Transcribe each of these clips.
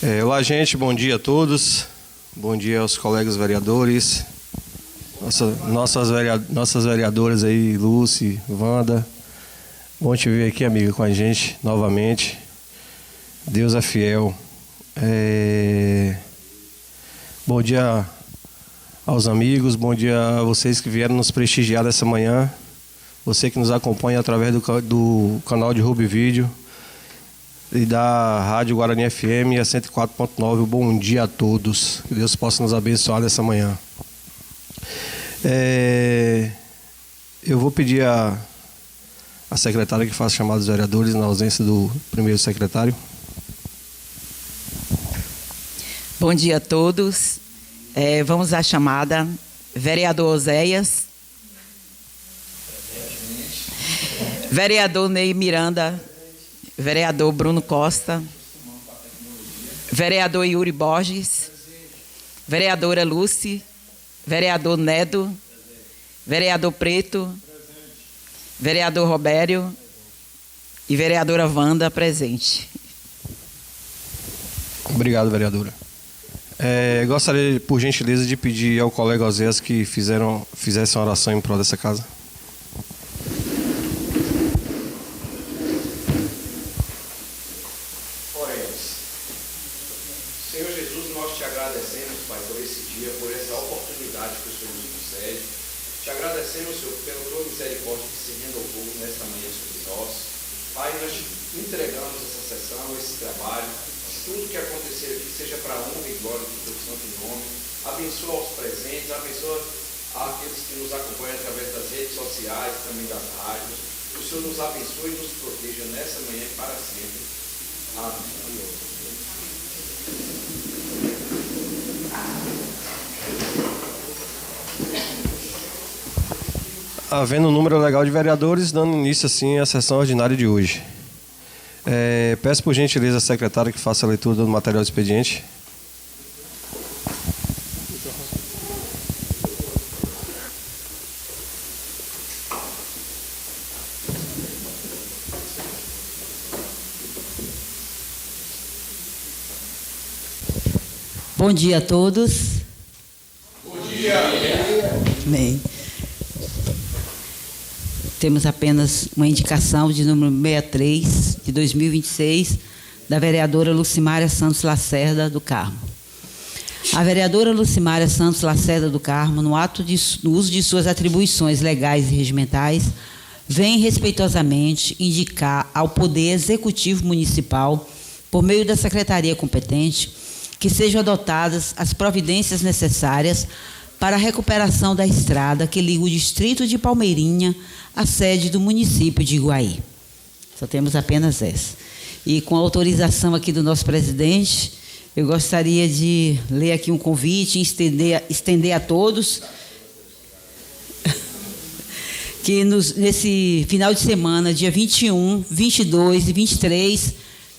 Olá, gente, bom dia a todos. Bom dia aos colegas vereadores, nossas vereadoras aí, Lúcia, Wanda. Bom te ver aqui, amiga, com a gente novamente. Deus é fiel. Bom dia aos amigos, bom dia a vocês que vieram nos prestigiar nessa manhã. Você que nos acompanha através do canal de Ruby Vídeo e da Rádio Guarani FM, a 104.9. Bom dia a todos. Que Deus possa nos abençoar nessa manhã. Eu vou pedir a secretária que faça chamada dos vereadores na ausência do primeiro secretário. Bom dia a todos. Vamos à chamada. Vereador Oséias. Vereador Ney Miranda. Vereador Bruno Costa. Vereador Yuri Borges. Vereadora Lúcia. Vereador Nedo. Vereador Preto. Vereador Robério. E vereadora Wanda presente. Obrigado, vereadora. Gostaria, por gentileza, de pedir ao colega Oséias que fizesse uma oração em prol dessa casa. Senhor Jesus, nós te agradecemos, Pai, por esse dia, por essa oportunidade que o Senhor nos concede. Te agradecemos, Senhor, pela tua misericórdia que se renovou nesta manhã sobre nós. Pai, nós te entregamos essa sessão, esse trabalho, tudo que acontecer aqui seja para a honra e glória do teu santo nome. Abençoa os presentes, abençoa aqueles que nos acompanham através das redes sociais, também das rádios. O Senhor nos abençoe e nos proteja nessa manhã e para sempre. Amém. Havendo um número legal de vereadores, dando início assim à sessão ordinária de hoje. Peço por gentileza a secretária que faça a leitura do material do expediente. Bom dia a todos. Bom dia. Bem, temos apenas uma indicação de número 63, de 2026, da vereadora Lucimária Santos Lacerda do Carmo. A vereadora Lucimária Santos Lacerda do Carmo, no uso de suas atribuições legais e regimentais, vem respeitosamente indicar ao Poder Executivo Municipal, por meio da Secretaria competente, que sejam adotadas as providências necessárias para a recuperação da estrada que liga o distrito de Palmeirinha à sede do município de Iguaí. Só temos apenas essa. E com a autorização aqui do nosso presidente, eu gostaria de ler aqui um convite e estender a todos que nesse final de semana, dia 21, 22 e 23,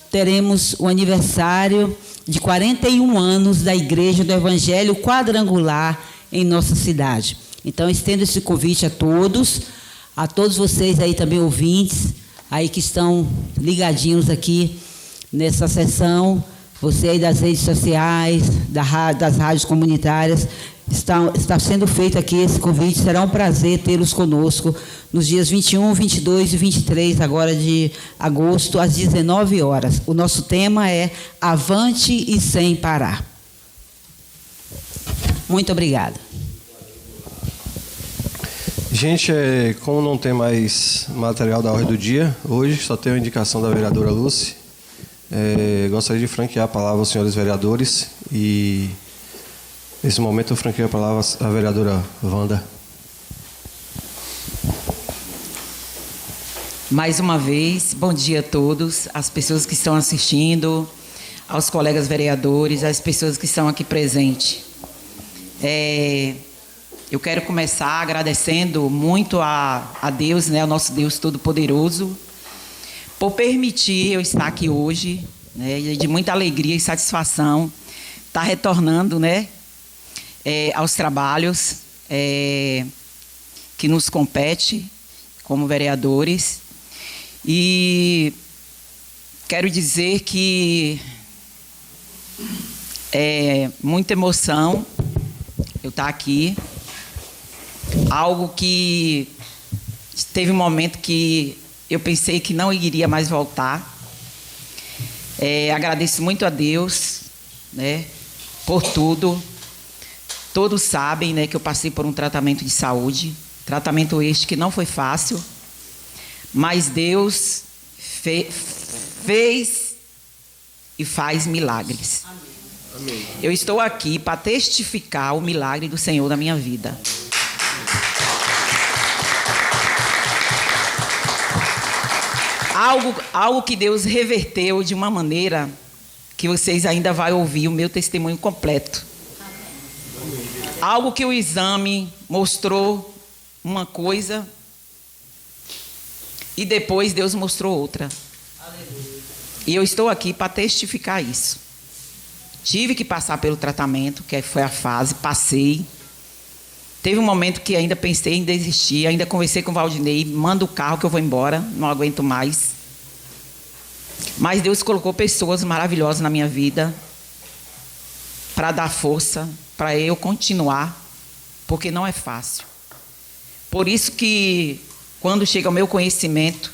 teremos o aniversário de 41 anos da Igreja do Evangelho Quadrangular em nossa cidade. Então, estendo esse convite a todos vocês aí também ouvintes, aí que estão ligadinhos aqui nessa sessão, você aí das redes sociais, das rádios comunitárias, está sendo feito aqui esse convite, será um prazer tê-los conosco nos dias 21, 22 e 23, agora de agosto, às 19 horas. O nosso tema é Avante e Sem Parar. Muito obrigada. Gente, como não tem mais material da ordem do dia, hoje só tem a indicação da vereadora Lúcia. Gostaria de franquear a palavra aos senhores vereadores e, nesse momento, eu franqueio a palavra à vereadora Wanda. Mais uma vez, bom dia a todos, as pessoas que estão assistindo, aos colegas vereadores, às pessoas que estão aqui presentes. Eu quero começar agradecendo muito a Deus, né, ao nosso Deus Todo-Poderoso, por permitir eu estar aqui hoje, né, de muita alegria e satisfação, estar retornando, né, aos trabalhos que nos compete como vereadores. E quero dizer que É muita emoção eu estar aqui. Algo que teve um momento que eu pensei que não iria mais voltar. Agradeço muito a Deus, né, por tudo. Todos sabem, né, que eu passei por um tratamento de saúde. Tratamento este que não foi fácil. Mas Deus fez e faz milagres. Amém. Eu estou aqui para testificar o milagre do Senhor na minha vida. Algo que Deus reverteu de uma maneira que vocês ainda vão ouvir o meu testemunho completo. Algo que o exame mostrou uma coisa e depois Deus mostrou outra. E eu estou aqui para testificar isso. Tive que passar pelo tratamento, que foi a fase, passei. Teve um momento que ainda pensei em desistir, ainda conversei com o Valdinei, manda o carro que eu vou embora, não aguento mais. Mas Deus colocou pessoas maravilhosas na minha vida para dar força, para eu continuar, porque não é fácil. Por isso que quando chega ao meu conhecimento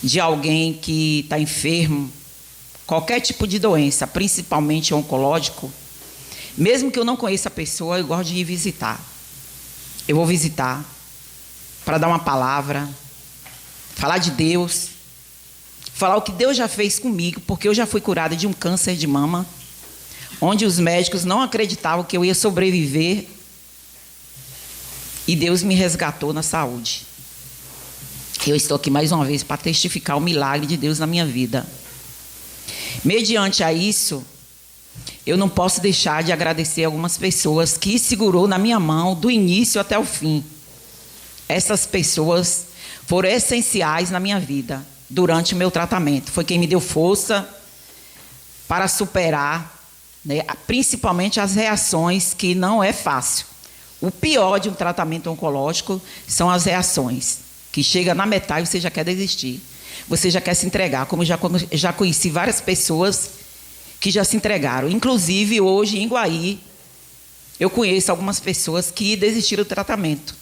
de alguém que está enfermo, qualquer tipo de doença, principalmente oncológico, mesmo que eu não conheça a pessoa, eu gosto de ir visitar. Eu vou visitar para dar uma palavra, falar de Deus, falar o que Deus já fez comigo, porque eu já fui curada de um câncer de mama, onde os médicos não acreditavam que eu ia sobreviver, e Deus me resgatou na saúde. Eu estou aqui mais uma vez para testificar o milagre de Deus na minha vida. Mediante a isso, eu não posso deixar de agradecer algumas pessoas que segurou na minha mão do início até o fim. Essas pessoas foram essenciais na minha vida durante o meu tratamento. Foi quem me deu força para superar, né, principalmente as reações, que não é fácil. O pior de um tratamento oncológico são as reações, que chega na metade e você já quer desistir. Você já quer se entregar, como já conheci várias pessoas que já se entregaram. Inclusive, hoje, em Guaí, eu conheço algumas pessoas que desistiram do tratamento.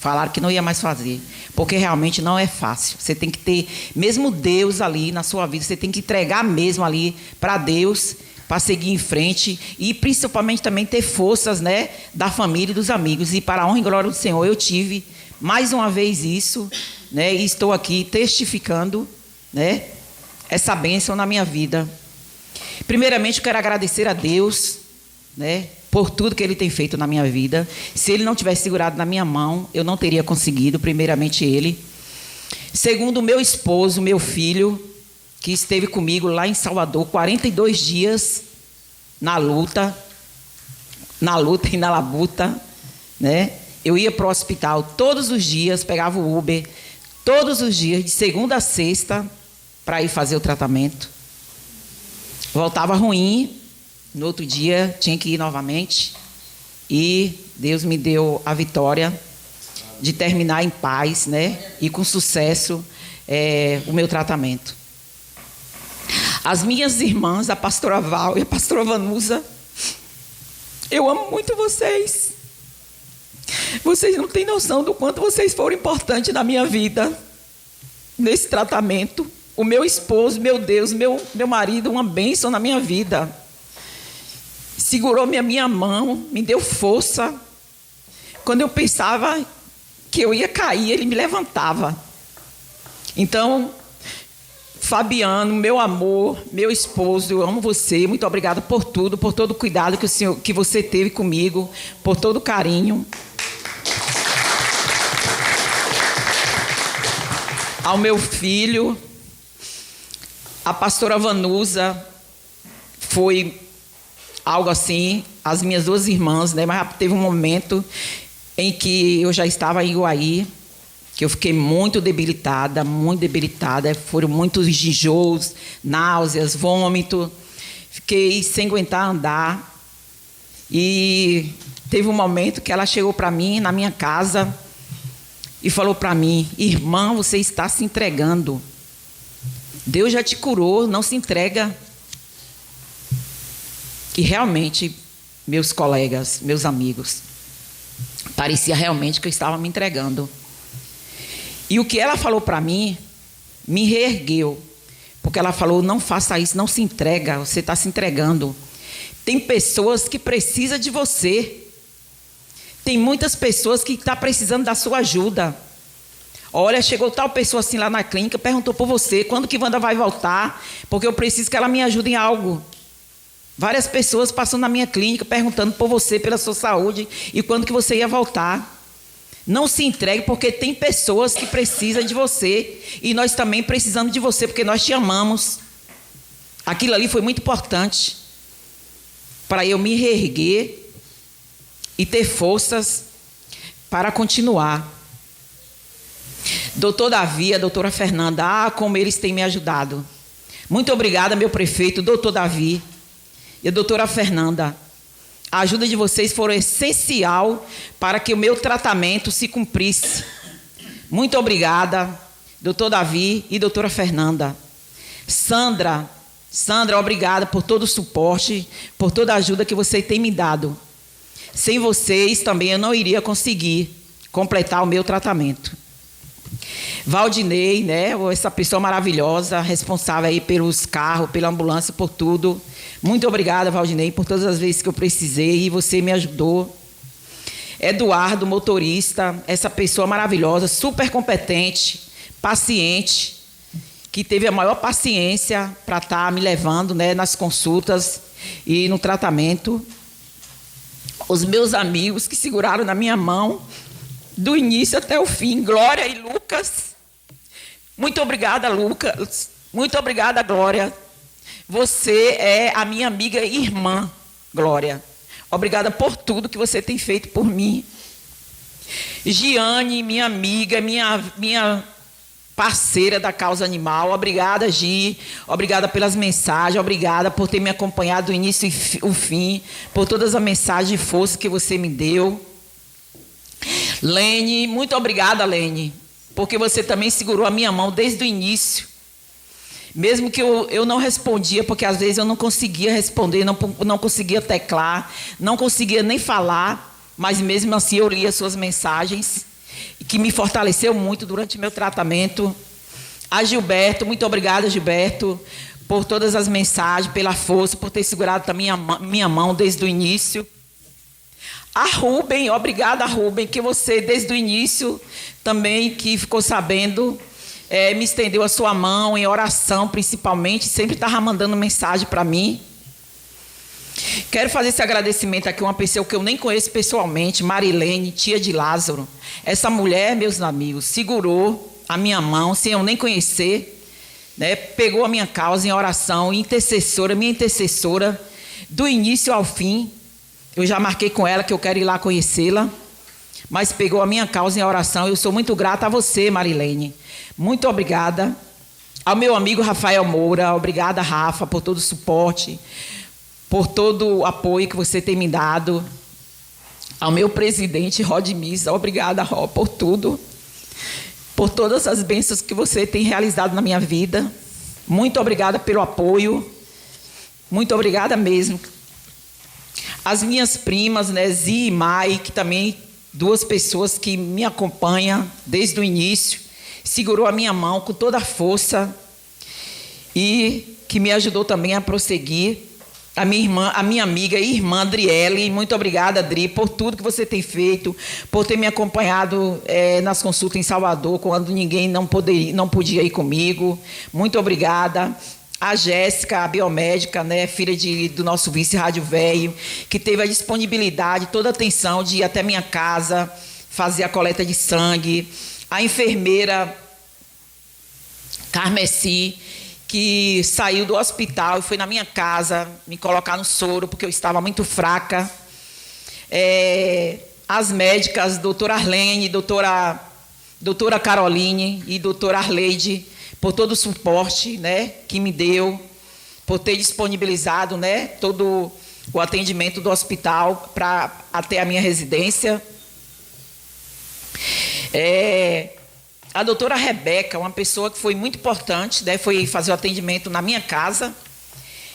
Falaram que não ia mais fazer, porque realmente não é fácil. Você tem que ter, mesmo Deus ali na sua vida, você tem que entregar mesmo ali para Deus, para seguir em frente, e principalmente também ter forças, né, da família e dos amigos. E para a honra e glória do Senhor, eu tive mais uma vez isso, né, e estou aqui testificando, né, essa bênção na minha vida. Primeiramente, eu quero agradecer a Deus, né, por tudo que Ele tem feito na minha vida. Se Ele não tivesse segurado na minha mão, eu não teria conseguido, primeiramente Ele. Segundo, meu esposo, meu filho, que esteve comigo lá em Salvador, 42 dias na luta e na labuta, né? Eu ia para o hospital todos os dias, pegava o Uber, todos os dias, de segunda a sexta, para ir fazer o tratamento. Voltava ruim, no outro dia tinha que ir novamente, e Deus me deu a vitória de terminar em paz, né? E com sucesso o meu tratamento. As minhas irmãs, a pastora Val e a pastora Vanusa, eu amo muito vocês. Vocês não têm noção do quanto vocês foram importantes na minha vida, nesse tratamento. O meu esposo, meu Deus, meu marido, uma bênção na minha vida. Segurou minha mão, me deu força. Quando eu pensava que eu ia cair, ele me levantava. Então, Fabiano, meu amor, meu esposo, eu amo você. Muito obrigada por tudo, por todo o cuidado que você teve comigo, por todo o carinho. Ao meu filho, a pastora Vanusa, foi algo assim, as minhas duas irmãs, né? Mas teve um momento em que eu já estava em Iguaí, que eu fiquei muito debilitada, foram muitos enjoos, náuseas, vômito, fiquei sem aguentar andar. E teve um momento que ela chegou para mim, na minha casa, e falou para mim: irmã, você está se entregando. Deus já te curou, não se entrega. que realmente, meus colegas, meus amigos, parecia realmente que eu estava me entregando. E o que ela falou para mim me reergueu, porque ela falou: não faça isso, não se entrega, você está se entregando. Tem pessoas que precisam de você. Tem muitas pessoas que estão precisando da sua ajuda. Olha, chegou tal pessoa assim lá na clínica, perguntou por você, quando que Wanda vai voltar? Porque eu preciso que ela me ajude em algo. Várias pessoas passando na minha clínica, perguntando por você, pela sua saúde, e quando que você ia voltar. Não se entregue, porque tem pessoas que precisam de você, e nós também precisamos de você, porque nós te amamos. Aquilo ali foi muito importante, para eu me reerguer e ter forças para continuar. Doutor Davi, a doutora Fernanda, como eles têm me ajudado. Muito obrigada, meu prefeito, doutor Davi e a doutora Fernanda. A ajuda de vocês foi essencial para que o meu tratamento se cumprisse. Muito obrigada, doutor Davi e doutora Fernanda. Sandra, obrigada por todo o suporte, por toda a ajuda que você tem me dado. Sem vocês também eu não iria conseguir completar o meu tratamento. Valdinei, né, essa pessoa maravilhosa, responsável aí pelos carros, pela ambulância, por tudo. Muito obrigada, Valdinei, por todas as vezes que eu precisei e você me ajudou. Eduardo, motorista, essa pessoa maravilhosa, super competente, paciente, que teve a maior paciência para estar me levando, né, nas consultas e no tratamento. Os meus amigos que seguraram na minha mão do início até o fim, Glória e Lucas. Muito obrigada, Lucas. Muito obrigada, Glória. Você é a minha amiga e irmã, Glória. Obrigada por tudo que você tem feito por mim. Giane, minha amiga, minha parceira da causa animal. Obrigada, Gi. Obrigada pelas mensagens. Obrigada por ter me acompanhado do início e o fim. Por todas as mensagens de força que você me deu. Lene, muito obrigada, Lene, porque você também segurou a minha mão desde o início. Mesmo que eu não respondia, porque às vezes eu não conseguia responder, não conseguia teclar, não conseguia nem falar, mas mesmo assim eu lia suas mensagens, que me fortaleceu muito durante o meu tratamento. A Gilberto, muito obrigada, Gilberto, por todas as mensagens, pela força, por ter segurado também minha mão desde o início. A Rubem, obrigada, Rubem, que você desde o início também, que ficou sabendo, me estendeu a sua mão em oração, principalmente, sempre estava mandando mensagem para mim. Quero fazer esse agradecimento aqui a uma pessoa que eu nem conheço pessoalmente, Marilene, tia de Lázaro. Essa mulher, meus amigos, segurou a minha mão, sem eu nem conhecer, né, pegou a minha causa em oração, minha intercessora, do início ao fim. Eu já marquei com ela que eu quero ir lá conhecê-la, mas pegou a minha causa em oração. Eu sou muito grata a você, Marilene. Muito obrigada. Ao meu amigo Rafael Moura, obrigada, Rafa, por todo o suporte, por todo o apoio que você tem me dado. Ao meu presidente, Rod Misa, obrigada, Rod, por tudo, por todas as bênçãos que você tem realizado na minha vida. Muito obrigada pelo apoio. Muito obrigada mesmo. As minhas primas, né, Zi e Mai, que também, duas pessoas que me acompanham desde o início, segurou a minha mão com toda a força e que me ajudou também a prosseguir. A minha amiga e irmã Adriele, muito obrigada, Adri, por tudo que você tem feito, por ter me acompanhado nas consultas em Salvador, quando ninguém não podia ir comigo. Muito obrigada. A Jéssica, a biomédica, né, filha do nosso vice Rádio Velho, que teve a disponibilidade, toda a atenção de ir até minha casa, fazer a coleta de sangue. A enfermeira Carmeci, que saiu do hospital e foi na minha casa me colocar no soro, porque eu estava muito fraca. As médicas, doutora Arlene, doutora Caroline e doutora Arleide, por todo o suporte, né, que me deu, por ter disponibilizado, né, todo o atendimento do hospital até a minha residência. A doutora Rebeca, uma pessoa que foi muito importante, né, foi fazer o atendimento na minha casa.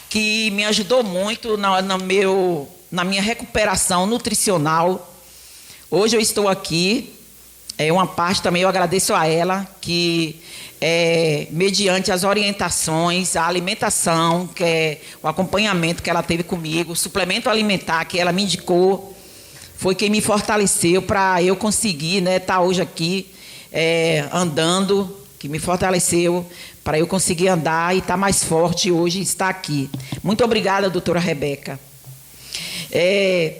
que me ajudou muito na minha recuperação nutricional. Hoje eu estou aqui, uma parte também eu agradeço a ela, que mediante as orientações, a alimentação, que é o acompanhamento que ela teve comigo, o suplemento alimentar que ela me indicou, foi quem me fortaleceu para eu conseguir, né, estar hoje aqui andando, que me fortaleceu para eu conseguir andar e estar mais forte hoje estar aqui. Muito obrigada, doutora Rebeca.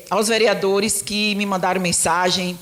Aos vereadores que me mandaram mensagem,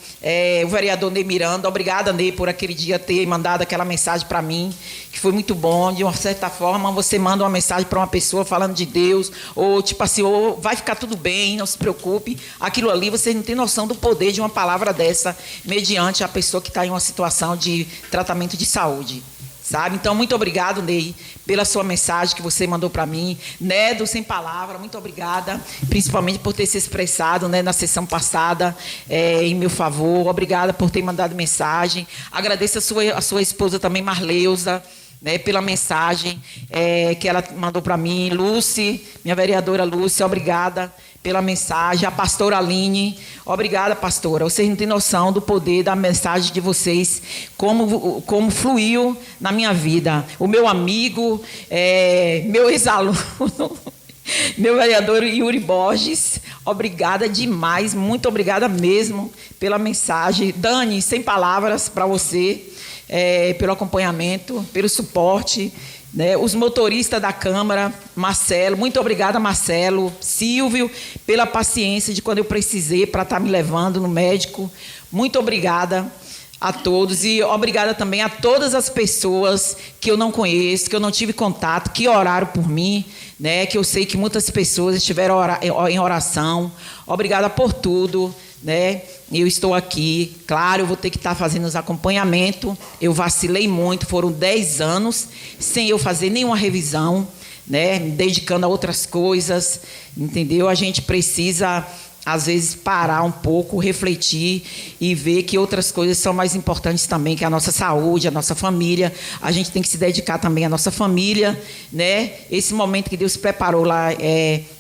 o vereador Ney Miranda, obrigada, Ney, por aquele dia ter mandado aquela mensagem para mim, que foi muito bom. De uma certa forma, você manda uma mensagem para uma pessoa falando de Deus, ou tipo assim, ou vai ficar tudo bem, não se preocupe. Aquilo ali, vocês não têm noção do poder de uma palavra dessa, mediante a pessoa que está em uma situação de tratamento de saúde. Sabe? Então, muito obrigado, Ney, pela sua mensagem que você mandou para mim. Nedo, sem palavra, muito obrigada, principalmente por ter se expressado, né, na sessão passada em meu favor. Obrigada por ter mandado mensagem. Agradeço a sua esposa também, Marleusa, né, pela mensagem que ela mandou para mim. Lúcia, minha vereadora Lúcia, obrigada pela mensagem. A pastora Aline, obrigada, pastora. Vocês não têm noção do poder da mensagem de vocês, como fluiu na minha vida. O meu amigo, meu ex-aluno, meu vereador Yuri Borges, obrigada demais, muito obrigada mesmo pela mensagem. Dani, sem palavras para você, pelo acompanhamento, pelo suporte. Né, os motoristas da Câmara, Marcelo, muito obrigada, Marcelo, Silvio, pela paciência de quando eu precisei para estar me levando no médico. Muito obrigada a todos e obrigada também a todas as pessoas que eu não conheço, que eu não tive contato, que oraram por mim, né, que eu sei que muitas pessoas estiveram em oração. Obrigada por tudo. Né? Eu estou aqui, claro, eu vou ter que estar fazendo os acompanhamentos. Eu vacilei muito, foram 10 anos sem eu fazer nenhuma revisão, né? Me dedicando a outras coisas, entendeu? A gente precisa, às vezes, parar um pouco, refletir e ver que outras coisas são mais importantes também, que a nossa saúde, a nossa família. A gente tem que se dedicar também à nossa família, né? Esse momento que Deus preparou lá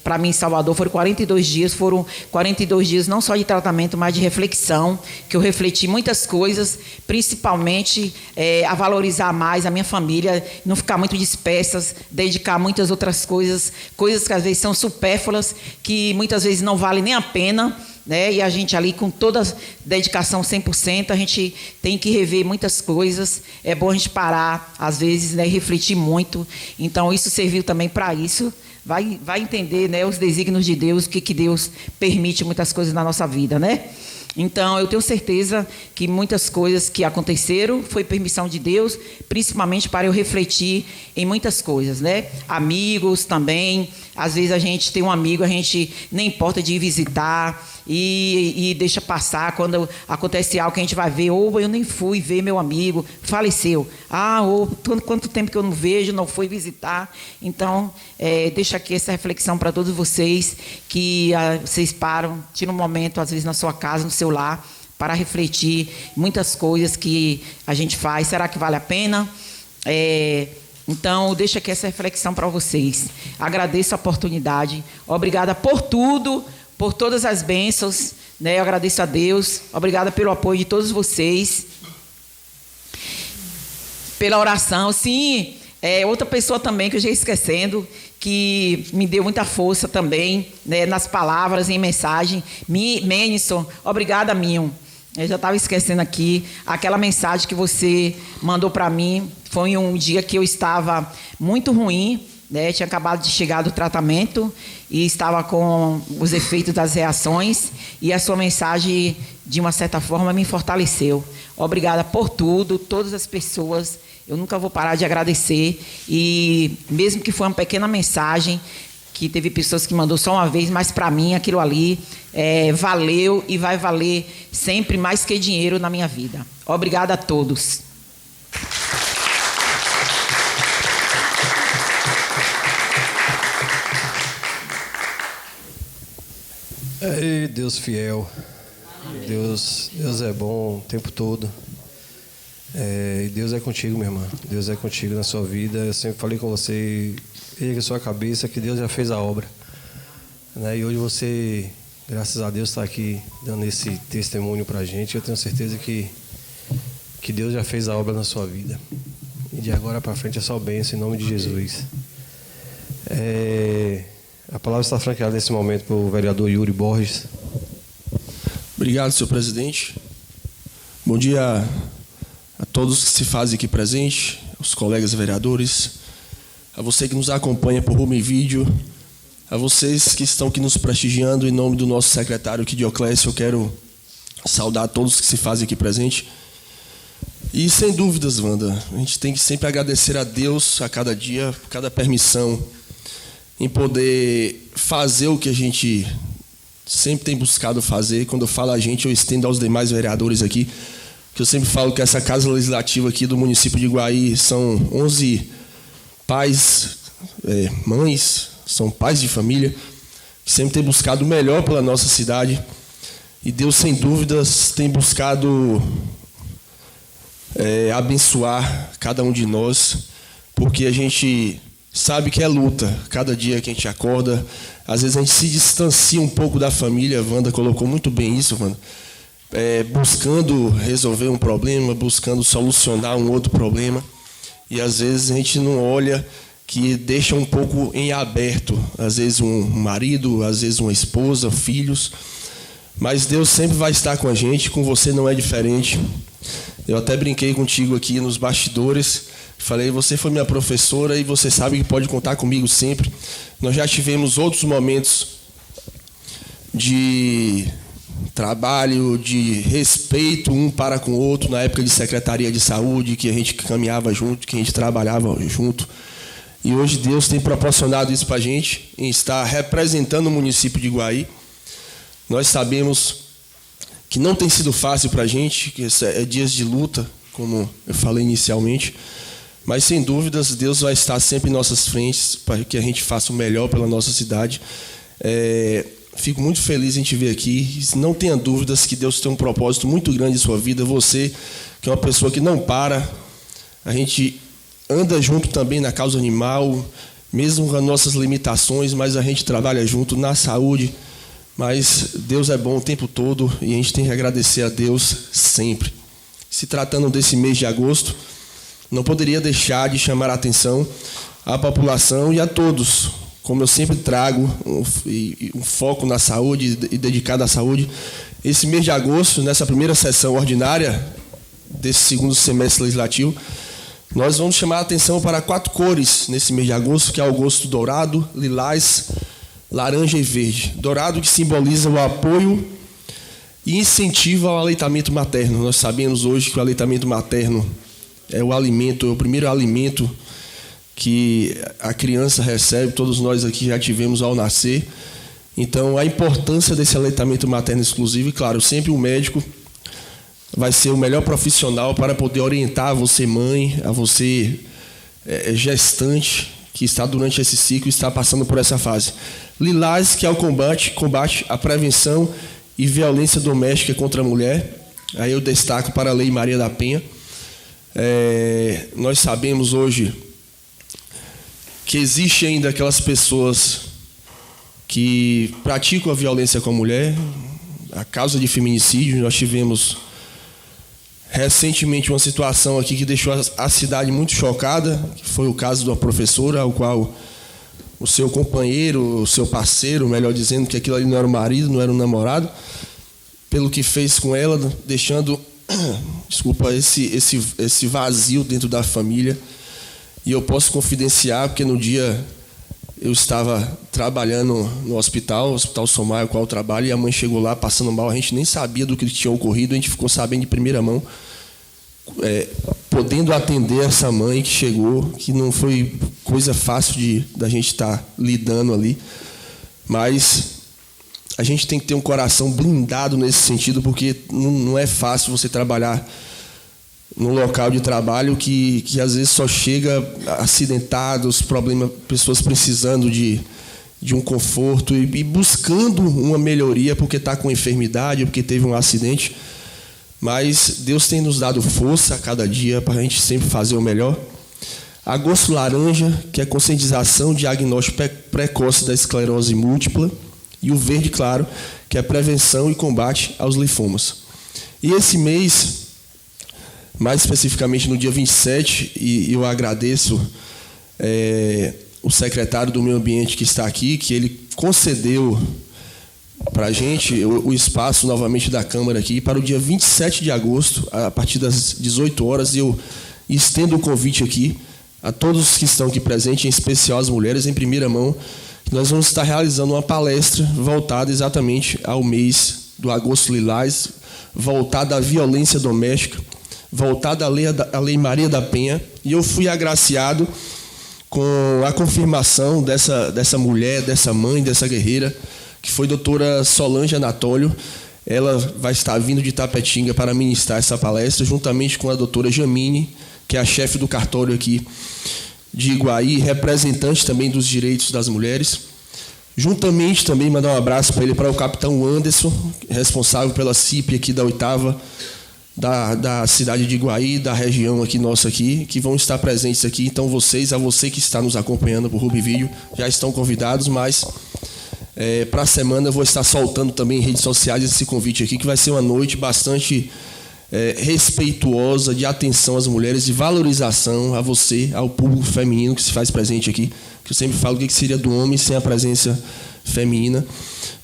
para mim em Salvador foram 42 dias não só de tratamento, mas de reflexão, que eu refleti muitas coisas, principalmente a valorizar mais a minha família, não ficar muito dispersas, dedicar muitas outras coisas que às vezes são supérfluas, que muitas vezes não valem nem a pena, né? E a gente ali com toda a dedicação 100%, a gente tem que rever muitas coisas. É bom a gente parar, às vezes, né, e refletir muito. Então, isso serviu também para isso. Vai entender, né, os desígnios de Deus, o que Deus permite muitas coisas na nossa vida, né? Então, eu tenho certeza que muitas coisas que aconteceram foi permissão de Deus, principalmente para eu refletir em muitas coisas, né? Amigos também. Às vezes a gente tem um amigo, a gente nem importa de ir visitar e deixa passar. Quando acontece algo que a gente vai ver, ou eu nem fui ver meu amigo, faleceu. Ou quanto tempo que eu não vejo, não fui visitar. Então, deixa aqui essa reflexão para todos vocês, que vocês param, tiram um momento, às vezes, na sua casa, no seu lar, para refletir muitas coisas que a gente faz. Será que vale a pena? Então, deixa aqui essa reflexão para vocês. Agradeço a oportunidade. Obrigada por tudo, por todas as bênçãos, né? Eu agradeço a Deus. Obrigada pelo apoio de todos vocês. Pela oração. Sim, outra pessoa também que eu já ia esquecendo, que me deu muita força também, né, nas palavras, em mensagem. Menison, obrigada, Minho. Eu já estava esquecendo aqui. Aquela mensagem que você mandou para mim foi um dia que eu estava muito ruim, né? Tinha acabado de chegar do tratamento e estava com os efeitos das reações. E a sua mensagem, de uma certa forma, me fortaleceu. Obrigada por tudo, todas as pessoas. Eu nunca vou parar de agradecer. E mesmo que foi uma pequena mensagem, que teve pessoas que mandou só uma vez, mas para mim aquilo ali valeu e vai valer sempre mais que dinheiro na minha vida. Obrigada a todos. Ei, Deus fiel. Deus é bom o tempo todo. E Deus é contigo, minha irmã. Deus é contigo na sua vida. Eu sempre falei com você Erga sua cabeça que Deus já fez a obra. Né? E hoje você, graças a Deus, está aqui dando esse testemunho para a gente. Eu tenho certeza que Deus já fez a obra na sua vida. E de agora para frente é só bênção em nome de Jesus. A palavra está franqueada nesse momento para o vereador Yuri Borges. Obrigado, senhor presidente. Bom dia a todos que se fazem aqui presente, aos colegas vereadores, a você que nos acompanha por Rumo e Vídeo, a vocês que estão aqui nos prestigiando. Em nome do nosso secretário aqui, Dioclésio, eu quero saudar a todos que se fazem aqui presente. E sem dúvidas, Wanda, a gente tem que sempre agradecer a Deus a cada dia, por cada permissão, em poder fazer o que a gente sempre tem buscado fazer. Quando eu falo a gente, eu estendo aos demais vereadores aqui, que eu sempre falo que essa Casa Legislativa aqui do município de Iguaí são 11 pais, mães, são pais de família, que sempre tem buscado o melhor pela nossa cidade. E Deus, sem dúvidas, tem buscado abençoar cada um de nós, porque a gente sabe que é luta. Cada dia que a gente acorda, às vezes a gente se distancia um pouco da família. A Wanda colocou muito bem isso, Wanda. Buscando resolver um problema, buscando solucionar um outro problema. E às vezes a gente não olha, que deixa um pouco em aberto. Às vezes um marido, às vezes uma esposa, filhos. Mas Deus sempre vai estar com a gente, com você não é diferente. Eu até brinquei contigo aqui nos bastidores. Falei, você foi minha professora e você sabe que pode contar comigo sempre. Nós já tivemos outros momentos de trabalho, de respeito um para com o outro, na época de Secretaria de Saúde, que a gente caminhava junto, que a gente trabalhava junto. E hoje Deus tem proporcionado isso para a gente, em estar representando o município de Iguaí. Nós sabemos que não tem sido fácil para a gente, que é dias de luta, como eu falei inicialmente. Mas, sem dúvidas, Deus vai estar sempre em nossas frentes para que a gente faça o melhor pela nossa cidade. Fico muito feliz em te ver aqui. Não tenha dúvidas que Deus tem um propósito muito grande em sua vida. Você, que é uma pessoa que não para, a gente anda junto também na causa animal, mesmo com as nossas limitações, mas a gente trabalha junto na saúde. Mas Deus é bom o tempo todo e a gente tem que agradecer a Deus sempre. Se tratando desse mês de agosto, não poderia deixar de chamar a atenção à população e a todos, como eu sempre trago um foco na saúde e dedicado à saúde. Esse mês de agosto, nessa primeira sessão ordinária desse segundo semestre legislativo, nós vamos chamar a atenção para 4 cores nesse mês de agosto, que é o agosto dourado, lilás, laranja e verde. Dourado, que simboliza o apoio e incentivo ao aleitamento materno. Nós sabemos hoje que o aleitamento materno é o alimento, é o primeiro alimento que a criança recebe. Todos nós aqui já tivemos ao nascer. Então, a importância desse aleitamento materno exclusivo, e claro, sempre o médico vai ser o melhor profissional para poder orientar a você, mãe, a você, gestante, que está durante esse ciclo e está passando por essa fase. Lilás, que é o combate à prevenção e violência doméstica contra a mulher. Aí eu destaco para a Lei Maria da Penha. Nós sabemos hoje que existe ainda aquelas pessoas que praticam a violência com a mulher, a causa de feminicídio. Nós tivemos recentemente uma situação aqui que deixou a cidade muito chocada, que foi o caso de uma professora, ao qual o seu companheiro, o seu parceiro, melhor dizendo, que aquilo ali não era o marido, não era o namorado, pelo que fez com ela, deixando esse vazio dentro da família. E eu posso confidenciar, porque no dia eu estava trabalhando no Hospital São Maio, qual eu trabalho, e a mãe chegou lá passando mal. A gente nem sabia do que tinha ocorrido, a gente ficou sabendo de primeira mão, podendo atender essa mãe que chegou, que não foi coisa fácil da gente estar lidando ali. Mas a gente tem que ter um coração blindado nesse sentido, porque não é fácil você trabalhar num local de trabalho que às vezes só chega acidentados, problemas, pessoas precisando de um conforto e buscando uma melhoria porque está com enfermidade, porque teve um acidente. Mas Deus tem nos dado força a cada dia para a gente sempre fazer o melhor. Agosto Laranja, que é conscientização, diagnóstico precoce da esclerose múltipla, e o Verde Claro, que é prevenção e combate aos linfomas. E esse mês, mais especificamente no dia 27, e eu agradeço o secretário do Meio Ambiente que está aqui, que ele concedeu para a gente o espaço novamente da Câmara aqui para o dia 27 de agosto, a partir das 18 horas, e eu estendo o convite aqui a todos que estão aqui presentes, em especial as mulheres, em primeira mão, que nós vamos estar realizando uma palestra voltada exatamente ao mês do Agosto Lilás, voltada à violência doméstica, voltada à Lei Maria da Penha, e eu fui agraciado com a confirmação dessa mulher, dessa mãe, dessa guerreira, que foi a doutora Solange Anatólio. Ela vai estar vindo de Tapetinga para ministrar essa palestra, juntamente com a doutora Jamine, que é a chefe do cartório aqui de Iguaí, representante também dos direitos das mulheres. Juntamente também mandar um abraço para ele, para o capitão Anderson, responsável pela CIP aqui da 8ª, da cidade de Iguaí, da região aqui nossa aqui, que vão estar presentes aqui. Então a você que está nos acompanhando por Ruby Video, já estão convidados, mas para a semana eu vou estar soltando também em redes sociais esse convite aqui, que vai ser uma noite bastante respeituosa, de atenção às mulheres, de valorização a você, ao público feminino que se faz presente aqui, que eu sempre falo o que seria do homem sem a presença feminina.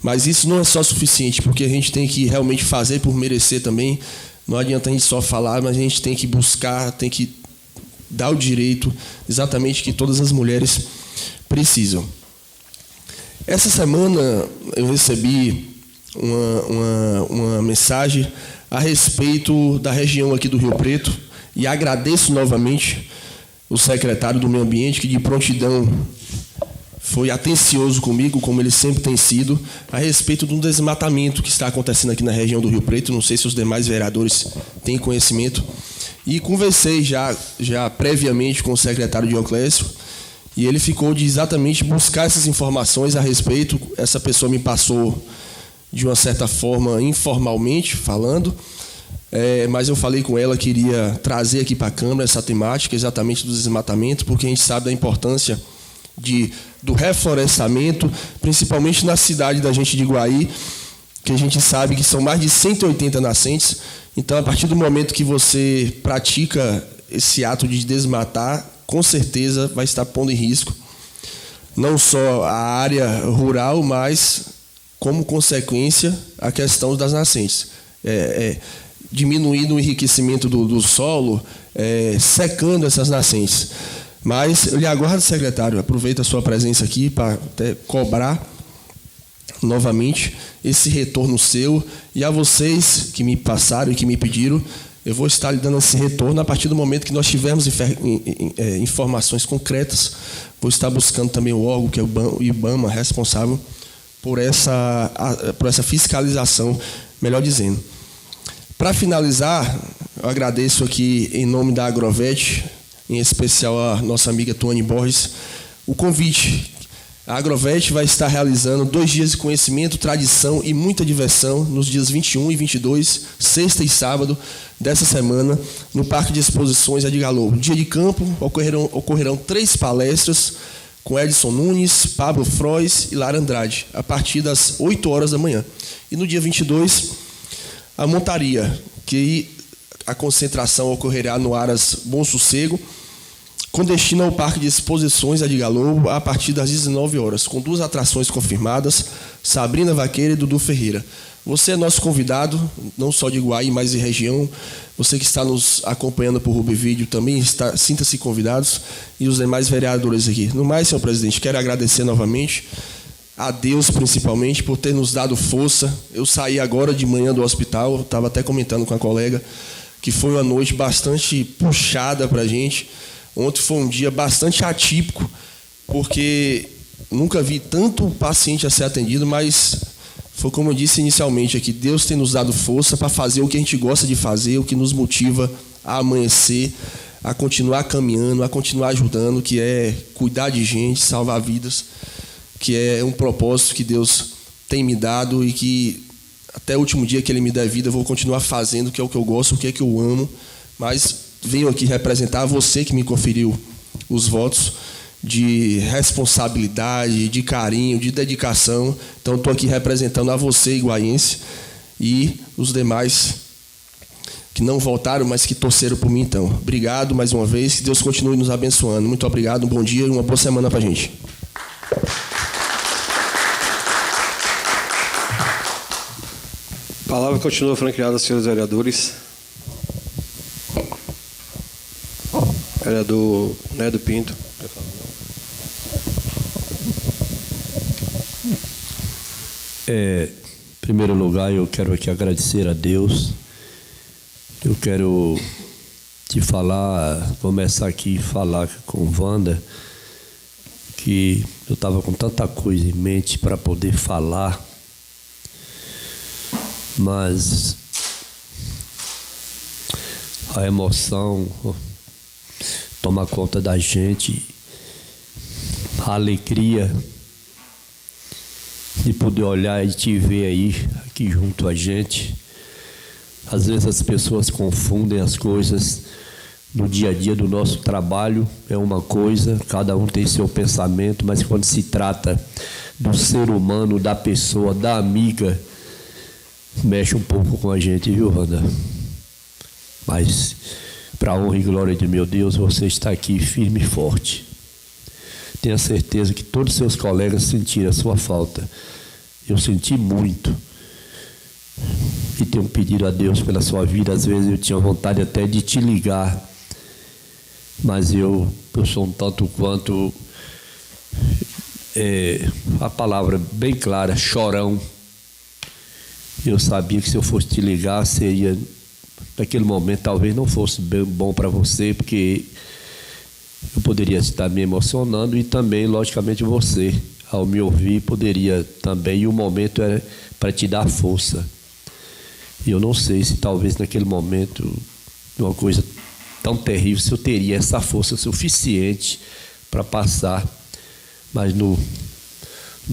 Mas isso não é só suficiente, porque a gente tem que realmente fazer por merecer também. Não adianta a gente só falar, mas a gente tem que buscar, tem que dar o direito exatamente que todas as mulheres precisam. Essa semana eu recebi uma mensagem a respeito da região aqui do Rio Preto, e agradeço novamente o secretário do Meio Ambiente, que de prontidão foi atencioso comigo, como ele sempre tem sido, a respeito de um desmatamento que está acontecendo aqui na região do Rio Preto. Não sei se os demais vereadores têm conhecimento. E conversei já previamente com o secretário Dioclésio, e ele ficou de exatamente buscar essas informações a respeito. Essa pessoa me passou de uma certa forma, informalmente falando, mas eu falei com ela que iria trazer aqui para a Câmara essa temática exatamente do desmatamento, porque a gente sabe da importância do reflorestamento, principalmente na cidade da gente de Iguaí, que a gente sabe que são mais de 180 nascentes. Então, a partir do momento que você pratica esse ato de desmatar, com certeza vai estar pondo em risco não só a área rural, mas como consequência a questão das nascentes, diminuindo o enriquecimento do solo, secando essas nascentes. Mas eu lhe aguardo, secretário, aproveito a sua presença aqui para até cobrar novamente esse retorno seu, e a vocês que me passaram e que me pediram, eu vou estar lhe dando esse retorno a partir do momento que nós tivermos informações concretas. Vou estar buscando também o órgão, que é o IBAMA, responsável por essa fiscalização, melhor dizendo. Para finalizar, eu agradeço aqui, em nome da Agrovet, em especial a nossa amiga Tuane Borges, o convite. A Agrovet vai estar realizando 2 dias de conhecimento, tradição e muita diversão nos dias 21 e 22, sexta e sábado dessa semana, no Parque de Exposições Edgar Lobo. Dia de campo, ocorrerão 3 palestras com Edson Nunes, Pablo Frois e Lara Andrade, a partir das 8 horas da manhã. E no dia 22, a montaria, que a concentração ocorrerá no Aras Bom Sossego, com destino ao Parque de Exposições Edgar Lobo, a partir das 19 horas, com 2 atrações confirmadas, Sabrina Vaqueira e Dudu Ferreira. Você é nosso convidado, não só de Iguaí, mas de região. Você que está nos acompanhando por Ruby Video também, sinta-se convidados, e os demais vereadores aqui. No mais, senhor presidente, quero agradecer novamente a Deus, principalmente, por ter nos dado força. Eu saí agora de manhã do hospital, estava até comentando com a colega, que foi uma noite bastante puxada para a gente. Ontem foi um dia bastante atípico, porque nunca vi tanto paciente a ser atendido, mas foi como eu disse inicialmente aqui, Deus tem nos dado força para fazer o que a gente gosta de fazer, o que nos motiva a amanhecer, a continuar caminhando, a continuar ajudando, que é cuidar de gente, salvar vidas, que é um propósito que Deus tem me dado, e que até o último dia que Ele me der vida eu vou continuar fazendo, que é o que eu gosto, o que é que eu amo. Mas venho aqui representar você que me conferiu os votos de responsabilidade, de carinho, de dedicação. Então, estou aqui representando a você, iguaiense, e os demais que não votaram, mas que torceram por mim. Então, obrigado mais uma vez, que Deus continue nos abençoando. Muito obrigado, um bom dia e uma boa semana para a gente. A palavra continua franqueada aos senhores vereadores. Vereador Nedo Pinto. Em primeiro lugar, eu quero aqui agradecer a Deus. Eu quero te falar, começar aqui a falar com Wanda, que eu estava com tanta coisa em mente para poder falar, mas a emoção toma conta da gente, a alegria de poder olhar e te ver aí, aqui junto a gente. Às vezes as pessoas confundem as coisas no dia a dia do nosso trabalho, é uma coisa, cada um tem seu pensamento, mas quando se trata do ser humano, da pessoa, da amiga, mexe um pouco com a gente, viu, Wanda? Mas, para a honra e glória de meu Deus, você está aqui firme e forte. Tenha certeza que todos os seus colegas sentiram a sua falta. Eu senti muito. E tenho pedido a Deus pela sua vida. Às vezes eu tinha vontade até de te ligar, mas eu sou um tanto quanto, a palavra bem clara, chorão. Eu sabia que se eu fosse te ligar, seria, naquele momento, talvez não fosse bem bom para você, porque eu poderia estar me emocionando e também, logicamente, você, ao me ouvir, poderia também, e o momento era para te dar força. E eu não sei se talvez naquele momento, uma coisa tão terrível, se eu teria essa força suficiente para passar, mas no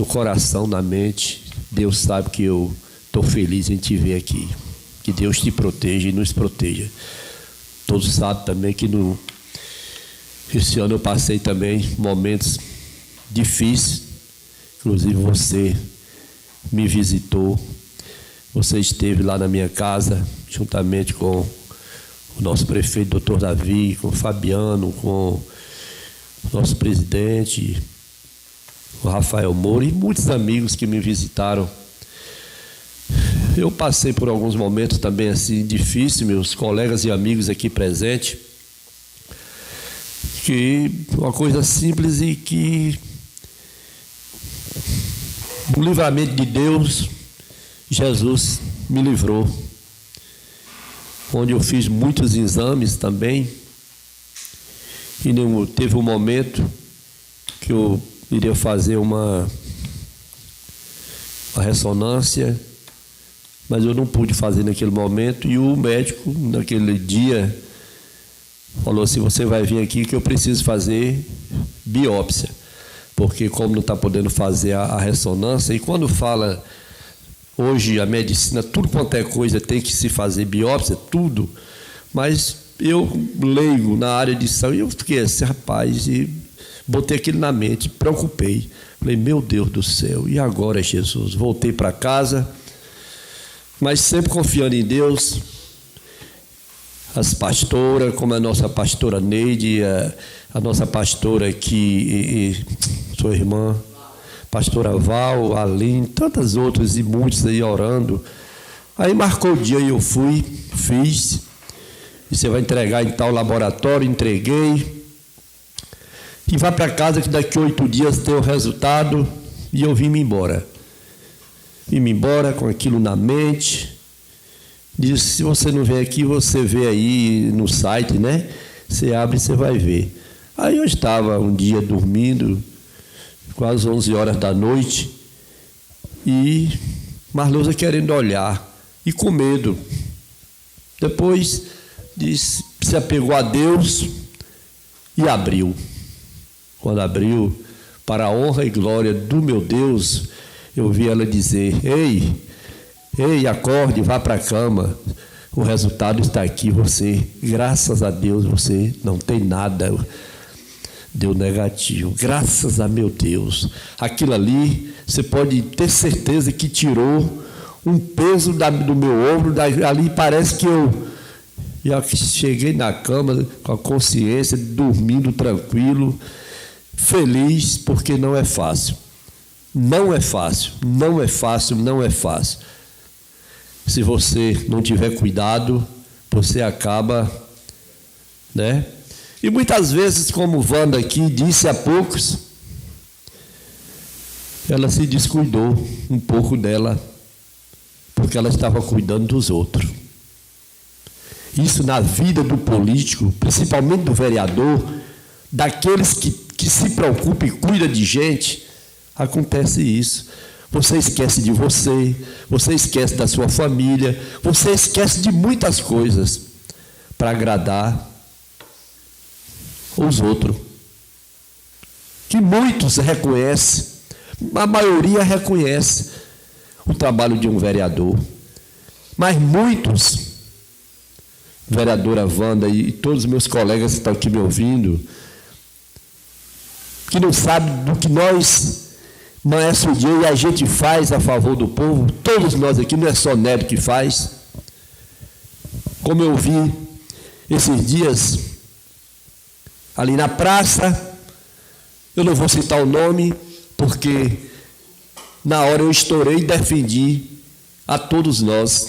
coração, na mente, Deus sabe que eu estou feliz em te ver aqui. Que Deus te proteja e nos proteja. Todos sabem também que esse ano eu passei também momentos difíceis, inclusive você me visitou. Você esteve lá na minha casa, juntamente com o nosso prefeito, doutor Davi, com o Fabiano, com o nosso presidente, o Rafael Moura, e muitos amigos que me visitaram. Eu passei por alguns momentos também assim difíceis, meus colegas e amigos aqui presentes, que uma coisa simples e que o livramento de Deus, Jesus me livrou, onde eu fiz muitos exames também, e teve um momento que eu iria fazer uma ressonância, mas eu não pude fazer naquele momento, e o médico, naquele dia, falou assim: você vai vir aqui que eu preciso fazer biópsia, porque como não está podendo fazer a ressonância, e quando fala... Hoje a medicina, tudo quanto é coisa tem que se fazer biópsia, tudo. Mas eu, leigo na área de saúde, eu fiquei assim, rapaz, e botei aquilo na mente, preocupei. Falei, meu Deus do céu, e agora, Jesus? Voltei para casa, mas sempre confiando em Deus. As pastoras, como a nossa pastora Neide, a nossa pastora aqui, sua irmã, pastora Val, Aline, tantas outras e muitos aí orando. Aí marcou o dia e eu fui, fiz. E você vai entregar em tal laboratório, entreguei. E vá para casa que daqui 8 dias tem o resultado. E eu vim-me embora. Vim-me embora com aquilo na mente. Disse, se você não vem aqui, você vê aí no site, né? Você abre e você vai ver. Aí eu estava um dia dormindo, quase 11 horas da noite, e Marluza querendo olhar, e com medo. Depois disse, se apegou a Deus e abriu. Quando abriu, para a honra e glória do meu Deus, eu vi ela dizer, ei, acorde, vá para a cama, o resultado está aqui, você, graças a Deus, você não tem nada. Deu negativo. Graças a meu Deus. Aquilo ali, você pode ter certeza que tirou um peso do meu ombro. Ali parece que eu cheguei na cama com a consciência, dormindo tranquilo, feliz, porque não é fácil. Não é fácil, não é fácil, não é fácil. Se você não tiver cuidado, você acaba, né? E muitas vezes, como Wanda aqui disse há poucos, ela se descuidou um pouco dela, porque ela estava cuidando dos outros. Isso na vida do político, principalmente do vereador, daqueles que se preocupam e cuidam de gente, acontece isso. Você esquece de você, você esquece da sua família, você esquece de muitas coisas para agradar os outros. Que muitos reconhecem, a maioria reconhece o trabalho de um vereador, mas muitos, vereadora Wanda e todos os meus colegas que estão aqui me ouvindo, que não sabem do que nós, Maestro Dia, e a gente faz a favor do povo, todos nós aqui, não é só Neto que faz. Como eu vi esses dias, ali na praça, eu não vou citar o nome, porque na hora eu estourei e defendi a todos nós,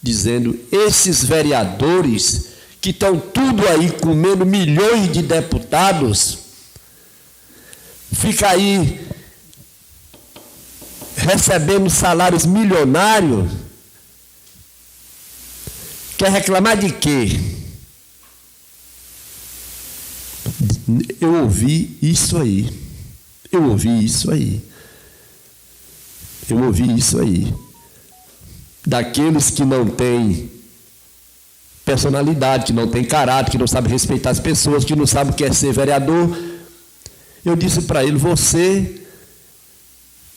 dizendo, esses vereadores que estão tudo aí comendo milhões de deputados, fica aí recebendo salários milionários, quer reclamar de quê? Eu ouvi isso aí. Eu ouvi isso aí. Eu ouvi isso aí. Daqueles que não têm personalidade, que não têm caráter, que não sabem respeitar as pessoas, que não sabem o que é ser vereador. Eu disse para ele, você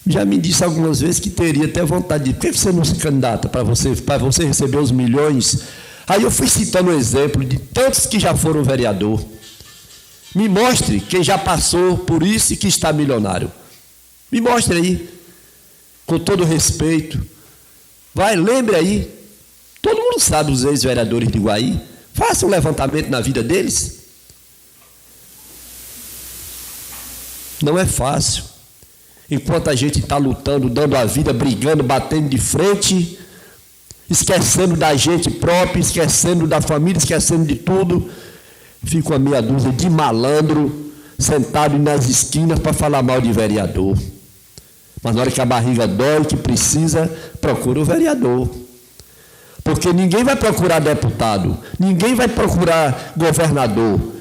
já me disse algumas vezes que teria até vontade de... Por que você não se candidata para você receber os milhões? Aí eu fui citando um exemplo de tantos que já foram vereador. Me mostre quem já passou por isso e que está milionário. Me mostre aí, com todo respeito. Vai, lembre aí. Todo mundo sabe os ex-vereadores de Iguaí. Faça um levantamento na vida deles. Não é fácil. Enquanto a gente está lutando, dando a vida, brigando, batendo de frente, esquecendo da gente própria, esquecendo da família, esquecendo de tudo, fica uma meia dúzia de malandro sentado nas esquinas para falar mal de vereador. Mas na hora que a barriga dói, que precisa, procura o vereador. Porque ninguém vai procurar deputado, ninguém vai procurar governador.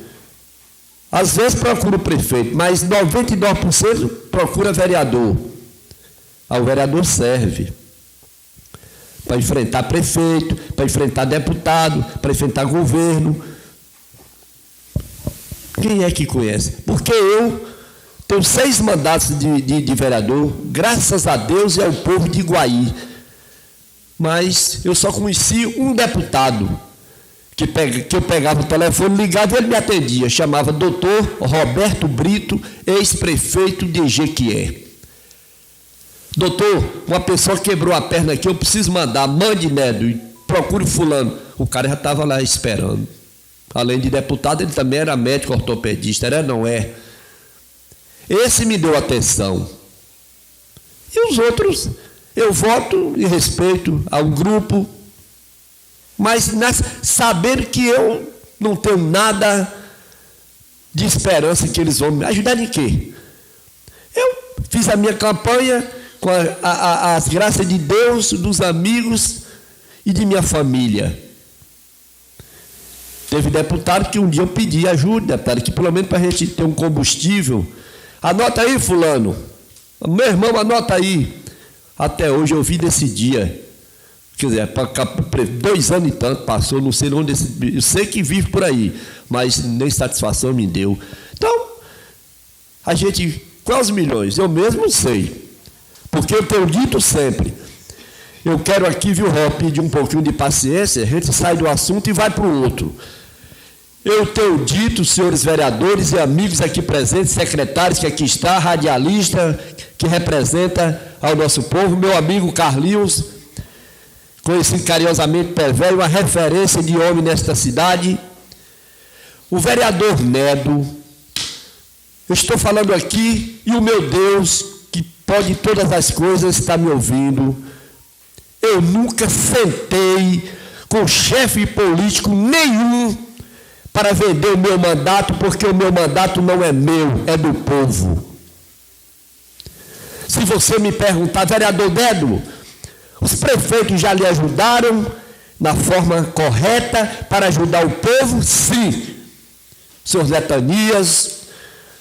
Às vezes procura o prefeito, mas 92% procura vereador. Aí o vereador serve para enfrentar prefeito, para enfrentar deputado, para enfrentar governo. Quem é que conhece? Porque eu tenho 6 mandatos de vereador, graças a Deus e ao povo de Iguaí. Mas eu só conheci um deputado que eu pegava o telefone ligado e ele me atendia. Chamava doutor Roberto Brito, ex-prefeito de Jequié. Doutor, uma pessoa quebrou a perna aqui, eu preciso mandar, mande Nedo e procure fulano. O cara já estava lá esperando. Além de deputado, ele também era médico ortopedista, era, não é? Esse me deu atenção. E os outros, eu voto e respeito ao grupo, mas saber que eu não tenho nada de esperança que eles vão me ajudar em quê? Eu fiz a minha campanha com as graças de Deus, dos amigos e de minha família. Teve deputado que um dia eu pedi ajuda, deputado, que pelo menos para a gente ter um combustível. Anota aí, fulano. Meu irmão, anota aí. Até hoje eu vi desse dia. Quer dizer, 2 anos e tanto passou, não sei onde, eu sei que vive por aí, mas nem satisfação me deu. Então, a gente, quais milhões? Eu mesmo sei, porque eu tenho dito sempre, eu quero aqui, viu, Ró, pedir um pouquinho de paciência, a gente sai do assunto e vai para o outro. Eu tenho dito, senhores vereadores e amigos aqui presentes, secretários que aqui está, radialista que representa ao nosso povo, meu amigo Carlinhos, conhecido carinhosamente Pé Velho, uma referência de homem nesta cidade. O vereador Nedo, eu estou falando aqui e o meu Deus, que pode todas as coisas, está me ouvindo. Eu nunca sentei com chefe político nenhum para vender o meu mandato, porque o meu mandato não é meu, é do povo. Se você me perguntar, vereador Nedo, os prefeitos já lhe ajudaram na forma correta para ajudar o povo? Sim. Senhor Letanias,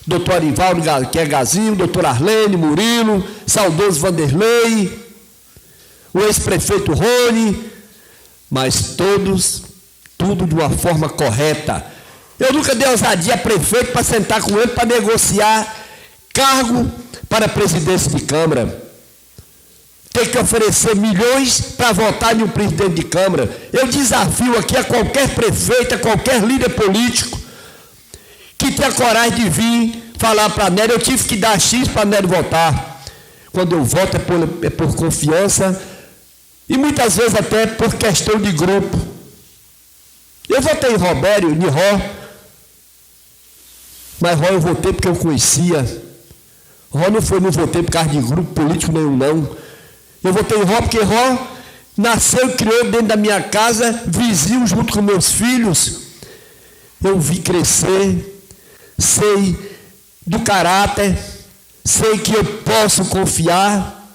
doutor Arivaldo, que é Gazinho, doutor Arlene, Murilo, saudoso Vanderlei, o ex-prefeito Rony, mas tudo de uma forma correta. Eu nunca dei ousadia a prefeito para sentar com ele para negociar cargo para a presidência de Câmara. Tem que oferecer milhões para votar em um presidente de Câmara. Eu desafio aqui a qualquer prefeito, a qualquer líder político que tenha coragem de vir falar para a Nery, eu tive que dar X para a Nery votar. Quando eu voto é por confiança e muitas vezes até por questão de grupo. Eu votei em Robério, em Ró, mas Ró eu votei porque eu conhecia. Ró não votei por causa de grupo político nenhum, não. Eu votei em Ró porque Ró nasceu e criou dentro da minha casa, vizinho junto com meus filhos. Eu vi crescer, sei do caráter, sei que eu posso confiar.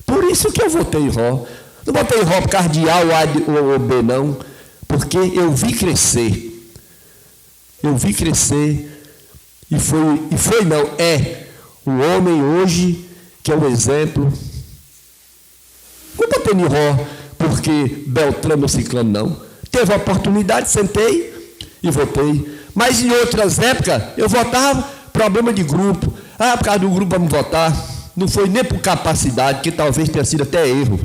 Por isso que eu votei em Ró. Não votei em Ró por causa de A ou B, não. Porque eu vi crescer. Eu vi crescer. É o homem hoje que é um exemplo. Não botei em Ró porque Beltrano ou Ciclano, não. Teve a oportunidade, sentei e votei. Mas em outras épocas, eu votava problema de grupo. Por causa do grupo vamos votar. Não foi nem por capacidade, que talvez tenha sido até erro.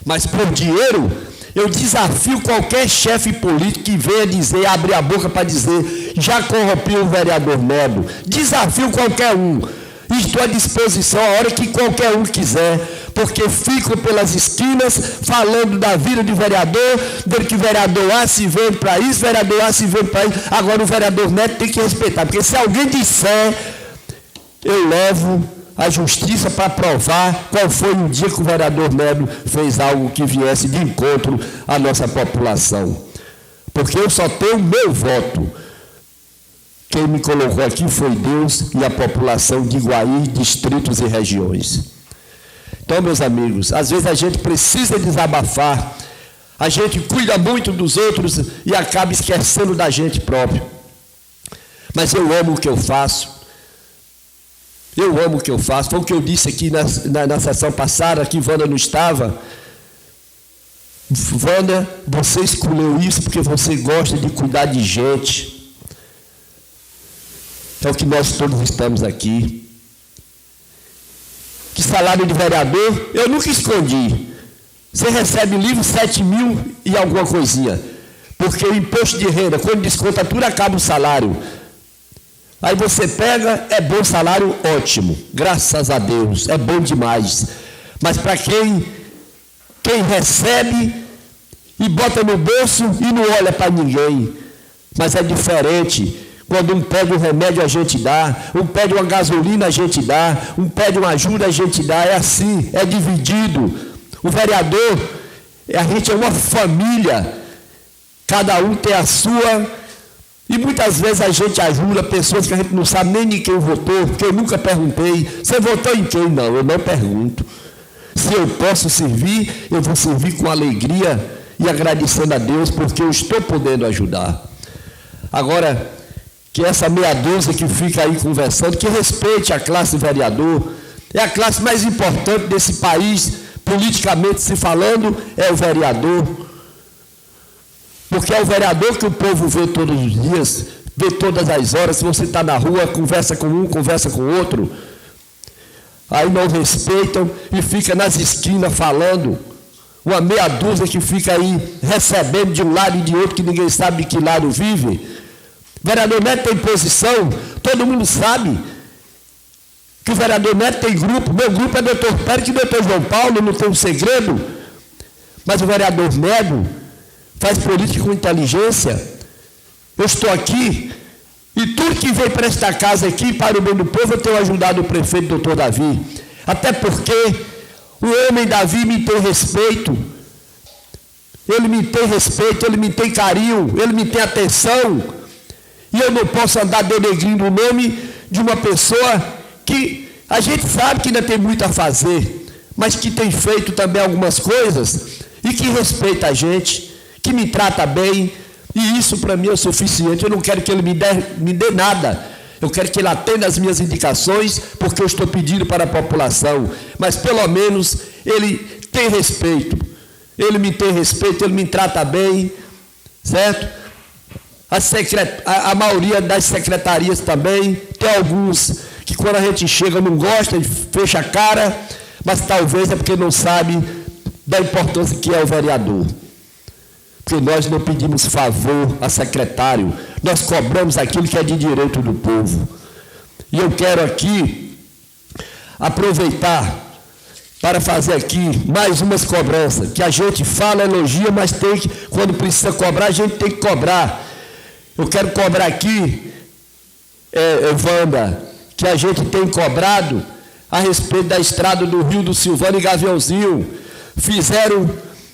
Mas por dinheiro, eu desafio qualquer chefe político que venha dizer, abrir a boca para dizer, já corrompi o vereador Nedo. Desafio qualquer um. Estou à disposição a hora que qualquer um quiser, porque fico pelas esquinas falando da vida de vereador, dizendo que vereador A se vende para isso, vereador A se vende para isso. Agora o vereador Neto tem que respeitar, porque se alguém disser, eu levo a justiça para provar qual foi o dia que o vereador Neto fez algo que viesse de encontro à nossa população. Porque eu só tenho o meu voto. Quem me colocou aqui foi Deus e a população de Iguaí, distritos e regiões. Então, meus amigos, às vezes a gente precisa desabafar, a gente cuida muito dos outros e acaba esquecendo da gente próprio. Mas eu amo o que eu faço. Eu amo o que eu faço. Foi o que eu disse aqui na sessão passada, que Wanda não estava. Wanda, você escolheu isso porque você gosta de cuidar de gente. É o que nós todos estamos aqui. Que salário de vereador, eu nunca escondi. Você recebe livre 7 mil e alguma coisinha. Porque o imposto de renda, quando desconta tudo, acaba o salário. Aí você pega, é bom salário, ótimo. Graças a Deus, é bom demais. Mas para quem recebe e bota no bolso e não olha para ninguém. Mas é diferente. Quando um pede um remédio, a gente dá. Um pede uma gasolina, a gente dá. Um pede uma ajuda, a gente dá. É assim, é dividido. O vereador, a gente é uma família. Cada um tem a sua. E muitas vezes a gente ajuda pessoas que a gente não sabe nem de quem votou, porque eu nunca perguntei. Você votou em quem? Não, eu não pergunto. Se eu posso servir, eu vou servir com alegria e agradecendo a Deus, porque eu estou podendo ajudar. Agora, que essa meia dúzia que fica aí conversando, que respeite a classe vereador, é a classe mais importante desse país, politicamente se falando, é o vereador. Porque é o vereador que o povo vê todos os dias, vê todas as horas. Se você está na rua, conversa com um, conversa com o outro. Aí não respeitam e fica nas esquinas falando. Uma meia dúzia que fica aí recebendo de um lado e de outro, que ninguém sabe de que lado vive. O vereador Neto tem posição, todo mundo sabe que o vereador Neto tem grupo. Meu grupo é doutor Pérez e doutor João Paulo, não tem um segredo. Mas o vereador Neto faz política com inteligência. Eu estou aqui e tudo que veio para esta casa aqui, para o bem do povo, eu tenho ajudado o prefeito, doutor Davi. Até porque o homem Davi me tem respeito. Ele me tem respeito, ele me tem carinho, ele me tem atenção. E eu não posso andar denegrindo o nome de uma pessoa que a gente sabe que ainda tem muito a fazer, mas que tem feito também algumas coisas e que respeita a gente, que me trata bem, e isso para mim é o suficiente. Eu não quero que ele me dê nada, eu quero que ele atenda as minhas indicações, porque eu estou pedindo para a população, mas pelo menos ele tem respeito, ele me tem respeito, ele me trata bem, certo? A maioria das secretarias também, tem alguns que quando a gente chega não gosta, fecha a cara, mas talvez é porque não sabe da importância que é o vereador. Porque nós não pedimos favor a secretário, nós cobramos aquilo que é de direito do povo. E eu quero aqui aproveitar para fazer aqui mais umas cobranças, que a gente fala, elogia, mas tem que, quando precisa cobrar, a gente tem que cobrar. Eu quero cobrar aqui, Wanda, que a gente tem cobrado a respeito da estrada do Rio do Silvano e Gaviãozinho. Fizeram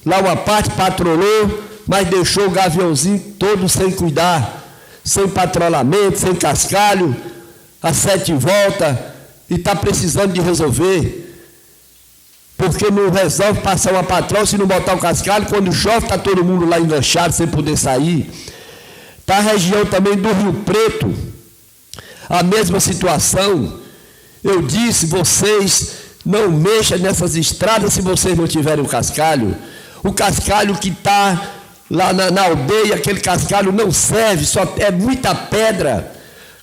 lá uma parte, patrolou, mas deixou o Gaviãozinho todo sem cuidar, sem patrulhamento, sem cascalho, a 7 voltas, e está precisando de resolver. Porque não resolve passar uma patrol se não botar o cascalho, quando chove está todo mundo lá enganchado, sem poder sair. Está a região também do Rio Preto, a mesma situação. Eu disse, vocês não mexam nessas estradas se vocês não tiverem o cascalho. O cascalho que está lá na aldeia, aquele cascalho não serve, só é muita pedra.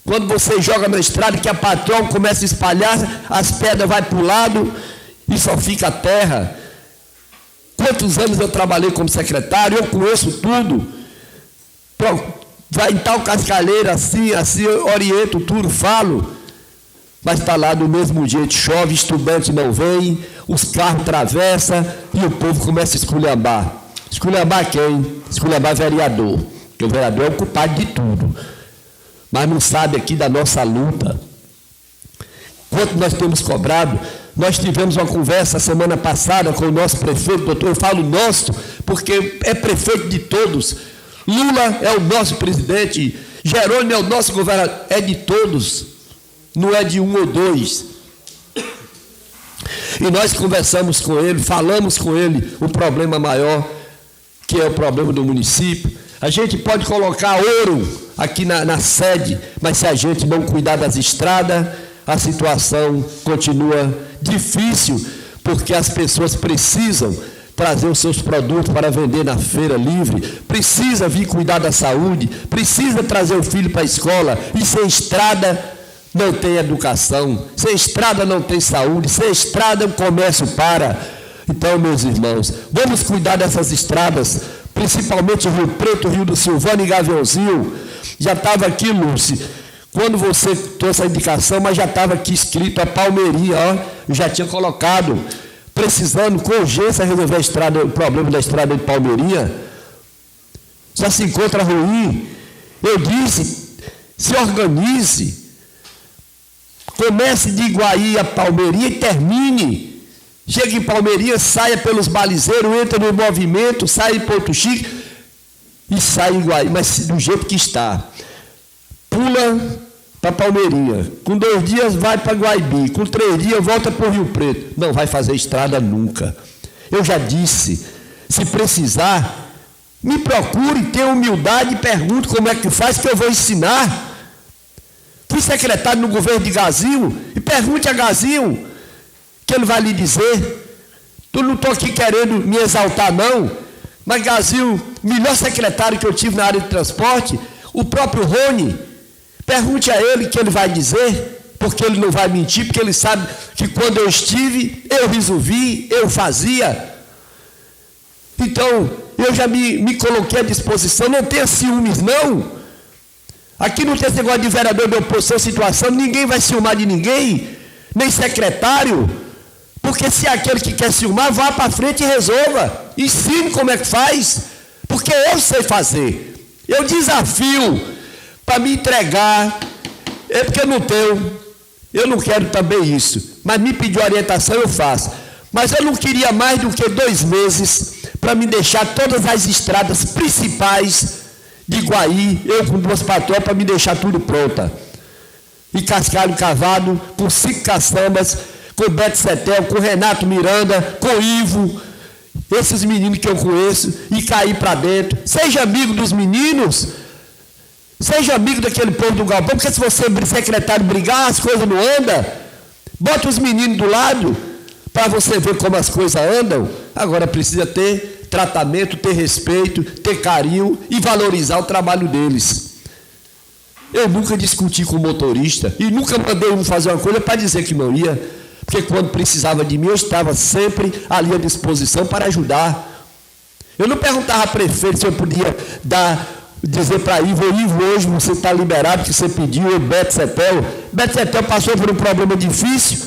Quando você joga na estrada, que a patrão começa a espalhar, as pedras vão para o lado e só fica a terra. Quantos anos eu trabalhei como secretário, eu conheço tudo. Vai em tal cascalheira, assim, eu oriento tudo, falo. Mas está lá do mesmo jeito, chove, estudante não vem, os carros atravessam e o povo começa a esculhambar. Esculhambar quem? Esculhambar vereador, porque o vereador é o culpado de tudo. Mas não sabe aqui da nossa luta. Quanto nós temos cobrado? Nós tivemos uma conversa semana passada com o nosso prefeito, doutor, eu falo nosso, porque é prefeito de todos. Lula é o nosso presidente, Jerônimo é o nosso governador, é de todos, não é de um ou dois. E nós conversamos com ele, falamos com ele o problema maior, que é o problema do município. A gente pode colocar ouro aqui na sede, mas se a gente não cuidar das estradas, a situação continua difícil, porque as pessoas precisam trazer os seus produtos para vender na feira livre, precisa vir cuidar da saúde, precisa trazer o filho para a escola, e sem estrada não tem educação, sem estrada não tem saúde, sem estrada o comércio para. Então, meus irmãos, vamos cuidar dessas estradas, principalmente o Rio Preto, o Rio do Silvano e Gaviãozinho. Já estava aqui, Lúcia, quando você trouxe a indicação, mas já estava aqui escrito a Palmeirinha, ó, eu já tinha colocado, precisando com urgência resolver a estrada, o problema da estrada de Palmeirinha. Já se encontra ruim. Eu disse, se organize, comece de Iguaí a Palmeirinha e termine. Chegue em Palmeirinha, saia pelos balizeiros, entra no movimento, sai em Porto Chico e sai em Iguaí, mas do jeito que está. Pula para Palmeirinha, com 2 dias vai para Guaibi, com 3 dias volta para o Rio Preto. Não vai fazer estrada nunca. Eu já disse, se precisar, me procure, tenha humildade e pergunte como é que faz, que eu vou ensinar. Fui secretário no governo de Gazinho e pergunte a Gazinho, que ele vai lhe dizer. Eu não estou aqui querendo me exaltar não, mas Gazinho, melhor secretário que eu tive na área de transporte, o próprio Rony, pergunte a ele que ele vai dizer, porque ele não vai mentir, porque ele sabe que quando eu estive, eu resolvi, eu fazia. Então, eu já me coloquei à disposição, não tenha ciúmes não. Aqui não tem esse negócio de vereador de oposição, situação, ninguém vai ciumar de ninguém, nem secretário, porque se é aquele que quer ciumar, vá para frente e resolva, ensine como é que faz, porque eu sei fazer. Eu desafio para me entregar, é porque eu não tenho, eu não quero também isso, mas me pediu orientação, eu faço. Mas eu não queria mais do que 2 meses para me deixar todas as estradas principais de Iguaí, eu com 2 patrões, para me deixar tudo pronta. E cascalho cavado, com 5 caçambas, com o Beto Setel, com o Renato Miranda, com o Ivo, esses meninos que eu conheço, e cair para dentro. Seja amigo dos meninos, seja amigo daquele povo do galpão, porque se você, secretário, brigar, as coisas não andam. Bota os meninos do lado, para você ver como as coisas andam. Agora precisa ter tratamento, ter respeito, ter carinho e valorizar o trabalho deles. Eu nunca discuti com o motorista e nunca mandei um fazer uma coisa para dizer que não ia, porque quando precisava de mim eu estava sempre ali à disposição para ajudar. Eu não perguntava a prefeito se eu podia dizer para Ivo, hoje você está liberado, que você pediu, o Beto Setel. Beto Setel passou por um problema difícil.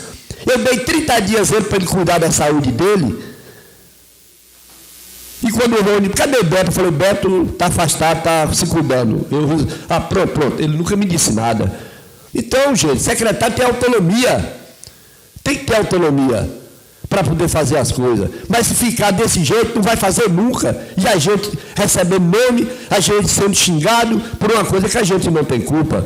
Eu dei 30 dias para ele cuidar da saúde dele. E quando eu reuni, cadê o Beto? Eu falei, Beto está afastado, está se cuidando. Pronto. Ele nunca me disse nada. Então, gente, secretário tem autonomia. Tem que ter autonomia para poder fazer as coisas. Mas se ficar desse jeito, não vai fazer nunca. E a gente recebendo nome, a gente sendo xingado por uma coisa que a gente não tem culpa.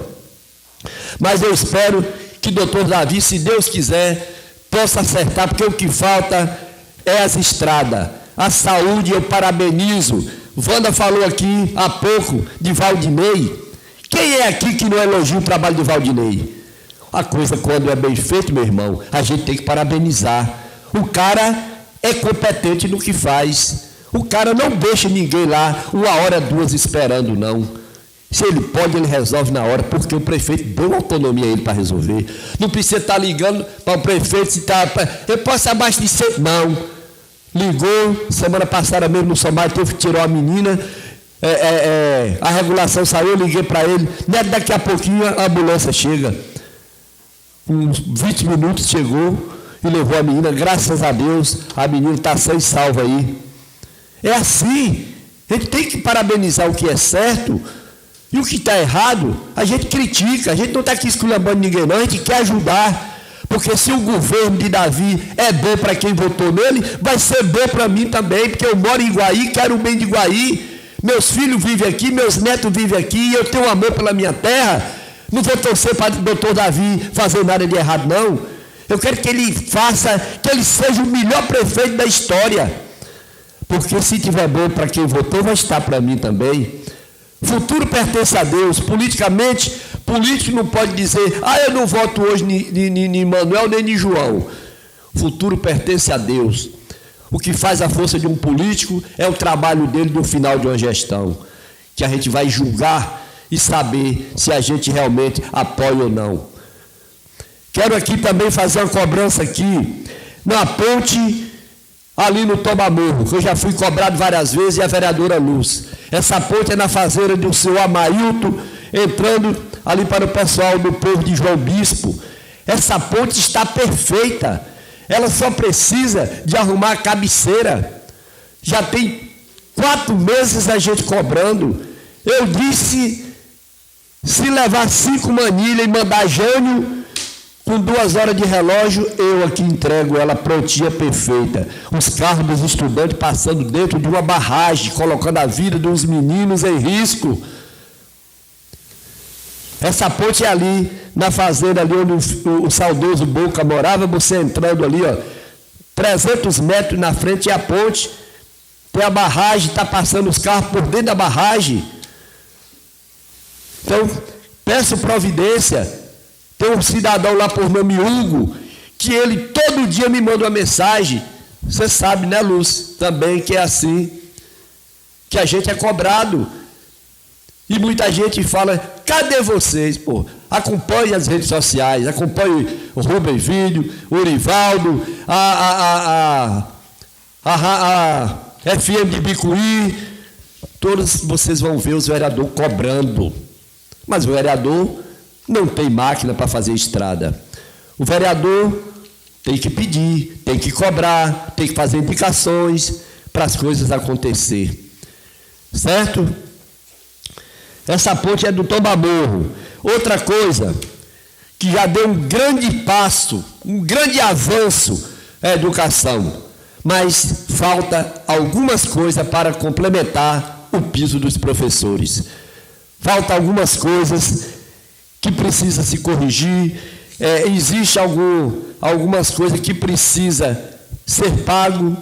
Mas eu espero que o doutor Davi, se Deus quiser, possa acertar, porque o que falta é as estradas. A saúde, eu parabenizo. Wanda falou aqui há pouco de Valdinei. Quem é aqui que não elogia o trabalho de Valdinei? A coisa, quando é bem feito, meu irmão, a gente tem que parabenizar. O cara é competente no que faz. O cara não deixa ninguém lá 1 hora, 2 esperando, não. Se ele pode, ele resolve na hora, porque o prefeito deu autonomia a ele para resolver. Não precisa estar ligando para o prefeito se está. Eu posso abastecer? Não. Ligou, semana passada mesmo no Somar, teve que tirar a menina. A regulação saiu, eu liguei para ele. Daqui a pouquinho a ambulância chega. Uns 20 minutos chegou e levou a menina. Graças a Deus, a menina está sã e salva aí. É assim. A gente tem que parabenizar o que é certo. E o que está errado, a gente critica, a gente não está aqui esculhambando ninguém, não, a gente quer ajudar. Porque se o governo de Davi é bom para quem votou nele, vai ser bom para mim também, porque eu moro em Iguaí, quero o bem de Iguaí, meus filhos vivem aqui, meus netos vivem aqui, e eu tenho amor pela minha terra. Não vou torcer para o doutor Davi fazer nada de errado, não. Eu quero que ele faça, que ele seja o melhor prefeito da história. Porque se tiver bom para quem votou, vai estar para mim também. Futuro pertence a Deus. Politicamente, político não pode dizer, eu não voto hoje em Manuel nem em João. Futuro pertence a Deus. O que faz a força de um político é o trabalho dele no final de uma gestão, que a gente vai julgar e saber se a gente realmente apoia ou não. Quero aqui também fazer uma cobrança aqui na ponte ali no Tomamorro, que eu já fui cobrado várias vezes, e a vereadora Luz. Essa ponte é na fazenda do senhor Amailton, entrando ali para o pessoal do povo de João Bispo. Essa ponte está perfeita. Ela só precisa de arrumar a cabeceira. Já tem 4 meses a gente cobrando. Eu disse, se levar 5 manilhas e mandar Jânio, com 2 horas de relógio, eu aqui entrego ela prontinha, perfeita. Os carros dos estudantes passando dentro de uma barragem, colocando a vida dos meninos em risco. Essa ponte é ali, na fazenda ali onde o saudoso Boca morava, você entrando ali, 300 metros na frente é a ponte, tem a barragem, está passando os carros por dentro da barragem. Então, peço providência. Tem um cidadão lá por nome Hugo, que ele todo dia me manda uma mensagem. Você sabe, né, Luz? Também que é assim, que a gente é cobrado. E muita gente fala, cadê vocês? Pô, acompanhe as redes sociais, acompanhe o Rubem Vídeo, o Urivaldo, a FM de Bicuí. Todos vocês vão ver os vereadores cobrando. Mas o vereador não tem máquina para fazer estrada. O vereador tem que pedir, tem que cobrar, tem que fazer indicações para as coisas acontecer. Certo? Essa ponte é do Tombamorro. Outra coisa que já deu um grande passo, um grande avanço é a educação, mas falta algumas coisas para complementar o piso dos professores. Falta algumas coisas que precisa se corrigir, existe algumas coisas que precisa ser pago,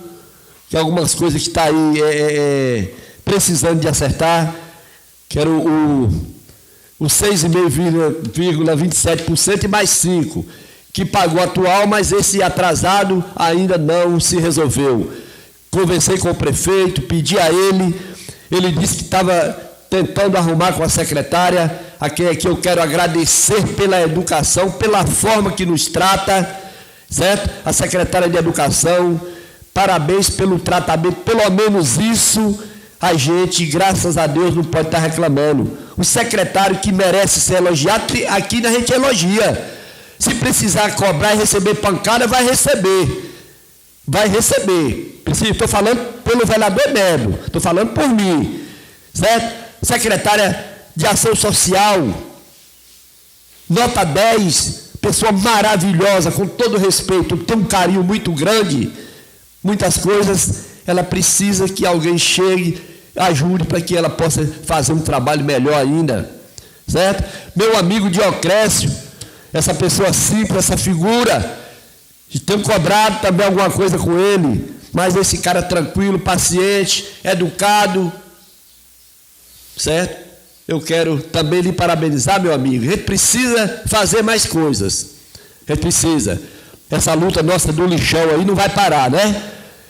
que algumas coisas que está aí precisando de acertar, que era o 6,5,27% e mais 5%, que pagou atual, mas esse atrasado ainda não se resolveu. Conversei com o prefeito, pedi a ele disse que estava tentando arrumar com a secretária, a quem aqui eu quero agradecer pela educação, pela forma que nos trata, certo? A secretária de Educação, parabéns pelo tratamento, pelo menos isso a gente, graças a Deus, não pode estar reclamando. O secretário que merece ser elogiado, aqui a gente elogia. Se precisar cobrar e receber pancada, vai receber. Vai receber. Estou falando pelo vereador Nedo, estou falando por mim. Certo? Secretária de Ação Social, nota 10, pessoa maravilhosa, com todo respeito, tem um carinho muito grande. Muitas coisas, ela precisa que alguém chegue, ajude para que ela possa fazer um trabalho melhor ainda. Certo? Meu amigo Dioclésio, essa pessoa simples, essa figura, tenho cobrado também alguma coisa com ele, mas esse cara tranquilo, paciente, educado, certo? Eu quero também lhe parabenizar, meu amigo. A gente precisa fazer mais coisas. A gente precisa. Essa luta nossa do lixão aí não vai parar, né?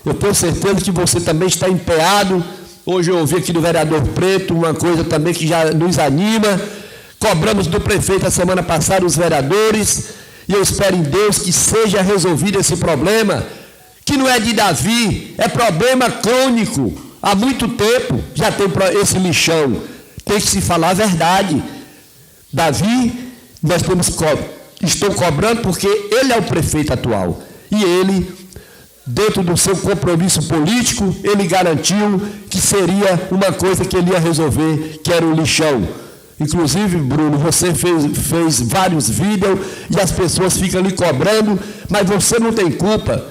Eu tenho certeza que você também está empenhado. Hoje eu ouvi aqui do vereador Preto uma coisa também que já nos anima. Cobramos do prefeito a semana passada, os vereadores, e eu espero em Deus que seja resolvido esse problema, que não é de Davi, é problema crônico. Há muito tempo já tem esse lixão. Tem que se falar a verdade. Davi, estou cobrando porque ele é o prefeito atual. E ele, dentro do seu compromisso político, ele garantiu que seria uma coisa que ele ia resolver, que era o lixão. Inclusive, Bruno, você fez vários vídeos e as pessoas ficam lhe cobrando, mas você não tem culpa.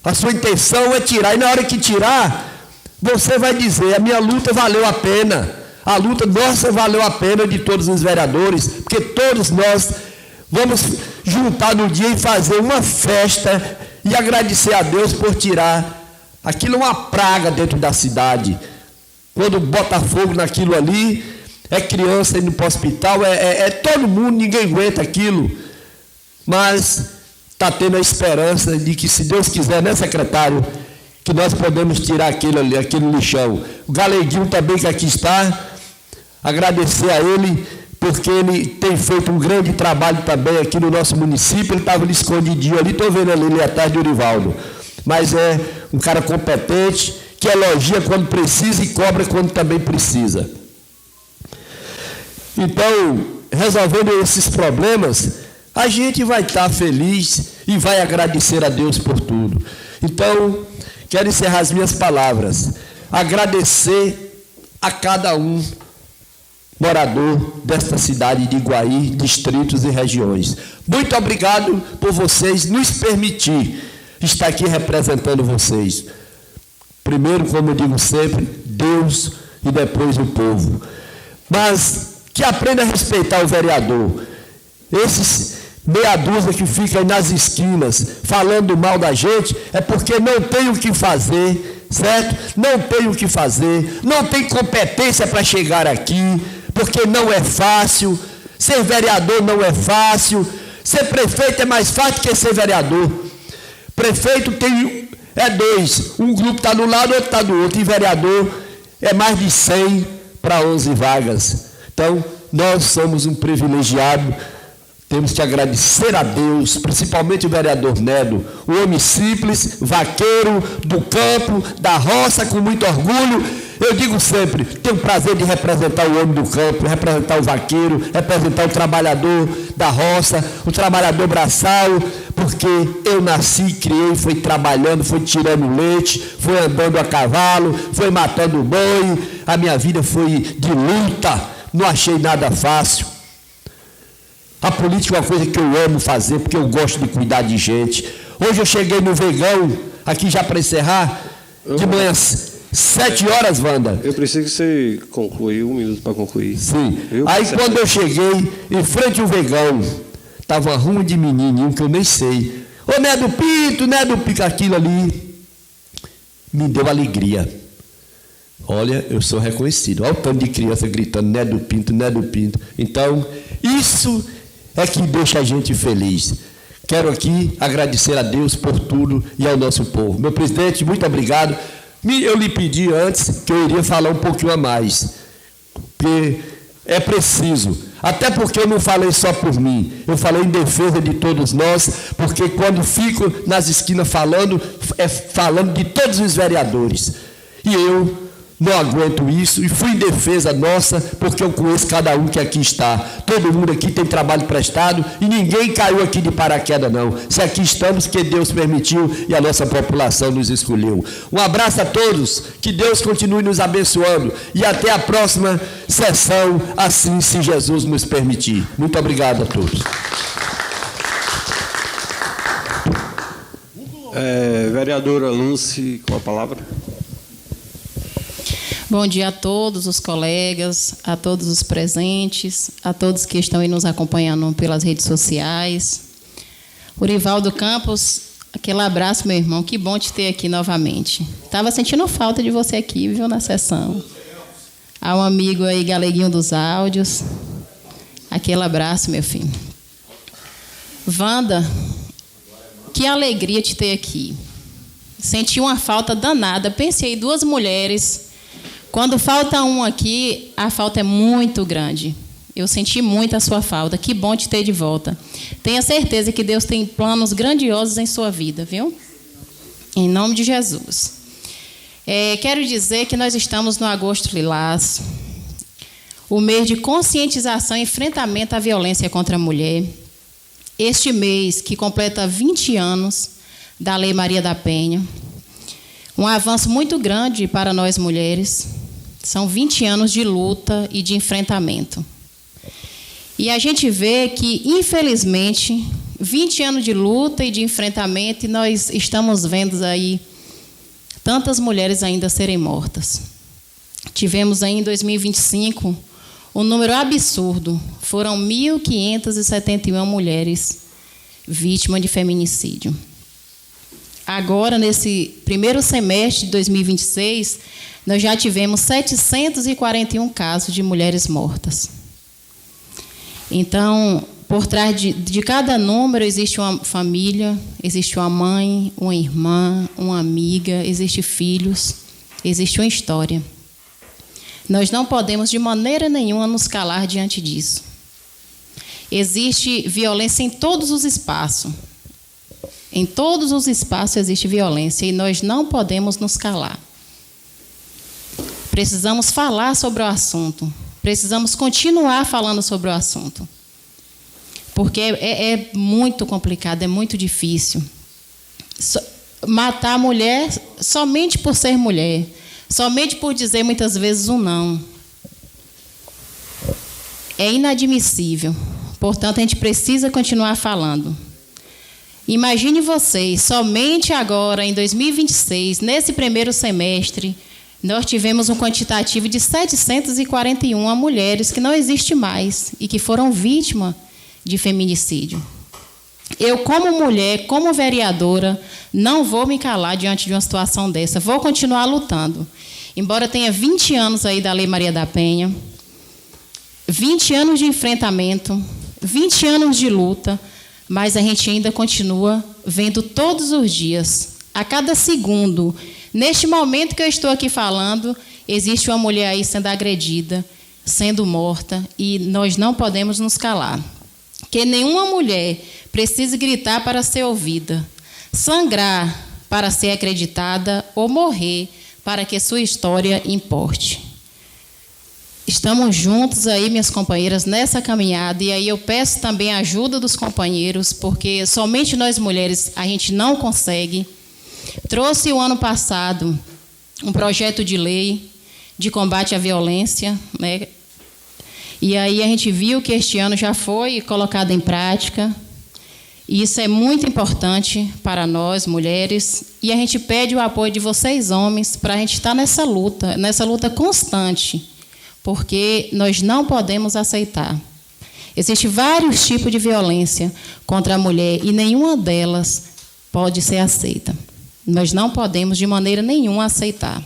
A sua intenção é tirar, e na hora que tirar, você vai dizer, a minha luta valeu a pena. A luta nossa valeu a pena, de todos os vereadores, porque todos nós vamos juntar no dia e fazer uma festa e agradecer a Deus por tirar. Aquilo é uma praga dentro da cidade. Quando bota fogo naquilo ali, é criança indo para o hospital, é todo mundo, ninguém aguenta aquilo. Mas está tendo a esperança de que, se Deus quiser, né, secretário, que nós podemos tirar aquilo ali, aquele lixão. O Galeguinho também, que aqui está, agradecer a ele, porque ele tem feito um grande trabalho também aqui no nosso município. Ele estava ali escondidinho ali, estou vendo ali atrás de Urivaldo. Mas é um cara competente, que elogia quando precisa e cobra quando também precisa. Então, resolvendo esses problemas, a gente vai estar feliz e vai agradecer a Deus por tudo. Então, quero encerrar as minhas palavras, agradecer a cada um morador desta cidade de Iguaí, distritos e regiões. Muito obrigado por vocês nos permitir estar aqui representando vocês. Primeiro, como eu digo sempre, Deus e depois o povo. Mas que aprenda a respeitar o vereador. Esses meia dúzia que fica aí nas esquinas falando mal da gente, é porque não tem o que fazer, certo? Não tem o que fazer, não tem competência para chegar aqui, porque não é fácil. Ser vereador não é fácil. Ser prefeito é mais fácil que ser vereador. Prefeito tem dois, um grupo está do lado, outro está do outro, e vereador é mais de 100 para 11 vagas. Então, nós somos um privilegiado. Temos que agradecer a Deus, principalmente o vereador Nedo, um homem simples, vaqueiro, do campo, da roça, com muito orgulho. Eu digo sempre, tenho o prazer de representar o homem do campo, representar o vaqueiro, representar o trabalhador da roça, o trabalhador braçal, porque eu nasci, criei, fui trabalhando, fui tirando leite, fui andando a cavalo, fui matando boi, a minha vida foi de luta, não achei nada fácil. A política é uma coisa que eu amo fazer, porque eu gosto de cuidar de gente. Hoje eu cheguei no Vegão, aqui já para encerrar, de manhã 7 horas, Wanda. Eu preciso que você conclua, 1 minuto para concluir. Sim. Aí quando eu cheguei, em frente ao Vegão, estava uma ruma de menininho que eu nem sei. Ô, não é do Pinto, aquilo ali me deu alegria. Olha, eu sou reconhecido. Olha o tanto de criança gritando, não é do Pinto, não é do Pinto. Então, isso é que deixa a gente feliz. Quero aqui agradecer a Deus por tudo e ao nosso povo. Meu presidente, muito obrigado. Eu lhe pedi antes que eu iria falar um pouquinho a mais, porque é preciso. Até porque eu não falei só por mim, eu falei em defesa de todos nós, porque quando fico nas esquinas falando, é falando de todos os vereadores. E eu não aguento isso e fui em defesa nossa, porque eu conheço cada um que aqui está. Todo mundo aqui tem trabalho prestado e ninguém caiu aqui de paraquedas, não. Se aqui estamos, que Deus permitiu e a nossa população nos escolheu. Um abraço a todos, que Deus continue nos abençoando e até a próxima sessão, assim se Jesus nos permitir. Muito obrigado a todos. Vereadora Lúcia, com a palavra. Bom dia a todos os colegas, a todos os presentes, a todos que estão aí nos acompanhando pelas redes sociais. Urivaldo Campos, aquele abraço, meu irmão, que bom te ter aqui novamente. Estava sentindo falta de você aqui, viu, na sessão. Há um amigo aí, Galeguinho dos Áudios. Aquele abraço, meu filho. Wanda, que alegria te ter aqui. Senti uma falta danada. Pensei em 2 mulheres. Quando falta um aqui, a falta é muito grande. Eu senti muito a sua falta. Que bom te ter de volta. Tenha certeza que Deus tem planos grandiosos em sua vida, viu? Em nome de Jesus. Quero dizer que nós estamos no Agosto Lilás, o mês de conscientização e enfrentamento à violência contra a mulher. Este mês que completa 20 anos da Lei Maria da Penha. Um avanço muito grande para nós mulheres. São 20 anos de luta e de enfrentamento. E a gente vê que, infelizmente, 20 anos de luta e de enfrentamento, e nós estamos vendo aí tantas mulheres ainda serem mortas. Tivemos aí em 2025 um número absurdo. Foram 1.571 mulheres vítimas de feminicídio. Agora, nesse primeiro semestre de 2026, nós já tivemos 741 casos de mulheres mortas. Então, por trás de cada número existe uma família, existe uma mãe, uma irmã, uma amiga, existem filhos, existe uma história. Nós não podemos, de maneira nenhuma, nos calar diante disso. Existe violência em todos os espaços. Em todos os espaços existe violência e nós não podemos nos calar. Precisamos falar sobre o assunto. Precisamos continuar falando sobre o assunto. Porque é muito complicado, é muito difícil. Matar a mulher somente por ser mulher. Somente por dizer muitas vezes um não. É inadmissível. Portanto, a gente precisa continuar falando. Imagine vocês, somente agora, em 2026, nesse primeiro semestre, nós tivemos um quantitativo de 741 mulheres que não existe mais e que foram vítimas de feminicídio. Eu, como mulher, como vereadora, não vou me calar diante de uma situação dessa. Vou continuar lutando. Embora tenha 20 anos aí da Lei Maria da Penha, 20 anos de enfrentamento, 20 anos de luta, mas a gente ainda continua vendo todos os dias, a cada segundo. Neste momento que eu estou aqui falando, existe uma mulher aí sendo agredida, sendo morta, e nós não podemos nos calar. Que nenhuma mulher precise gritar para ser ouvida, sangrar para ser acreditada ou morrer para que sua história importe. Estamos juntos aí, minhas companheiras, nessa caminhada, e aí eu peço também a ajuda dos companheiros, porque somente nós mulheres a gente não consegue. Trouxe o ano passado um projeto de lei de combate à violência, né? E aí a gente viu que este ano já foi colocado em prática. E isso é muito importante para nós, mulheres. E a gente pede o apoio de vocês, homens, para a gente estar nessa luta constante, porque nós não podemos aceitar. Existem vários tipos de violência contra a mulher e nenhuma delas pode ser aceita. Nós não podemos, de maneira nenhuma, aceitar.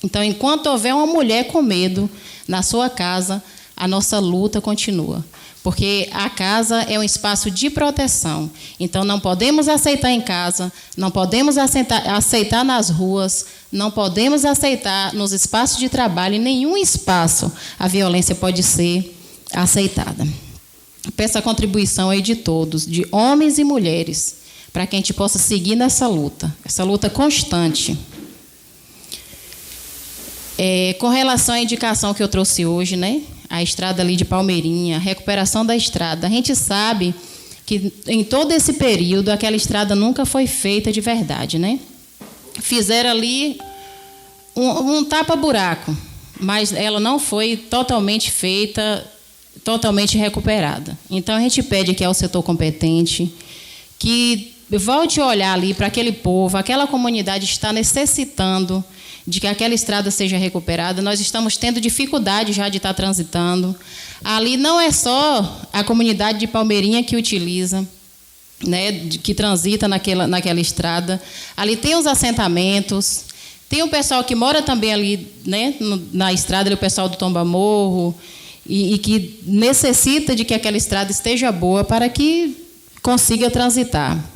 Então, enquanto houver uma mulher com medo na sua casa, a nossa luta continua. Porque a casa é um espaço de proteção. Então, não podemos aceitar em casa, não podemos aceitar nas ruas, não podemos aceitar nos espaços de trabalho, em nenhum espaço a violência pode ser aceitada. Peço a contribuição aí de todos, de homens e mulheres, para que a gente possa seguir nessa luta constante. Com relação à indicação que eu trouxe hoje, né? A estrada ali de Palmeirinha, a recuperação da estrada. A gente sabe que em todo esse período aquela estrada nunca foi feita de verdade, né? Fizeram ali um tapa-buraco, mas ela não foi totalmente feita, totalmente recuperada. Então a gente pede aqui ao setor competente que volte a olhar ali para aquele povo, aquela comunidade está necessitando de que aquela estrada seja recuperada. Nós estamos tendo dificuldade já de estar transitando. Ali não é só a comunidade de Palmeirinha que utiliza, né, que transita naquela estrada. Ali tem os assentamentos, tem o pessoal que mora também ali, né, na estrada, ali, o pessoal do Tombamorro, e que necessita de que aquela estrada esteja boa para que consiga transitar.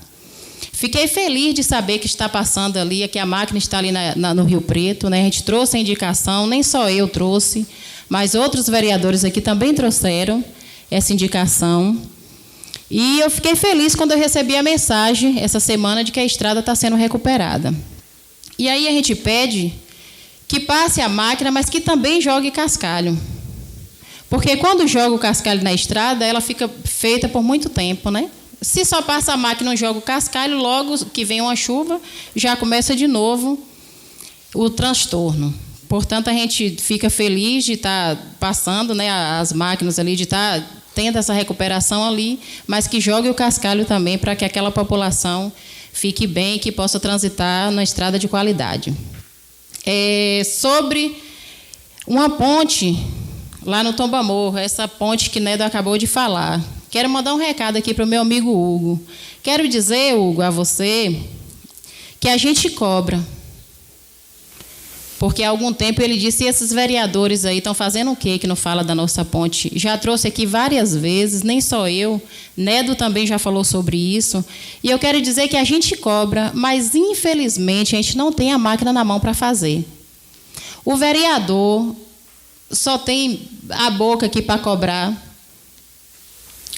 Fiquei feliz de saber que está passando ali, que a máquina está ali no Rio Preto, né? A gente trouxe a indicação, nem só eu trouxe, mas outros vereadores aqui também trouxeram essa indicação. E eu fiquei feliz quando eu recebi a mensagem essa semana de que a estrada está sendo recuperada. E aí a gente pede que passe a máquina, mas que também jogue cascalho. Porque quando joga o cascalho na estrada, ela fica feita por muito tempo, né? Se só passa a máquina e não joga o cascalho, logo que vem uma chuva, já começa de novo o transtorno. Portanto, a gente fica feliz de estar passando, né, as máquinas ali, de estar tendo essa recuperação ali, mas que jogue o cascalho também para que aquela população fique bem e que possa transitar na estrada de qualidade. Sobre uma ponte lá no Tombamorro, essa ponte que Nedo acabou de falar. Quero mandar um recado aqui para o meu amigo Hugo. Quero dizer, Hugo, a você, que a gente cobra. Porque há algum tempo ele disse, e esses vereadores aí estão fazendo o quê que não fala da nossa ponte? Já trouxe aqui várias vezes, nem só eu, Nedo também já falou sobre isso. E eu quero dizer que a gente cobra, mas infelizmente a gente não tem a máquina na mão para fazer. O vereador só tem a boca aqui para cobrar,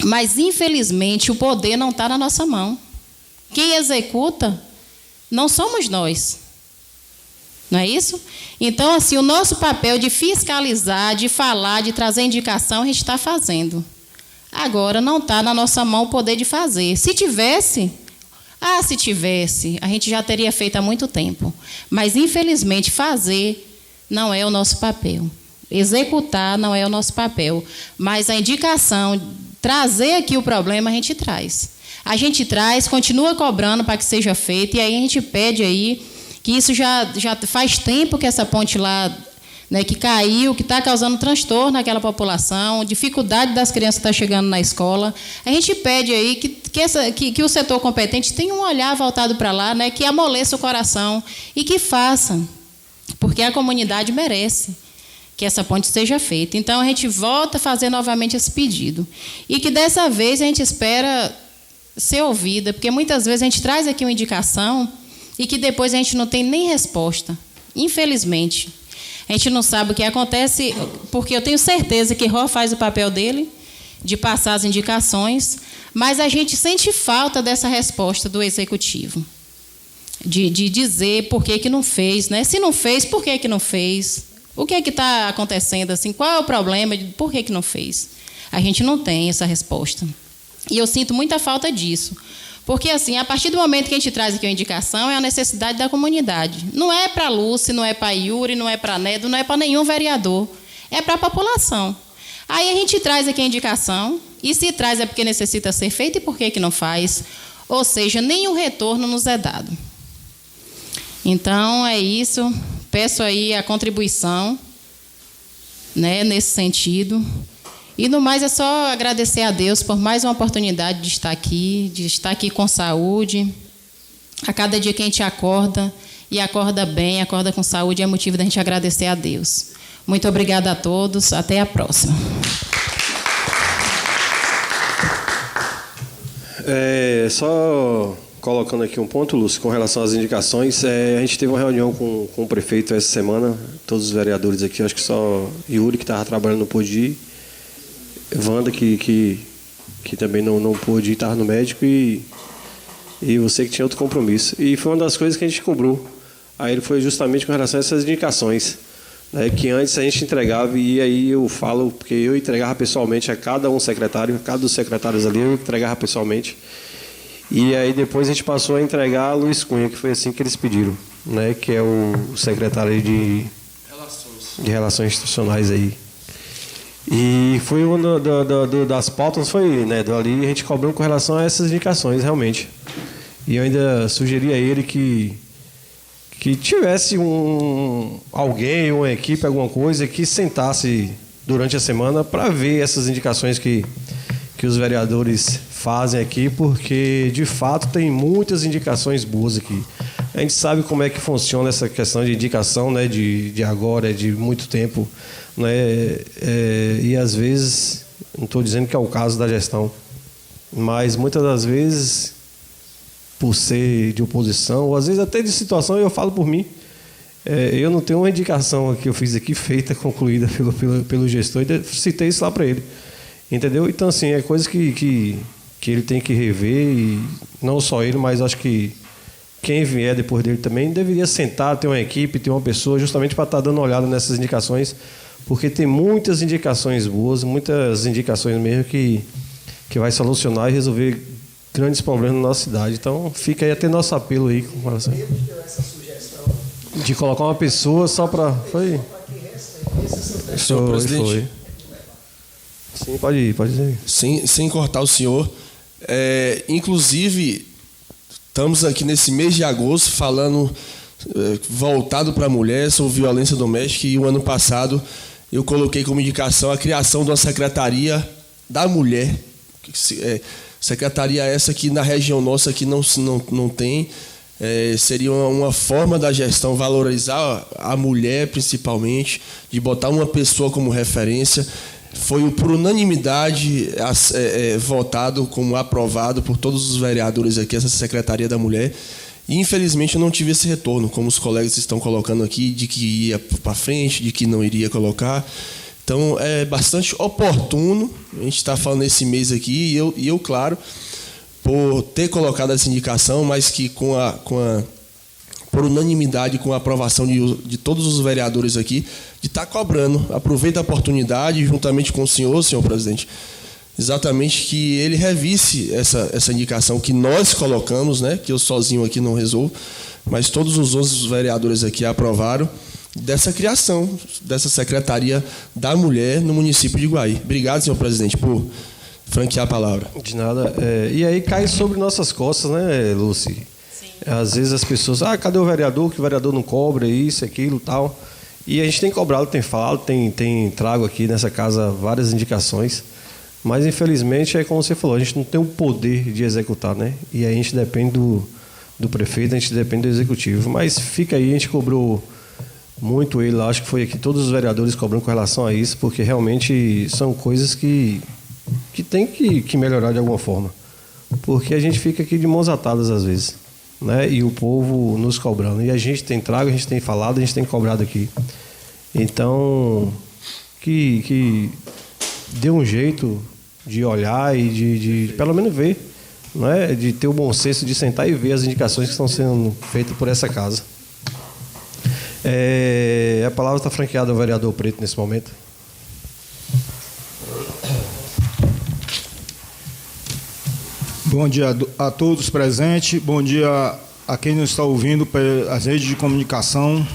mas, infelizmente, o poder não está na nossa mão. Quem executa não somos nós. Não é isso? Então, assim, o nosso papel de fiscalizar, de falar, de trazer indicação, a gente está fazendo. Agora, não está na nossa mão o poder de fazer. Se tivesse, a gente já teria feito há muito tempo. Mas, infelizmente, fazer não é o nosso papel. Executar não é o nosso papel. Mas a indicação, trazer aqui o problema, a gente traz. A gente traz, continua cobrando para que seja feito, e aí a gente pede aí que isso já faz tempo que essa ponte lá, né, que caiu, que está causando transtorno naquela população, dificuldade das crianças estar chegando na escola. A gente pede aí que o setor competente tenha um olhar voltado para lá, né, que amoleça o coração e que faça, porque a comunidade merece que essa ponte seja feita. Então, a gente volta a fazer novamente esse pedido. E que, dessa vez, a gente espera ser ouvida, porque muitas vezes a gente traz aqui uma indicação e que depois a gente não tem nem resposta. Infelizmente. A gente não sabe o que acontece, porque eu tenho certeza que Ró faz o papel dele, de passar as indicações, mas a gente sente falta dessa resposta do Executivo. de dizer por que não fez, né? Se não fez, por que não fez? O que é que está acontecendo assim? Qual é o problema? Por que não fez? A gente não tem essa resposta. E eu sinto muita falta disso. Porque, assim, a partir do momento que a gente traz aqui uma indicação, é a necessidade da comunidade. Não é para a Lúcia, não é para a Yuri, não é para a Nedo, não é para nenhum vereador. É para a população. Aí a gente traz aqui a indicação, e se traz é porque necessita ser feito e por que não faz? Ou seja, nenhum retorno nos é dado. Então, é isso. Peço aí a contribuição, né, nesse sentido. E, no mais, é só agradecer a Deus por mais uma oportunidade de estar aqui com saúde. A cada dia que a gente acorda, e acorda bem, acorda com saúde, é motivo da gente agradecer a Deus. Muito obrigada a todos. Até a próxima. Só colocando aqui um ponto, Lúcio, com relação às indicações, a gente teve uma reunião com o prefeito essa semana, todos os vereadores aqui, acho que só Yuri, que estava trabalhando, não pôde ir, Wanda, que também não pôde ir, estava no médico, e você que tinha outro compromisso. E foi uma das coisas que a gente cobrou. Aí ele foi justamente com relação a essas indicações, né, que antes a gente entregava, e aí eu falo, porque eu entregava pessoalmente a cada um secretário, a cada dos secretários ali, eu entregava pessoalmente. E aí depois a gente passou a entregar a Luiz Cunha, que foi assim que eles pediram, né, que é o secretário de Relações Institucionais aí. E foi uma das pautas, foi, né, ali a gente cobrou com relação a essas indicações, realmente. E eu ainda sugeri a ele que tivesse alguém, uma equipe, alguma coisa, que sentasse durante a semana para ver essas indicações que os vereadores fazem aqui, porque, de fato, tem muitas indicações boas aqui. A gente sabe como é que funciona essa questão de indicação, né, de agora, de muito tempo, né, e, às vezes, não estou dizendo que é o caso da gestão, mas, muitas das vezes, por ser de oposição, ou às vezes até de situação, eu falo por mim, eu não tenho uma indicação que eu fiz aqui, feita, concluída pelo gestor, e citei isso lá para ele. Entendeu? Então, assim, é coisa que ele tem que rever, e não só ele, mas acho que quem vier depois dele também deveria sentar, ter uma equipe, ter uma pessoa, justamente para estar dando uma olhada nessas indicações, porque tem muitas indicações boas, muitas indicações mesmo que vai solucionar e resolver grandes problemas na nossa cidade. Então, fica aí até nosso apelo aí com relação. De colocar uma pessoa só para... Foi? Senhor presidente. Foi. Sim, pode dizer. Sem cortar o senhor. Inclusive, estamos aqui nesse mês de agosto falando voltado para a mulher sobre violência doméstica, e o ano passado eu coloquei como indicação a criação de uma secretaria da mulher. Secretaria essa que na região nossa aqui não tem. Seria uma forma da gestão valorizar a mulher, principalmente, de botar uma pessoa como referência. Foi por unanimidade votado como aprovado por todos os vereadores aqui, essa Secretaria da Mulher. E, infelizmente, eu não tive esse retorno, como os colegas estão colocando aqui, de que ia para frente, de que não iria colocar. Então, é bastante oportuno a gente estar falando esse mês aqui, e eu, claro, por ter colocado essa indicação, mas que por unanimidade, com a aprovação de todos os vereadores aqui, de estar cobrando. Aproveita a oportunidade, juntamente com o senhor presidente, exatamente que ele revisse essa indicação que nós colocamos, né, que eu sozinho aqui não resolvo, mas todos os outros vereadores aqui aprovaram, dessa criação, dessa Secretaria da Mulher no município de Iguaí. Obrigado, senhor presidente, por franquear a palavra. De nada. E aí cai sobre nossas costas, né, Lúcia? Às vezes as pessoas, cadê o vereador? Que o vereador não cobra isso, aquilo, tal. E a gente tem cobrado, tem falado, tem trago aqui nessa casa várias indicações, mas infelizmente é como você falou, a gente não tem o poder de executar, né? E aí a gente depende do prefeito, a gente depende do executivo. Mas fica aí, a gente cobrou muito ele, acho que foi aqui todos os vereadores cobrando com relação a isso, porque realmente são coisas que tem que melhorar de alguma forma. Porque a gente fica aqui de mãos atadas às vezes, né? E o povo nos cobrando. E a gente tem trago, a gente tem falado, a gente tem cobrado aqui. Então, que dê um jeito de olhar e de pelo menos ver, não é? De ter o bom senso de sentar e ver as indicações que estão sendo feitas por essa casa. A palavra está franqueada ao vereador Preto nesse momento. Bom dia a todos presentes, bom dia a quem nos está ouvindo pelas redes de comunicação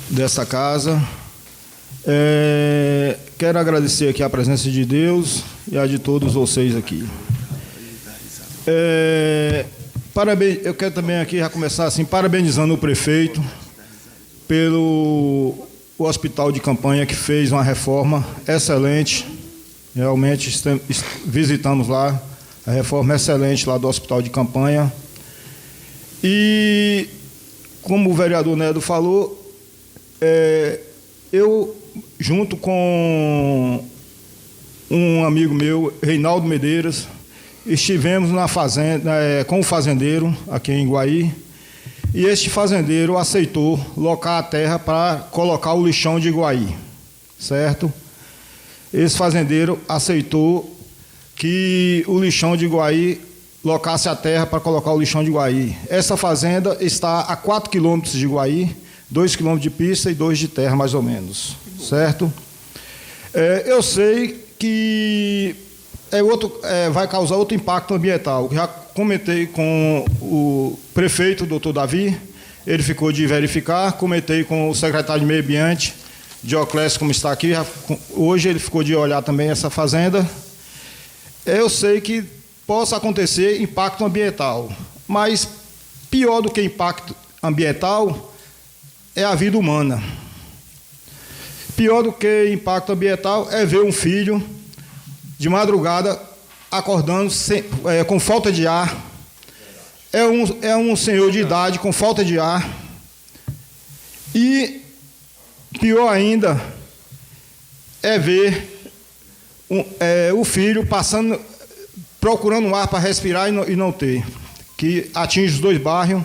dessa casa. Quero agradecer aqui a presença de Deus e a de todos vocês aqui. Eu quero também aqui já começar assim, parabenizando o prefeito pelo hospital de campanha, que fez uma reforma excelente. Realmente visitamos lá a reforma excelente lá do hospital de campanha. E, como o vereador Nedo falou, eu, junto com um amigo meu, Reinaldo Medeiros, estivemos na fazenda, com o fazendeiro aqui em Iguaí, e este fazendeiro aceitou locar a terra para colocar o lixão de Iguaí, certo? Esse fazendeiro aceitou que o lixão de Iguaí locasse a terra para colocar o lixão de Iguaí. Essa fazenda está a 4 quilômetros de Iguaí, 2 quilômetros de pista e 2 de terra, mais ou menos, certo? Eu sei que vai causar outro impacto ambiental. Já comentei com o prefeito, doutor Davi, ele ficou de verificar, comentei com o secretário de Meio Ambiente, Dioclésio, como está aqui, hoje ele ficou de olhar também essa fazenda. Eu sei que possa acontecer impacto ambiental, mas pior do que impacto ambiental é a vida humana. Pior do que impacto ambiental é ver um filho de madrugada acordando com falta de ar. É um senhor de idade com falta de ar. E pior ainda é ver o filho procurando um ar para respirar e não ter, que atinge os 2 bairros,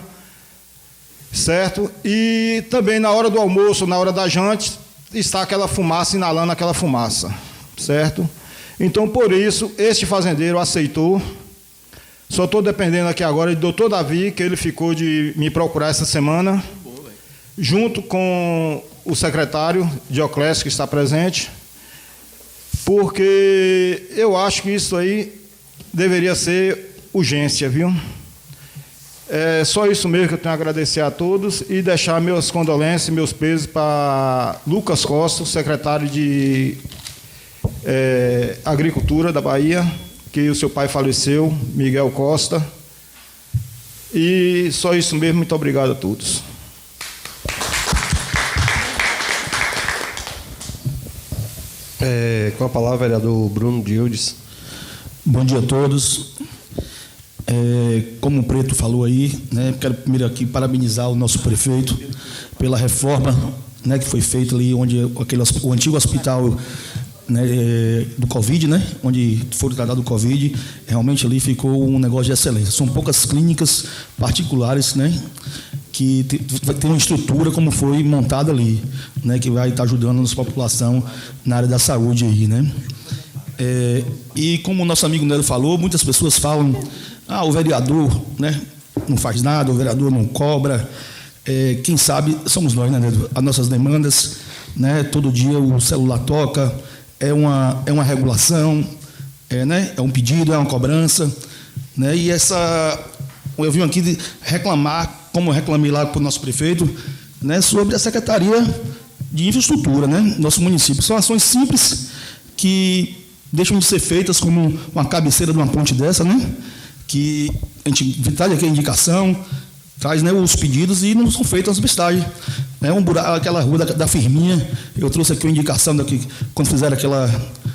certo? E também na hora do almoço, na hora da janta, está aquela fumaça, inalando aquela fumaça, certo? Então, por isso, este fazendeiro aceitou. Só estou dependendo aqui agora do doutor Davi, que ele ficou de me procurar essa semana, junto com o secretário Dioclésio, que está presente, porque eu acho que isso aí deveria ser urgência, viu? É só isso mesmo que eu tenho a agradecer a todos e deixar meus condolências, meus pesos para Lucas Costa, secretário de Agricultura da Bahia, que o seu pai faleceu, Miguel Costa. E só isso mesmo, muito obrigado a todos. Com a palavra, vereador Bruno Dildes. Bom dia a todos. Como o Preto falou aí, né, quero primeiro aqui parabenizar o nosso prefeito pela reforma, né, que foi feita ali onde o antigo hospital, né, do Covid, né, onde foi tratado do Covid, realmente ali ficou um negócio de excelência. São poucas clínicas particulares, né, que tem uma estrutura como foi montada ali, né, que vai estar ajudando a nossa população na área da saúde aí, né. E como o nosso amigo Nélio falou, muitas pessoas falam: o vereador, né, não faz nada, o vereador não cobra. Quem sabe somos nós, né, Nélio? As nossas demandas, né, todo dia o celular toca, é uma regulação, né, é um pedido, é uma cobrança, né, e eu vim aqui reclamar, como eu reclamei lá para o nosso prefeito, né, sobre a Secretaria de Infraestrutura, né, nosso município. São ações simples que deixam de ser feitas, como uma cabeceira de uma ponte dessa, né, que a gente traz aqui a indicação, traz, né, os pedidos e não são feitas as bestagens. Né, aquela rua da Firminha, eu trouxe aqui uma indicação daqui, quando fizeram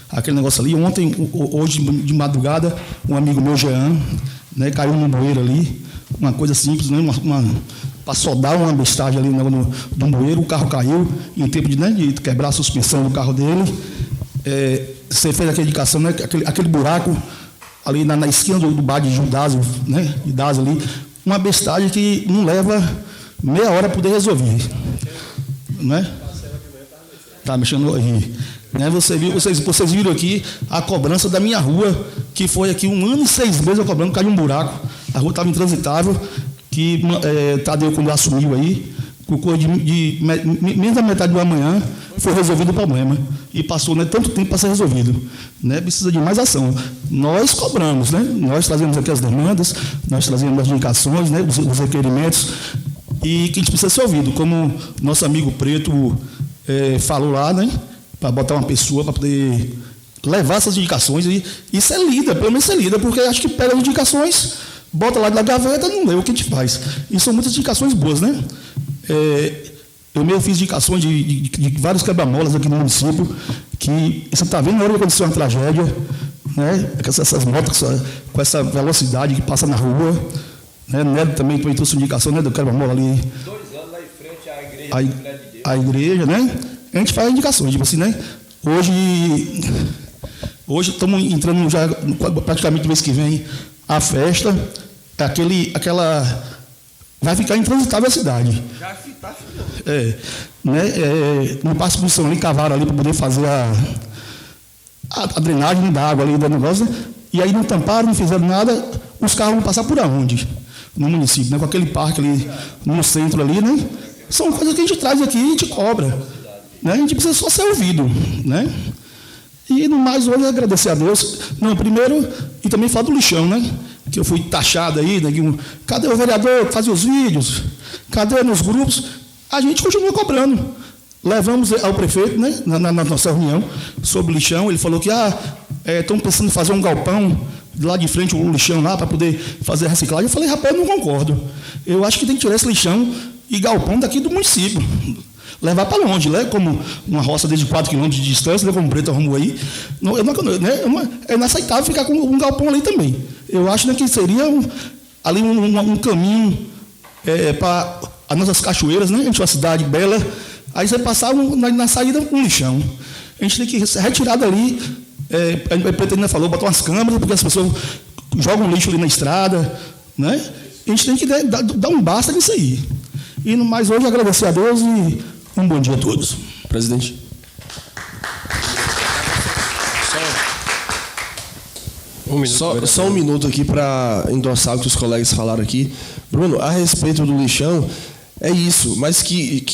aquele negócio ali. Hoje de madrugada, um amigo meu, Jean, né, caiu num bueiro ali, uma coisa simples, né, para soldar uma bestagem ali no bueiro, o carro caiu, em tempo de quebrar a suspensão do carro dele. Você fez aquela indicação, né, aquele buraco ali na esquina do bar de Judácio, né, ali, uma bestagem que não leva meia hora para poder resolver, né? Tá mexendo aí. Né? Vocês viram aqui a cobrança da minha rua, que foi aqui 1 ano e 6 meses eu cobrando, caiu um buraco. A rua estava intransitável, que Tadeu, quando assumiu aí, por coisa de menos da metade da manhã, foi resolvido o problema. E passou, né, tanto tempo para ser resolvido. Né? Precisa de mais ação. Nós cobramos, né? Nós trazemos aqui as demandas, nós trazemos as indicações, né, os requerimentos, e que a gente precisa ser ouvido, como nosso amigo Preto falou lá, né? Para botar uma pessoa para poder levar essas indicações e ser lida, pelo menos ser lida, porque acho que pega as indicações, bota lá da gaveta e não lê o que a gente faz. E são muitas indicações boas, né? Eu mesmo fiz indicações de vários quebra-molas aqui no município, que você está vendo na hora que aconteceu uma tragédia, né? Essas motos com essa velocidade que passa na rua. Né? Neto também trouxe indicação, né, do quebra-mola ali. 2 anos lá em frente à igreja. A igreja, né? A gente faz indicações, tipo assim, né? Hoje estamos entrando já praticamente no mês que vem a festa, vai ficar intransitável a cidade. Já está ficando. Né? No Passo do São ali, cavaram ali para poder fazer a drenagem da água ali do negócio, né? E aí não tamparam, não fizeram nada, os carros vão passar por onde? No município, né? Com aquele parque ali no centro ali, né? São coisas que a gente traz aqui e a gente cobra. Né? A gente precisa só ser ouvido. Né? E no mais, hoje, agradecer a Deus. Não, primeiro, e também falar do lixão, né? Que eu fui taxado aí, né? Cadê o vereador que fazia os vídeos? Cadê nos grupos? A gente continua cobrando. Levamos ao prefeito, né? Na nossa reunião sobre o lixão. Ele falou que estão pensando em fazer um galpão lá de frente, o lixão lá, para poder fazer a reciclagem. Eu falei, rapaz, eu não concordo. Eu acho que tem que tirar esse lixão e galpão daqui do município. Levar para longe, né? Como uma roça desde 4 quilômetros de distância, né? Como o Preto arrumou aí. É inaceitável ficar com um galpão ali também. Eu acho, né, que seria ali um caminho para as nossas cachoeiras, né? A gente é uma cidade bela. Aí você passar na saída um lixão. A gente tem que retirar dali. A Preto ainda falou, botar umas câmeras, porque as pessoas jogam lixo ali na estrada. Né? A gente tem que dar um basta nisso aí. E no mais, hoje, agradecer a Deus e um bom dia a todos. Presidente. Só um minuto aqui para endossar o que os colegas falaram aqui. Bruno, a respeito do lixão, é isso, mas que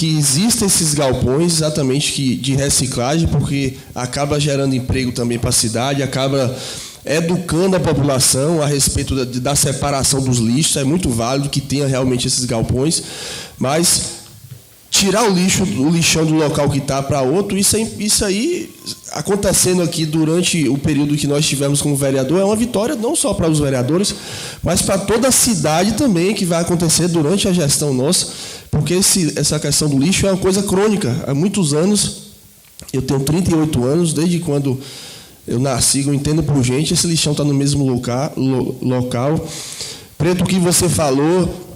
existem esses galpões exatamente de reciclagem, porque acaba gerando emprego também para a cidade, acaba educando a população a respeito da separação dos lixos. É muito válido que tenha realmente esses galpões, mas tirar o lixão do local que está para outro, isso aí acontecendo aqui durante o período que nós tivemos como vereador, é uma vitória não só para os vereadores, mas para toda a cidade também, que vai acontecer durante a gestão nossa, porque essa questão do lixo é uma coisa crônica. Há muitos anos, eu tenho 38 anos, desde quando eu nasci, eu entendo por gente, esse lixão está no mesmo local. Preto, o que você falou,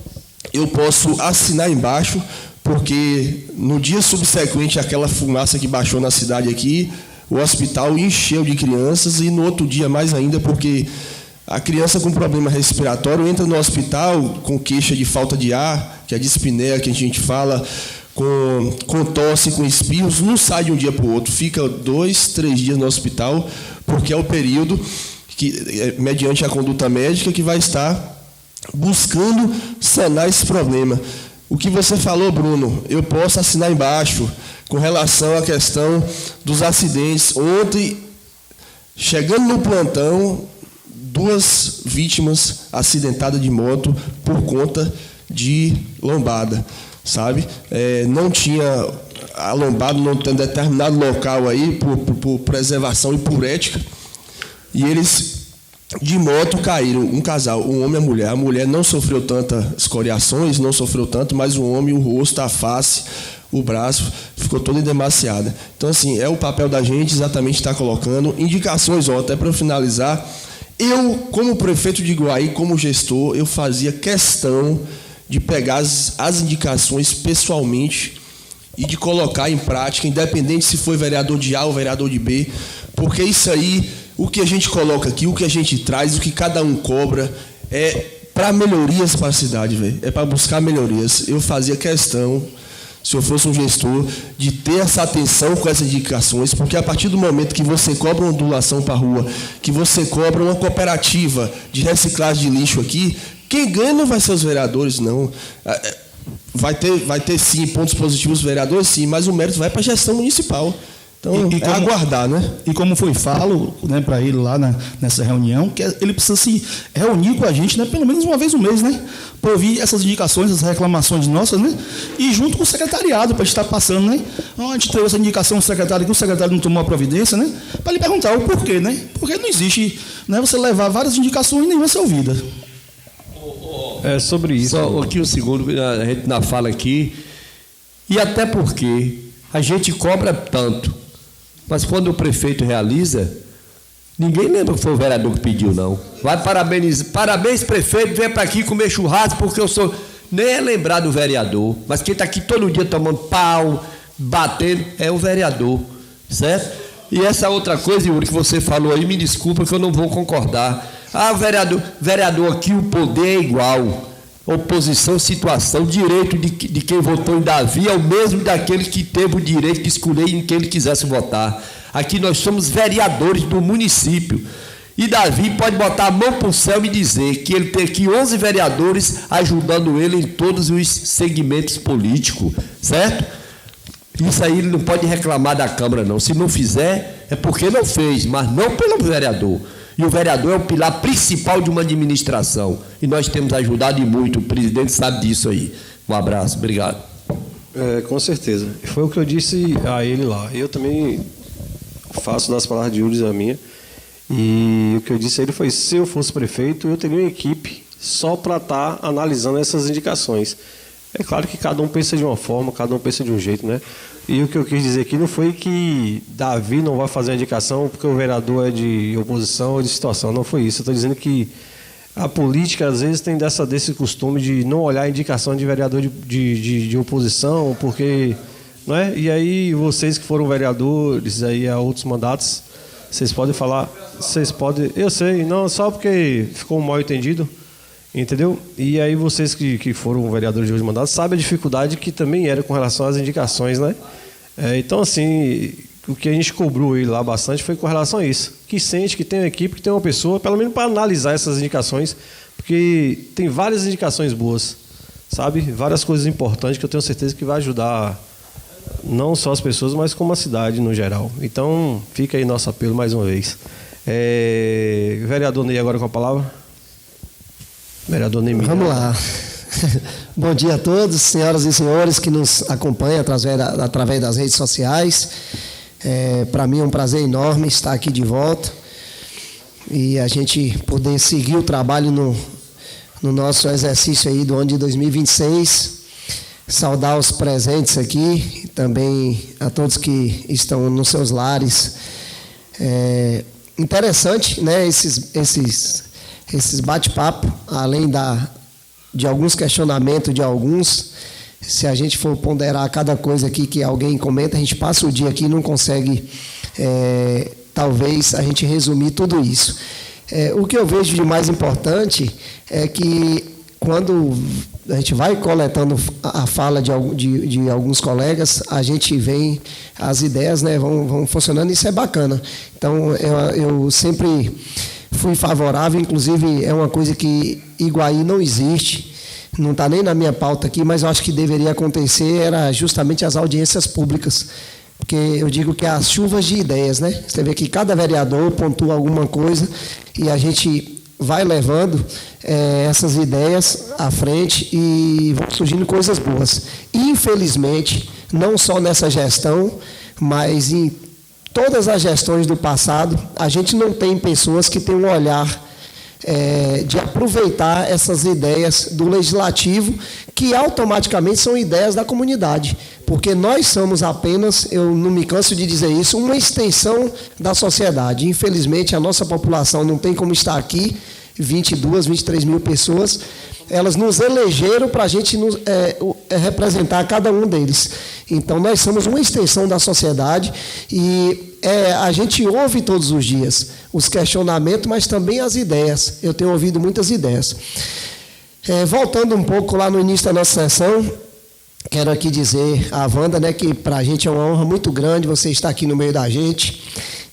eu posso assinar embaixo, porque no dia subsequente àquela fumaça que baixou na cidade aqui, o hospital encheu de crianças, e no outro dia mais ainda, porque a criança com problema respiratório entra no hospital com queixa de falta de ar, que é a dispneia que a gente fala, com tosse, com espirros, não sai de um dia para o outro, fica 2, 3 dias no hospital, porque é o período que, mediante a conduta médica, que vai estar buscando sanar esse problema. O que você falou, Bruno, eu posso assinar embaixo com relação à questão dos acidentes. Ontem, chegando no plantão, 2 vítimas acidentadas de moto por conta de lombada, sabe? Não tinha a lombada, não tem determinado local aí por preservação e por ética, e eles de moto caíram, um casal, um homem e a mulher. A mulher não sofreu tantas escoriações, não sofreu tanto, mas o homem, o rosto, a face, o braço, ficou todo endemaciado. Então, assim, é o papel da gente exatamente estar colocando indicações. Até para finalizar, eu, como prefeito de Iguaí, como gestor, eu fazia questão de pegar as indicações pessoalmente e de colocar em prática, independente se foi vereador de A ou vereador de B, porque isso aí, o que a gente coloca aqui, o que a gente traz, o que cada um cobra, é para melhorias para a cidade, velho. É para buscar melhorias. Eu fazia questão se eu fosse um gestor, de ter essa atenção com essas indicações, porque a partir do momento que você cobra uma ondulação para a rua, que você cobra uma cooperativa de reciclagem de lixo aqui, quem ganha não vai ser os vereadores, não. Vai ter sim, pontos positivos dos vereadores, sim, mas o mérito vai para a gestão municipal. Então, é aguardar, né? E como foi falo, né, para ele lá nessa reunião, que ele precisa se reunir com a gente, né, pelo menos uma vez no mês, né? Para ouvir essas indicações, essas reclamações nossas, né? E junto com o secretariado, para a gente estar passando, né? A gente teve essa indicação do secretário, que o secretário não tomou a providência, né? Para lhe perguntar o porquê, né? Porque não existe, né, você levar várias indicações e nenhuma ser ouvida. É sobre isso. Só aqui um segundo, a gente na fala aqui. E até porque a gente cobra tanto, mas quando o prefeito realiza, ninguém lembra que foi o vereador que pediu, não. Vai parabenizar. Parabéns, prefeito, vem para aqui comer churrasco, porque eu sou. Nem é lembrar do vereador, mas quem está aqui todo dia tomando pau, batendo, é o vereador, certo? E essa outra coisa, Yuri, que você falou aí, me desculpa que eu não vou concordar. Vereador aqui, o poder é igual. Oposição, situação, direito de quem votou em Davi é o mesmo daquele que teve o direito de escolher em quem ele quisesse votar. Aqui nós somos vereadores do município. E Davi pode botar a mão para o céu e dizer que ele tem aqui 11 vereadores ajudando ele em todos os segmentos políticos, certo? Isso aí ele não pode reclamar da Câmara, não. Se não fizer, é porque não fez, mas não pelo vereador. E o vereador é o pilar principal de uma administração. E nós temos ajudado e muito. O presidente sabe disso aí. Um abraço. Obrigado. Com certeza. Foi o que eu disse a ele lá. Eu também faço das palavras de Yuri a minha. E o que eu disse a ele foi, se eu fosse prefeito, eu teria uma equipe só para estar analisando essas indicações. É claro que cada um pensa de uma forma, cada um pensa de um jeito, né? E o que eu quis dizer aqui não foi que Davi não vai fazer a indicação porque o vereador é de oposição ou de situação, não foi isso. Eu estou dizendo que a política, às vezes, tem desse costume de não olhar a indicação de vereador de oposição, porque... Não é? E aí, vocês que foram vereadores aí há outros mandatos, vocês podem falar... Eu sei, não, só porque ficou um mal entendido, entendeu? E aí, vocês que foram vereadores de hoje mandato, sabem a dificuldade que também era com relação às indicações, né? Então, assim, o que a gente cobrou ele lá bastante foi com relação a isso. Que sente que tem uma equipe, que tem uma pessoa, pelo menos para analisar essas indicações, porque tem várias indicações boas, sabe? Várias coisas importantes que eu tenho certeza que vai ajudar não só as pessoas, mas como a cidade no geral. Então, fica aí nosso apelo mais uma vez. Vereador Ney, agora com a palavra. Vereador Ney. Vamos lá. Bom dia a todos, senhoras e senhores que nos acompanham através das redes sociais. Para mim é um prazer enorme estar aqui de volta e a gente poder seguir o trabalho no nosso exercício aí do ano de 2026. Saudar os presentes aqui, também a todos que estão nos seus lares. Interessante, né, esses bate-papo, além de alguns questionamentos de alguns. Se a gente for ponderar cada coisa aqui que alguém comenta, a gente passa o dia aqui e não consegue, talvez, a gente resumir tudo isso. O que eu vejo de mais importante é que quando a gente vai coletando a fala de alguns colegas, a gente vem, as ideias, né, vão funcionando, e isso é bacana. Então, eu sempre fui favorável, inclusive é uma coisa que Iguaí não existe, não está nem na minha pauta aqui, mas eu acho que deveria acontecer, era justamente as audiências públicas, porque eu digo que é as chuvas de ideias, né? Você vê que cada vereador pontua alguma coisa e a gente vai levando essas ideias à frente e vão surgindo coisas boas. Infelizmente, não só nessa gestão, mas em todas as gestões do passado, a gente não tem pessoas que têm um olhar de aproveitar essas ideias do legislativo, que automaticamente são ideias da comunidade, porque nós somos apenas, eu não me canso de dizer isso, uma extensão da sociedade. Infelizmente, a nossa população não tem como estar aqui, 22, 23 mil pessoas, elas nos elegeram para a gente representar cada um deles. Então, nós somos uma extensão da sociedade e a gente ouve todos os dias os questionamentos, mas também as ideias. Eu tenho ouvido muitas ideias. Voltando um pouco lá no início da nossa sessão, quero aqui dizer à Wanda, né, que para a gente é uma honra muito grande você estar aqui no meio da gente.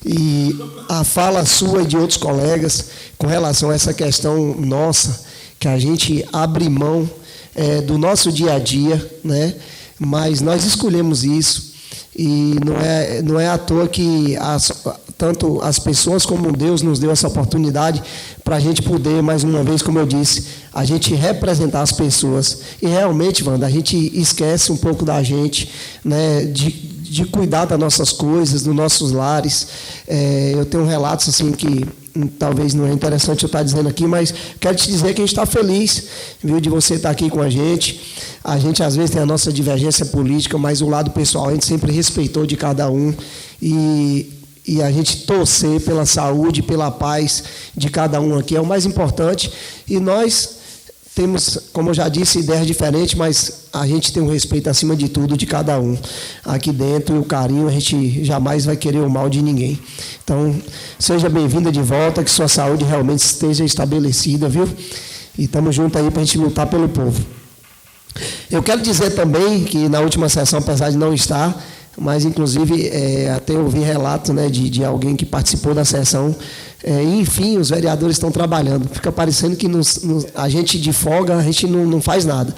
E a fala sua e de outros colegas com relação a essa questão nossa, que a gente abre mão do nosso dia a dia, né? Mas nós escolhemos isso, e não é à toa que tanto as pessoas como Deus nos deu essa oportunidade para a gente poder, mais uma vez, como eu disse, a gente representar as pessoas. E realmente, Wanda, a gente esquece um pouco da gente, né, de cuidar das nossas coisas, dos nossos lares. Eu tenho relatos assim que talvez não é interessante eu estar dizendo aqui, mas quero te dizer que a gente está feliz, viu, de você estar aqui com a gente. A gente às vezes tem a nossa divergência política, mas o lado pessoal a gente sempre respeitou de cada um, e a gente torcer pela saúde, pela paz de cada um aqui é o mais importante. E nós temos, como eu já disse, ideias diferentes, mas a gente tem um respeito acima de tudo de cada um aqui dentro, e o carinho, a gente jamais vai querer o mal de ninguém. Então, seja bem-vinda de volta, que sua saúde realmente esteja estabelecida, viu? E estamos juntos aí para a gente lutar pelo povo. Eu quero dizer também que na última sessão, apesar de não estar, mas inclusive até ouvi relatos, né, de alguém que participou da sessão, enfim, os vereadores estão trabalhando. Fica parecendo que a gente de folga, a gente não faz nada.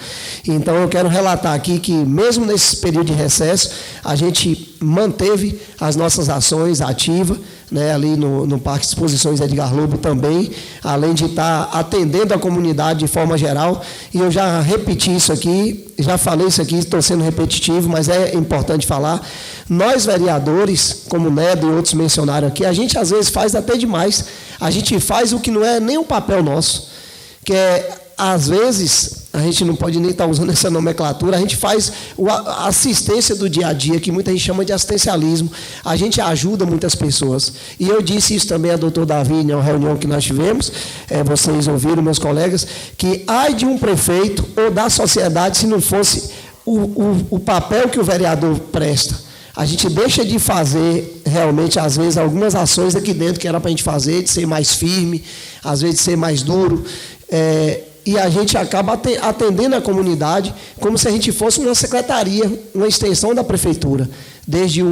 Então eu quero relatar aqui que mesmo nesse período de recesso, a gente manteve as nossas ações ativas, né, ali no Parque Exposições Edgar Lobo também, além de estar atendendo a comunidade de forma geral. E eu já repeti isso aqui, já falei isso aqui, estou sendo repetitivo, mas é importante falar. Nós, vereadores, como o Nedo e outros mencionaram aqui, a gente às vezes faz até demais. A gente faz o que não é nem um papel nosso, que às vezes, a gente não pode nem estar usando essa nomenclatura, a gente faz a assistência do dia a dia, que muita gente chama de assistencialismo. A gente ajuda muitas pessoas. E eu disse isso também a doutor Davi, em uma reunião que nós tivemos, vocês ouviram, meus colegas, que ai de um prefeito ou da sociedade se não fosse o papel que o vereador presta. A gente deixa de fazer, realmente, às vezes, algumas ações aqui dentro que era para a gente fazer, de ser mais firme, às vezes de ser mais duro, e a gente acaba atendendo a comunidade como se a gente fosse uma secretaria, uma extensão da prefeitura. Desde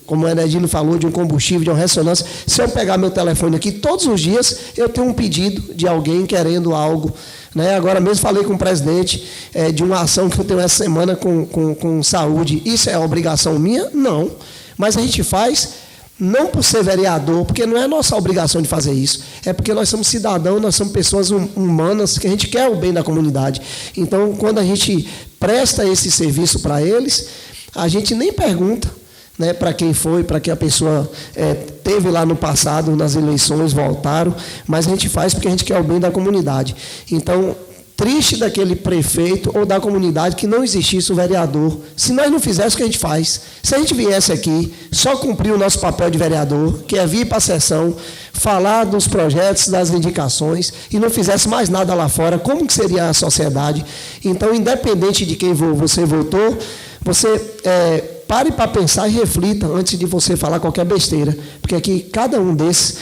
como o Enedino falou, de um combustível, de uma ressonância. Se eu pegar meu telefone aqui, todos os dias eu tenho um pedido de alguém querendo algo. Né? Agora mesmo falei com o presidente de uma ação que eu tenho essa semana com saúde. Isso é obrigação minha? Não. Mas a gente faz não por ser vereador, porque não é nossa obrigação de fazer isso. É porque nós somos cidadãos, nós somos pessoas humanas, que a gente quer o bem da comunidade. Então, quando a gente presta esse serviço para eles, a gente nem pergunta, né, para quem foi, para que a pessoa teve lá no passado, nas eleições, voltaram, mas a gente faz porque a gente quer o bem da comunidade. Então, triste daquele prefeito ou da comunidade que não existisse o vereador. Se nós não fizéssemos o que a gente faz, se a gente viesse aqui, só cumprir o nosso papel de vereador, que é vir para a sessão, falar dos projetos, das indicações, e não fizesse mais nada lá fora, como que seria a sociedade? Então, independente de quem você votou, você pare para pensar e reflita antes de você falar qualquer besteira, porque aqui cada um desses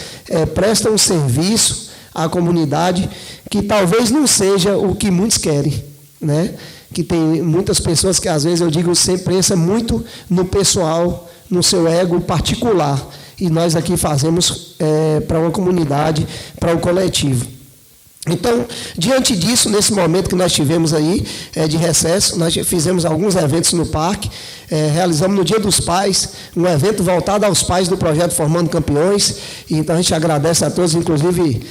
presta um serviço à comunidade que talvez não seja o que muitos querem, né? Que tem muitas pessoas que às vezes eu digo sempre pensa muito no pessoal, no seu ego particular, e nós aqui fazemos para uma comunidade, para o coletivo. Então, diante disso, nesse momento que nós tivemos aí de recesso, nós fizemos alguns eventos no parque, realizamos no Dia dos Pais, um evento voltado aos pais do projeto Formando Campeões, e então a gente agradece a todos, inclusive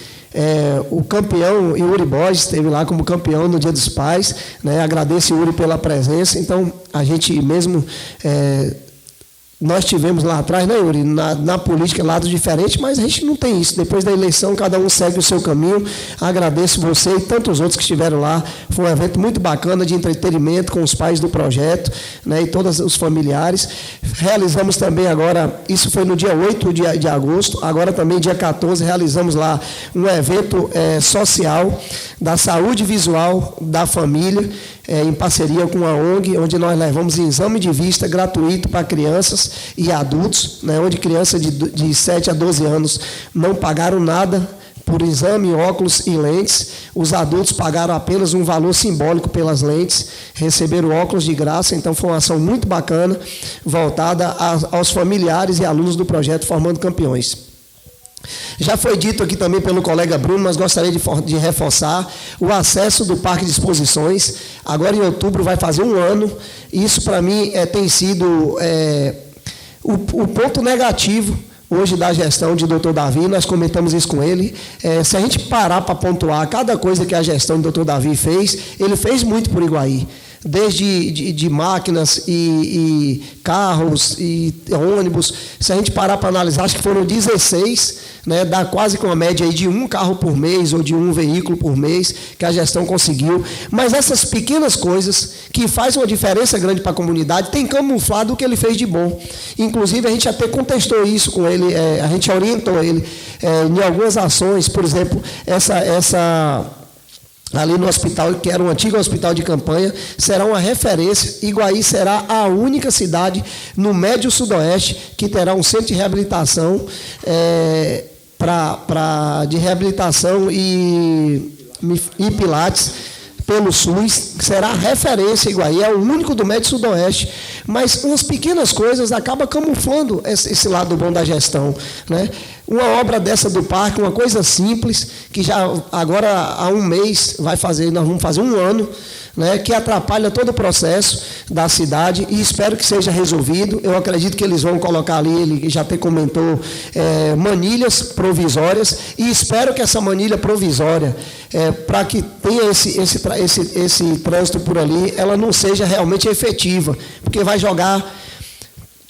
o campeão Yuri Borges esteve lá como campeão no Dia dos Pais, né? Agradeço Yuri pela presença. Então, a gente mesmo... nós tivemos lá atrás, né, Yuri, na política, lados diferentes, mas a gente não tem isso. Depois da eleição, cada um segue o seu caminho. Agradeço você e tantos outros que estiveram lá. Foi um evento muito bacana de entretenimento com os pais do projeto, né, e todos os familiares. Realizamos também agora, isso foi no dia 8 de agosto, agora também dia 14, realizamos lá um evento social da saúde visual da família, em parceria com a ONG, onde nós levamos exame de vista gratuito para crianças e adultos, né, onde crianças de 7 a 12 anos não pagaram nada por exame, óculos e lentes. Os adultos pagaram apenas um valor simbólico pelas lentes, receberam óculos de graça, então foi uma ação muito bacana, voltada aos familiares e alunos do projeto Formando Campeões. Já foi dito aqui também pelo colega Bruno, mas gostaria de reforçar o acesso do Parque de Exposições. Agora, em outubro, vai fazer 1 ano. Isso, para mim, tem sido o ponto negativo hoje da gestão de Dr. Davi. Nós comentamos isso com ele. Se a gente parar para pontuar cada coisa que a gestão do Dr. Davi fez, ele fez muito por Iguaí. Desde de máquinas e carros e ônibus. Se a gente parar para analisar, acho que foram 16, né, dá quase com uma média aí de 1 carro por mês ou de 1 veículo por mês que a gestão conseguiu. Mas essas pequenas coisas que fazem uma diferença grande para a comunidade tem camuflado o que ele fez de bom. Inclusive, a gente até contestou isso com ele, a gente orientou ele em algumas ações, por exemplo, ali no hospital, que era um antigo hospital de campanha, será uma referência. Iguaí será a única cidade no Médio Sudoeste que terá um centro de reabilitação, de reabilitação e pilates pelo SUS, que será a referência. Iguaí é o único do Médio Sudoeste, mas umas pequenas coisas acabam camuflando esse lado bom da gestão, né? Uma obra dessa do parque, uma coisa simples, que já agora há um mês nós vamos fazer 1 ano, né, que atrapalha todo o processo da cidade, e espero que seja resolvido. Eu acredito que eles vão colocar ali, ele já até comentou, manilhas provisórias, e espero que essa manilha provisória, para que tenha esse trânsito por ali, ela não seja realmente efetiva, porque vai jogar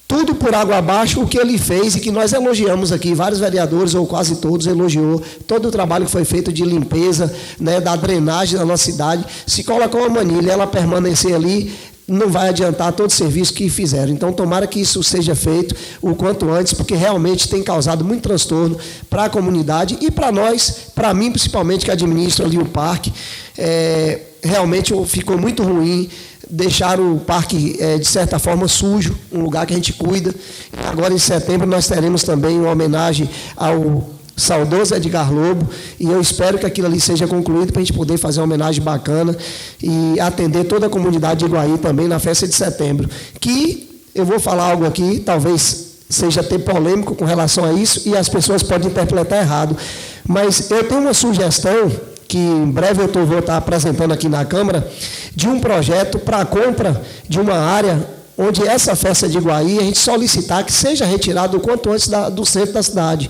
tudo por água abaixo o que ele fez, e que nós elogiamos aqui, vários vereadores, ou quase todos, elogiou todo o trabalho que foi feito de limpeza, né, da drenagem da nossa cidade. Se colocar uma manilha, ela permanecer ali, não vai adiantar todo o serviço que fizeram. Então, tomara que isso seja feito o quanto antes, porque realmente tem causado muito transtorno para a comunidade e para nós, para mim principalmente, que administro ali o parque. Realmente ficou muito ruim deixar o parque, de certa forma, sujo, um lugar que a gente cuida. Agora, em setembro, nós teremos também uma homenagem ao saudoso Edgar Lobo, e eu espero que aquilo ali seja concluído para a gente poder fazer uma homenagem bacana e atender toda a comunidade de Iguaí também na festa de setembro. Que eu vou falar algo aqui, talvez seja até polêmico com relação a isso, e as pessoas podem interpretar errado, mas eu tenho uma sugestão que em breve eu vou estar apresentando aqui na Câmara, de um projeto para a compra de uma área onde essa festa de Iguaí, a gente solicitar que seja retirado o quanto antes do centro da cidade.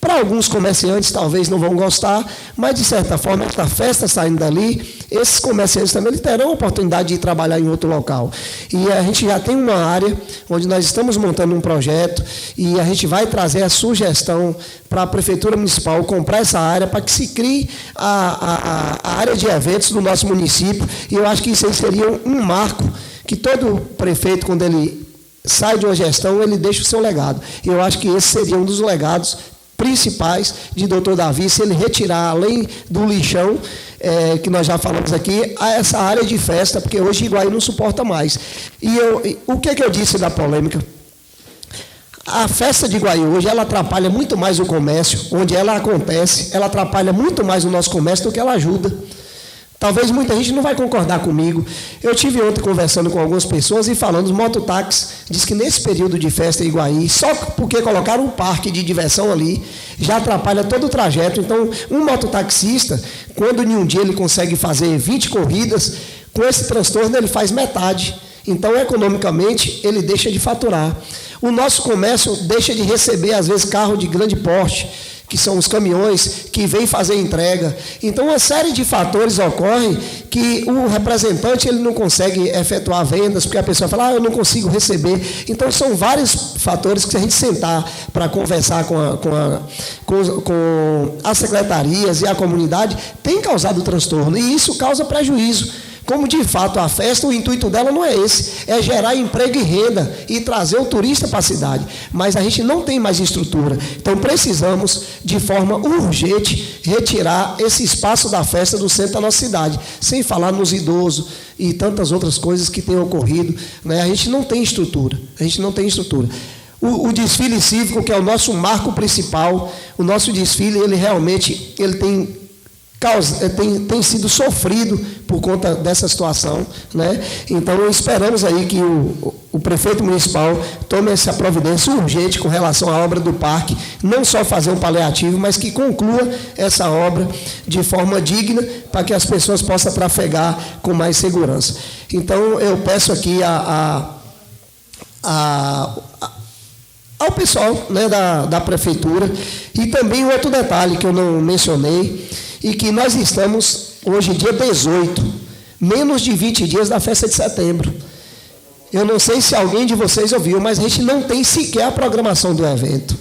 Para alguns comerciantes talvez não vão gostar, mas de certa forma, essa festa saindo dali, esses comerciantes também terão a oportunidade de ir trabalhar em outro local. E a gente já tem uma área onde nós estamos montando um projeto, e a gente vai trazer a sugestão para a Prefeitura Municipal comprar essa área para que se crie a área de eventos do nosso município. E eu acho que isso aí seria um marco que todo prefeito, quando ele sai de uma gestão, ele deixa o seu legado. E eu acho que esse seria um dos legados principais de Dr. Davi, se ele retirar, além do lixão, que nós já falamos aqui, essa área de festa, porque hoje Iguaí não suporta mais. E o que eu disse da polêmica? A festa de Iguaí hoje, ela atrapalha muito mais o comércio, onde ela acontece, ela atrapalha muito mais o nosso comércio do que ela ajuda. Talvez muita gente não vai concordar comigo. Eu tive ontem conversando com algumas pessoas e falando, os mototáxis diz que nesse período de festa em Iguaí, só porque colocaram um parque de diversão ali, já atrapalha todo o trajeto. Então, um mototaxista, quando em um dia ele consegue fazer 20 corridas, com esse transtorno ele faz metade. Então, economicamente, ele deixa de faturar. O nosso comércio deixa de receber, às vezes, carro de grande porte, que são os caminhões que vêm fazer entrega. Então, uma série de fatores ocorrem que o representante ele não consegue efetuar vendas, porque a pessoa fala, eu não consigo receber. Então, são vários fatores que, se a gente sentar para conversar com as secretarias e a comunidade, tem causado transtorno, e isso causa prejuízo. Como, de fato, a festa, o intuito dela não é esse, é gerar emprego e renda e trazer o turista para a cidade. Mas a gente não tem mais estrutura. Então, precisamos, de forma urgente, retirar esse espaço da festa do centro da nossa cidade. Sem falar nos idosos e tantas outras coisas que têm ocorrido, né? A gente não tem estrutura. O desfile cívico, que é o nosso marco principal, o nosso desfile, ele realmente tem sido sofrido por conta dessa situação, né? Então, esperamos aí que o prefeito municipal tome essa providência urgente com relação à obra do parque, não só fazer um paliativo, mas que conclua essa obra de forma digna, para que as pessoas possam trafegar com mais segurança. Então, eu peço aqui ao pessoal, né, da prefeitura, e também outro detalhe que eu não mencionei, e que nós estamos hoje, dia 18, menos de 20 dias da festa de setembro. Eu não sei se alguém de vocês ouviu, mas a gente não tem sequer a programação do evento.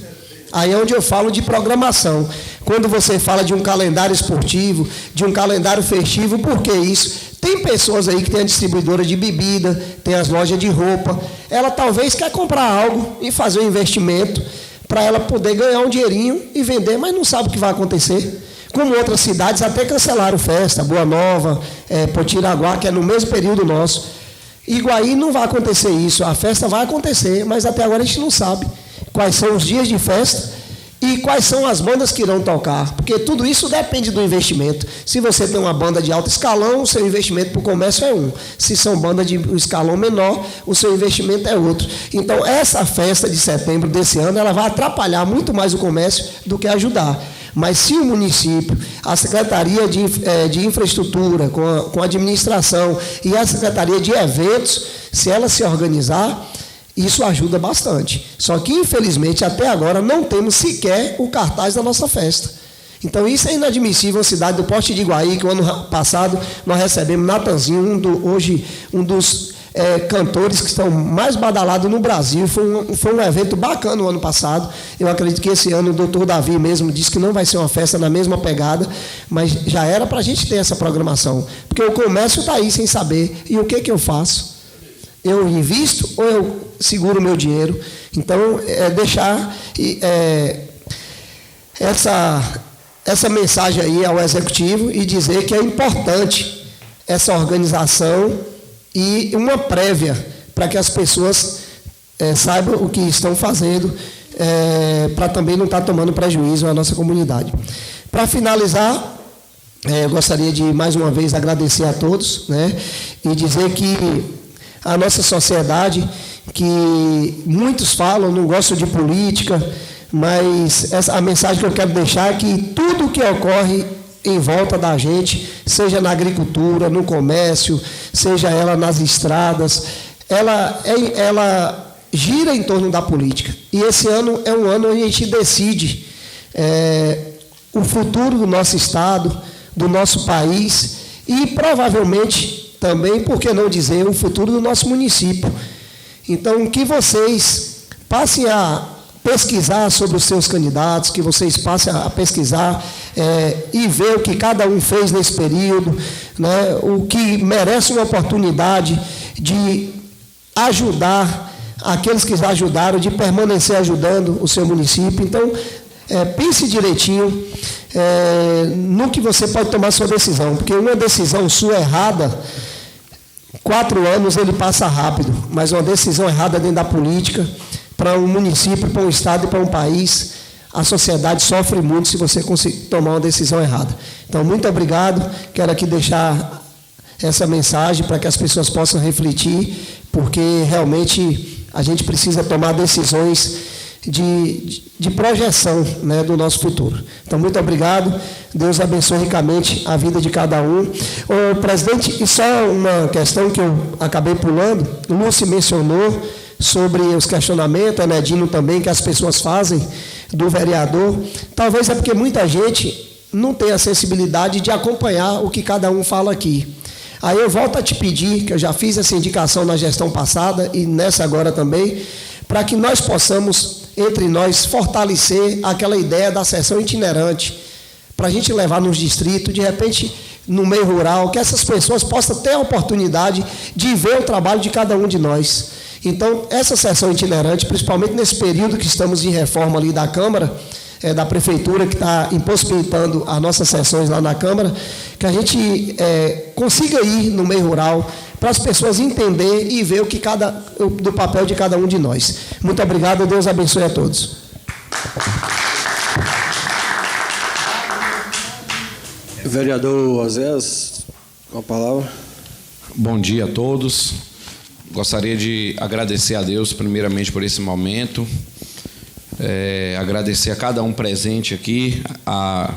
Aí é onde eu falo de programação. Quando você fala de um calendário esportivo, de um calendário festivo, por que isso? Tem pessoas aí que tem a distribuidora de bebida, tem as lojas de roupa. Ela talvez quer comprar algo e fazer um investimento para ela poder ganhar um dinheirinho e vender, mas não sabe o que vai acontecer. Como outras cidades até cancelaram festa, Boa Nova, Potiraguá, que é no mesmo período nosso. Iguaí não vai acontecer isso, a festa vai acontecer, mas até agora a gente não sabe quais são os dias de festa e quais são as bandas que irão tocar, porque tudo isso depende do investimento. Se você tem uma banda de alto escalão, o seu investimento para o comércio é um. Se são bandas de escalão menor, o seu investimento é outro. Então, essa festa de setembro desse ano, ela vai atrapalhar muito mais o comércio do que ajudar. Mas se o município, a Secretaria de Infraestrutura, com a administração e a Secretaria de Eventos, se ela se organizar, isso ajuda bastante. Só que, infelizmente, até agora não temos sequer o cartaz da nossa festa. Então, isso é inadmissível. Uma cidade do Porto de Iguaí, que o ano passado nós recebemos Natanzinho, hoje um dos cantores que estão mais badalados no Brasil. Foi um evento bacana o ano passado. Eu acredito que esse ano o doutor Davi mesmo disse que não vai ser uma festa na mesma pegada, mas já era para a gente ter essa programação. Porque o comércio está aí sem saber. E o que eu faço? Eu invisto ou eu seguro o meu dinheiro? Então, deixar essa mensagem aí ao Executivo e dizer que é importante essa organização e uma prévia para que as pessoas saibam o que estão fazendo, para também não estar tomando prejuízo à nossa comunidade. Para finalizar, eu gostaria de, mais uma vez, agradecer a todos, né, e dizer que a nossa sociedade, que muitos falam, não gostam de política, mas a mensagem que eu quero deixar é que tudo o que ocorre em volta da gente, seja na agricultura, no comércio, seja ela nas estradas, ela gira em torno da política. E esse ano é um ano onde a gente decide o futuro do nosso Estado, do nosso país e, provavelmente, também, por que não dizer, o futuro do nosso município. Então, que vocês passem a pesquisar sobre os seus candidatos, que vocês passem a pesquisar e ver o que cada um fez nesse período, né, o que merece uma oportunidade de ajudar aqueles que já ajudaram, de permanecer ajudando o seu município. Então, pense direitinho no que você pode tomar sua decisão, porque uma decisão sua errada, 4 anos ele passa rápido, mas uma decisão errada dentro da política, para um município, para um estado e para um país, a sociedade sofre muito se você conseguir tomar uma decisão errada. Então, muito obrigado. Quero aqui deixar essa mensagem para que as pessoas possam refletir, porque realmente a gente precisa tomar decisões de projeção, né, do nosso futuro. Então, muito obrigado. Deus abençoe ricamente a vida de cada um. Ô, presidente, e só uma questão que eu acabei pulando, o Lúcio mencionou sobre os questionamentos, a Nedino também, que as pessoas fazem do vereador. Talvez é porque muita gente não tem a sensibilidade de acompanhar o que cada um fala aqui. Aí eu volto a te pedir, que eu já fiz essa indicação na gestão passada e nessa agora também, para que nós possamos, entre nós, fortalecer aquela ideia da sessão itinerante, para a gente levar nos distritos, de repente, no meio rural, que essas pessoas possam ter a oportunidade de ver o trabalho de cada um de nós. Então, essa sessão itinerante, principalmente nesse período que estamos de reforma ali da Câmara, da Prefeitura, que está impossibilitando as nossas sessões lá na Câmara, que a gente consiga ir no meio rural para as pessoas entenderem e ver do papel de cada um de nós. Muito obrigado, Deus abençoe a todos. Vereador Oséias, com a palavra. Bom dia a todos. Gostaria de agradecer a Deus primeiramente por esse momento. Agradecer a cada um presente aqui, a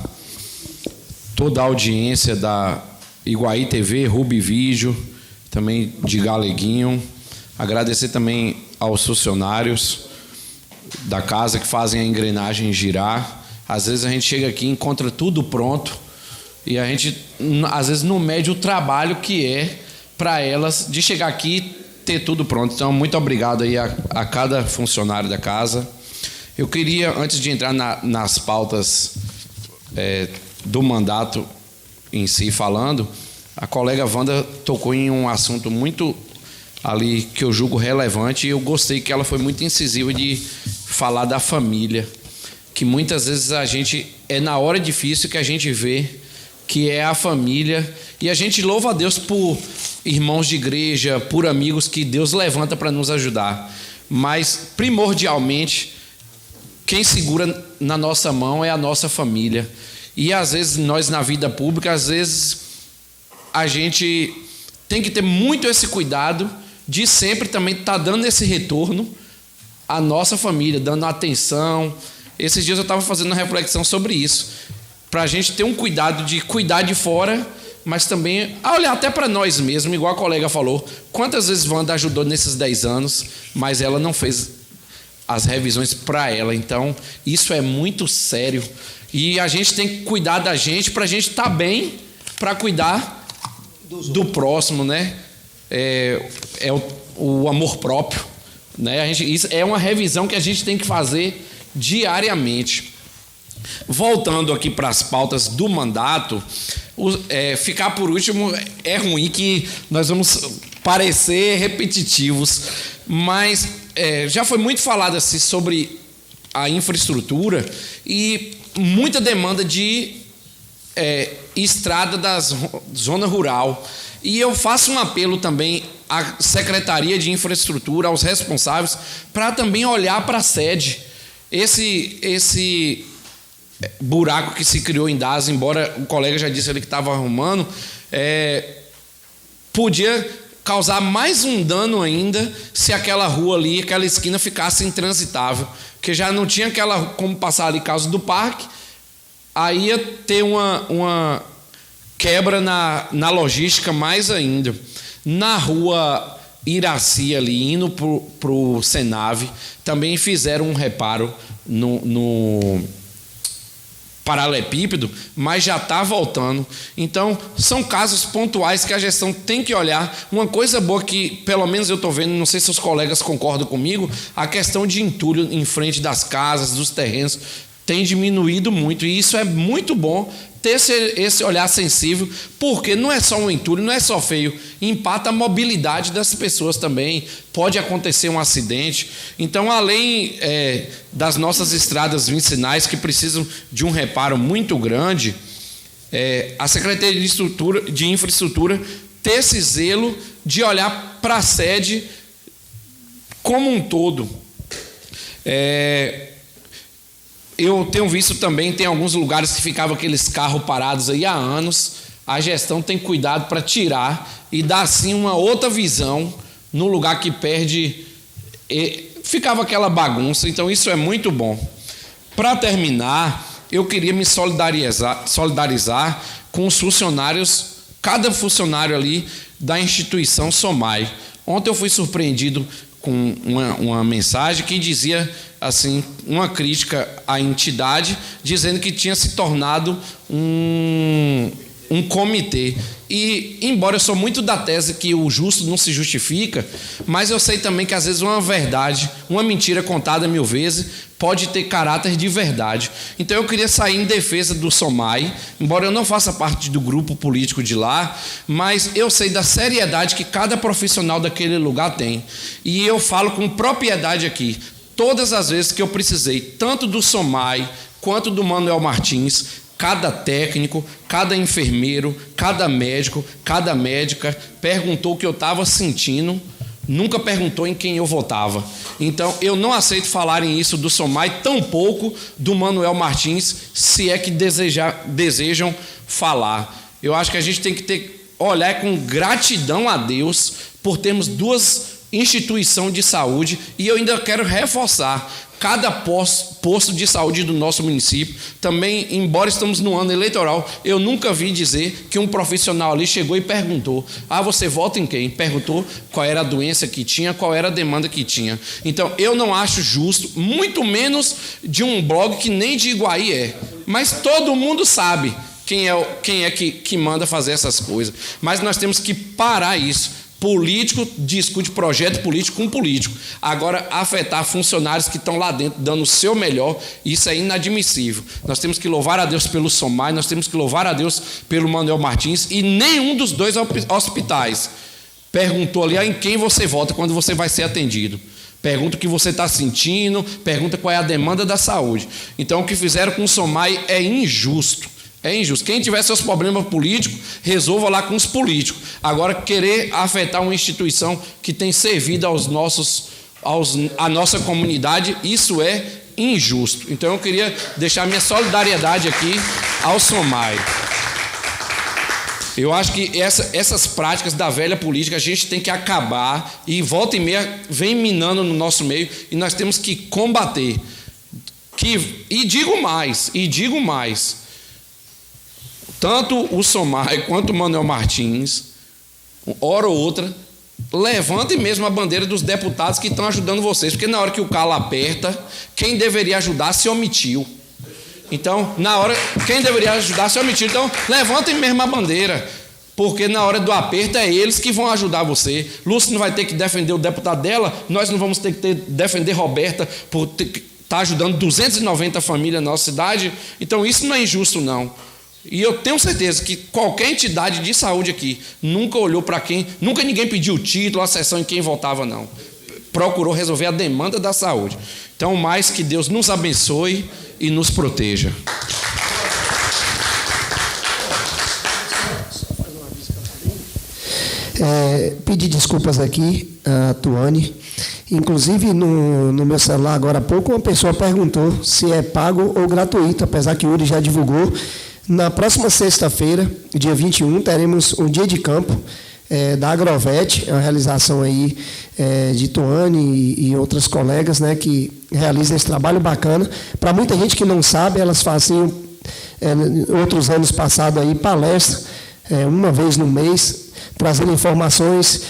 toda a audiência da Iguaí TV, Rubi Vídeo, também de Galeguinho. Agradecer também aos funcionários da casa que fazem a engrenagem girar. Às vezes a gente chega aqui e encontra tudo pronto e a gente, às vezes, não mede o trabalho que é para elas de chegar aqui e ter tudo pronto. Então, muito obrigado aí a cada funcionário da casa. Eu queria, antes de entrar nas pautas do mandato em si falando, a colega Wanda tocou em um assunto muito ali que eu julgo relevante, e eu gostei que ela foi muito incisiva de falar da família, que muitas vezes a gente, na hora difícil que a gente vê que é a família, e a gente louva a Deus por irmãos de igreja, por amigos que Deus levanta para nos ajudar, mas primordialmente quem segura na nossa mão é a nossa família. E às vezes nós na vida pública, às vezes a gente tem que ter muito esse cuidado de sempre também estar dando esse retorno à nossa família, dando atenção. Esses dias eu estava fazendo uma reflexão sobre isso, para a gente ter um cuidado de cuidar de fora, mas também olhar até para nós mesmos, igual a colega falou. Quantas vezes Wanda ajudou nesses 10 anos, mas ela não fez as revisões para ela. Então, isso é muito sério. E a gente tem que cuidar da gente para a gente estar bem, para cuidar do próximo, né? O amor próprio, né? Isso é uma revisão que a gente tem que fazer diariamente. Voltando aqui para as pautas do mandato, ficar por último é ruim, que nós vamos parecer repetitivos, mas já foi muito falado assim sobre a infraestrutura e muita demanda de estrada da zona rural. E eu faço um apelo também à Secretaria de Infraestrutura, aos responsáveis, para também olhar para a sede. Esse buraco que se criou em DAS, embora o colega já disse ali que estava arrumando, podia causar mais um dano ainda se aquela rua ali, aquela esquina ficasse intransitável, porque já não tinha como passar ali causa do parque, aí ia ter uma quebra na logística mais ainda. Na rua Iraci ali, indo para o Senave, também fizeram um reparo no paralelepípedo, mas já está voltando. Então, são casos pontuais que a gestão tem que olhar. Uma coisa boa que, pelo menos eu estou vendo, não sei se os colegas concordam comigo, a questão de entulho em frente das casas, dos terrenos, tem diminuído muito, e isso é muito bom, ter esse olhar sensível, porque não é só um entulho, não é só feio, impacta a mobilidade das pessoas também, pode acontecer um acidente. Então, além das nossas estradas vicinais, que precisam de um reparo muito grande, a Secretaria de Infraestrutura ter esse zelo de olhar para a sede como um todo. Eu tenho visto também, tem alguns lugares que ficavam aqueles carros parados aí há anos. A gestão tem cuidado para tirar e dar assim uma outra visão no lugar que perde. Ficava aquela bagunça, então isso é muito bom. Para terminar, eu queria me solidarizar com os funcionários, cada funcionário ali da instituição SOMAI. Ontem eu fui surpreendido com uma mensagem que dizia assim, uma crítica à entidade, dizendo que tinha se tornado um comitê. E, embora eu sou muito da tese que o justo não se justifica, mas eu sei também que às vezes uma verdade, uma mentira contada 1000 vezes, pode ter caráter de verdade. Então eu queria sair em defesa do SOMAI, embora eu não faça parte do grupo político de lá, mas eu sei da seriedade que cada profissional daquele lugar tem. E eu falo com propriedade aqui, todas as vezes que eu precisei, tanto do SOMAI quanto do Manuel Martins, cada técnico, cada enfermeiro, cada médico, cada médica perguntou o que eu estava sentindo, nunca perguntou em quem eu votava. Então, eu não aceito falarem isso do Somai, tampouco do Manuel Martins, se é que desejam falar. Eu acho que a gente tem que olhar com gratidão a Deus por termos duas instituições de saúde, e eu ainda quero reforçar, cada posto de saúde do nosso município, também, embora estamos no ano eleitoral, eu nunca vi dizer que um profissional ali chegou e perguntou, você vota em quem? Perguntou qual era a doença que tinha, qual era a demanda que tinha. Então, eu não acho justo, muito menos de um blog que nem de Iguaí é, mas todo mundo sabe quem é que manda fazer essas coisas. Mas nós temos que parar isso. Político discute projeto político com político. Agora, afetar funcionários que estão lá dentro, dando o seu melhor, isso é inadmissível. Nós temos que louvar a Deus pelo Somai, nós temos que louvar a Deus pelo Manuel Martins, e nenhum dos dois hospitais perguntou ali em quem você vota quando você vai ser atendido. Pergunta o que você está sentindo, pergunta qual é a demanda da saúde. Então, o que fizeram com o Somai é injusto. É injusto. Quem tiver seus problemas políticos, resolva lá com os políticos. Agora, querer afetar uma instituição que tem servido à nossa comunidade, isso é injusto. Então, eu queria deixar minha solidariedade aqui ao Somai. Eu acho que essas práticas da velha política a gente tem que acabar, e volta e meia vem minando no nosso meio, e nós temos que combater. E digo mais, tanto o Somai quanto o Manuel Martins, hora ou outra, levantem mesmo a bandeira dos deputados que estão ajudando vocês, porque na hora que o calo aperta, quem deveria ajudar se omitiu. Então, quem deveria ajudar se omitiu. Então, levantem mesmo a bandeira, porque na hora do aperto é eles que vão ajudar você. Lúcia não vai ter que defender o deputado dela, nós não vamos ter que defender Roberta por estar ajudando 290 famílias na nossa cidade. Então, isso não é injusto, não. E eu tenho certeza que qualquer entidade de saúde aqui nunca olhou para nunca ninguém pediu o título, a sessão em quem votava, não. Procurou resolver a demanda da saúde. Então, mais que Deus nos abençoe e nos proteja. Pedir desculpas aqui a Tuane. Inclusive, no meu celular, agora há pouco, uma pessoa perguntou se é pago ou gratuito, apesar que o Yuri já divulgou. Na próxima sexta-feira, dia 21, teremos um dia de campo da Agrovet, uma realização aí de Tuane e outras colegas, né, que realizam esse trabalho bacana. Para muita gente que não sabe, elas faziam, outros anos passados, aí, palestra, uma vez no mês, trazendo informações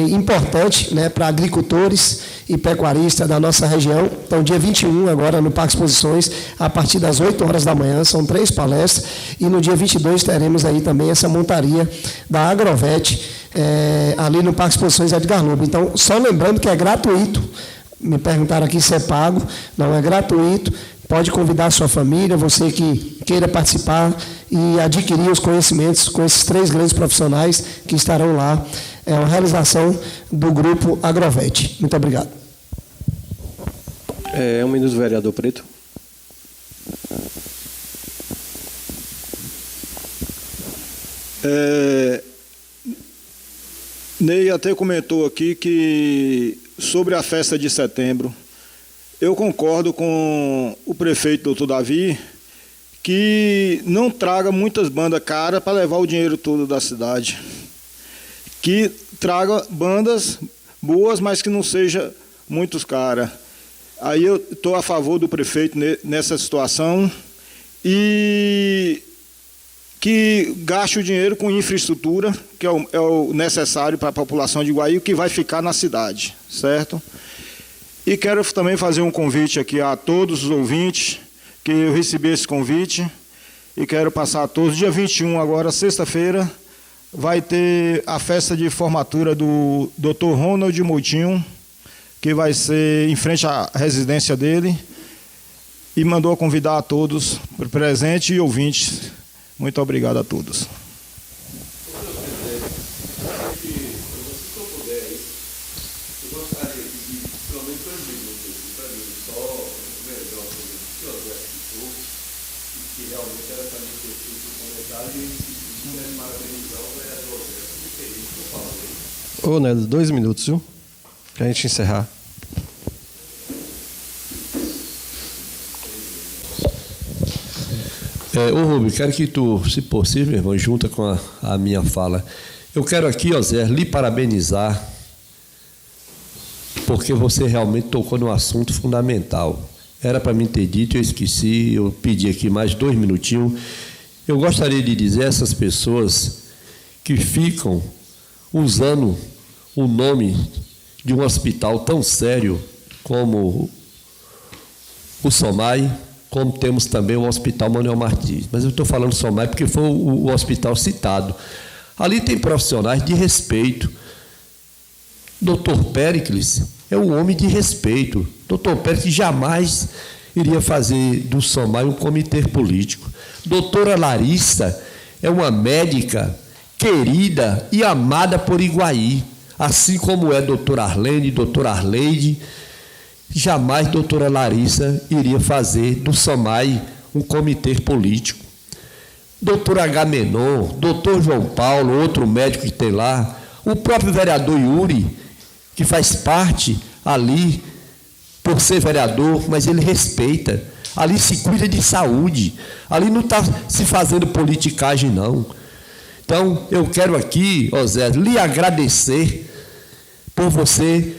importantes, né, para agricultores e pecuaristas da nossa região. Então, dia 21, agora no Parque Exposições, a partir das 8 horas da manhã, são 3 palestras, e no dia 22 teremos aí também essa montaria da Agrovet, ali no Parque Exposições Edgar Lobo. Então, só lembrando que é gratuito. Me perguntaram aqui se é pago, não é gratuito. Pode convidar a sua família, você que queira participar e adquirir os conhecimentos com esses 3 grandes profissionais que estarão lá. É uma realização do Grupo Agrovet. Muito obrigado. 1 minuto, vereador Preto. Ney até comentou aqui que sobre a festa de setembro, eu concordo com o prefeito, doutor Davi, que não traga muitas bandas caras para levar o dinheiro todo da cidade. Que traga bandas boas, mas que não seja muito caras. Aí eu estou a favor do prefeito nessa situação e que gaste o dinheiro com infraestrutura, que é o necessário para a população de Iguaí, que vai ficar na cidade, certo? E quero também fazer um convite aqui a todos os ouvintes, que eu recebi esse convite, e quero passar a todos. Dia 21, agora, sexta-feira, vai ter a festa de formatura do Dr. Ronald Moutinho, que vai ser em frente à residência dele, e mandou convidar a todos, presentes e ouvintes. Muito obrigado a todos. Que realmente era para mim Ô, Nedo, 2 minutos, viu? Pra gente encerrar. Ô Rubio, quero que tu, se possível, irmão, junta com a minha fala. Eu quero aqui, ó Zé, lhe parabenizar, porque você realmente tocou num assunto fundamental. Era para mim ter dito, eu esqueci, eu pedi aqui mais 2 minutinhos. Eu gostaria de dizer a essas pessoas que ficam usando o nome de um hospital tão sério como o SOMAI, como temos também o Hospital Manuel Martins. Mas eu estou falando SOMAI porque foi o hospital citado. Ali tem profissionais de respeito. Dr. Péricles é um homem de respeito. Dr. Péricles jamais iria fazer do SOMAI um comitê político. Doutora Larissa é uma médica querida e amada por Iguaí, assim como é doutora Arlene, doutora Arleide. Jamais doutora Larissa iria fazer do SOMAI um comitê político. Doutor Agamenon, doutor João Paulo, outro médico que tem lá, o próprio vereador Yuri, que faz parte ali por ser vereador, mas ele respeita. Ali se cuida de saúde, ali não está se fazendo politicagem, não. Então, eu quero aqui, Zé, lhe agradecer por você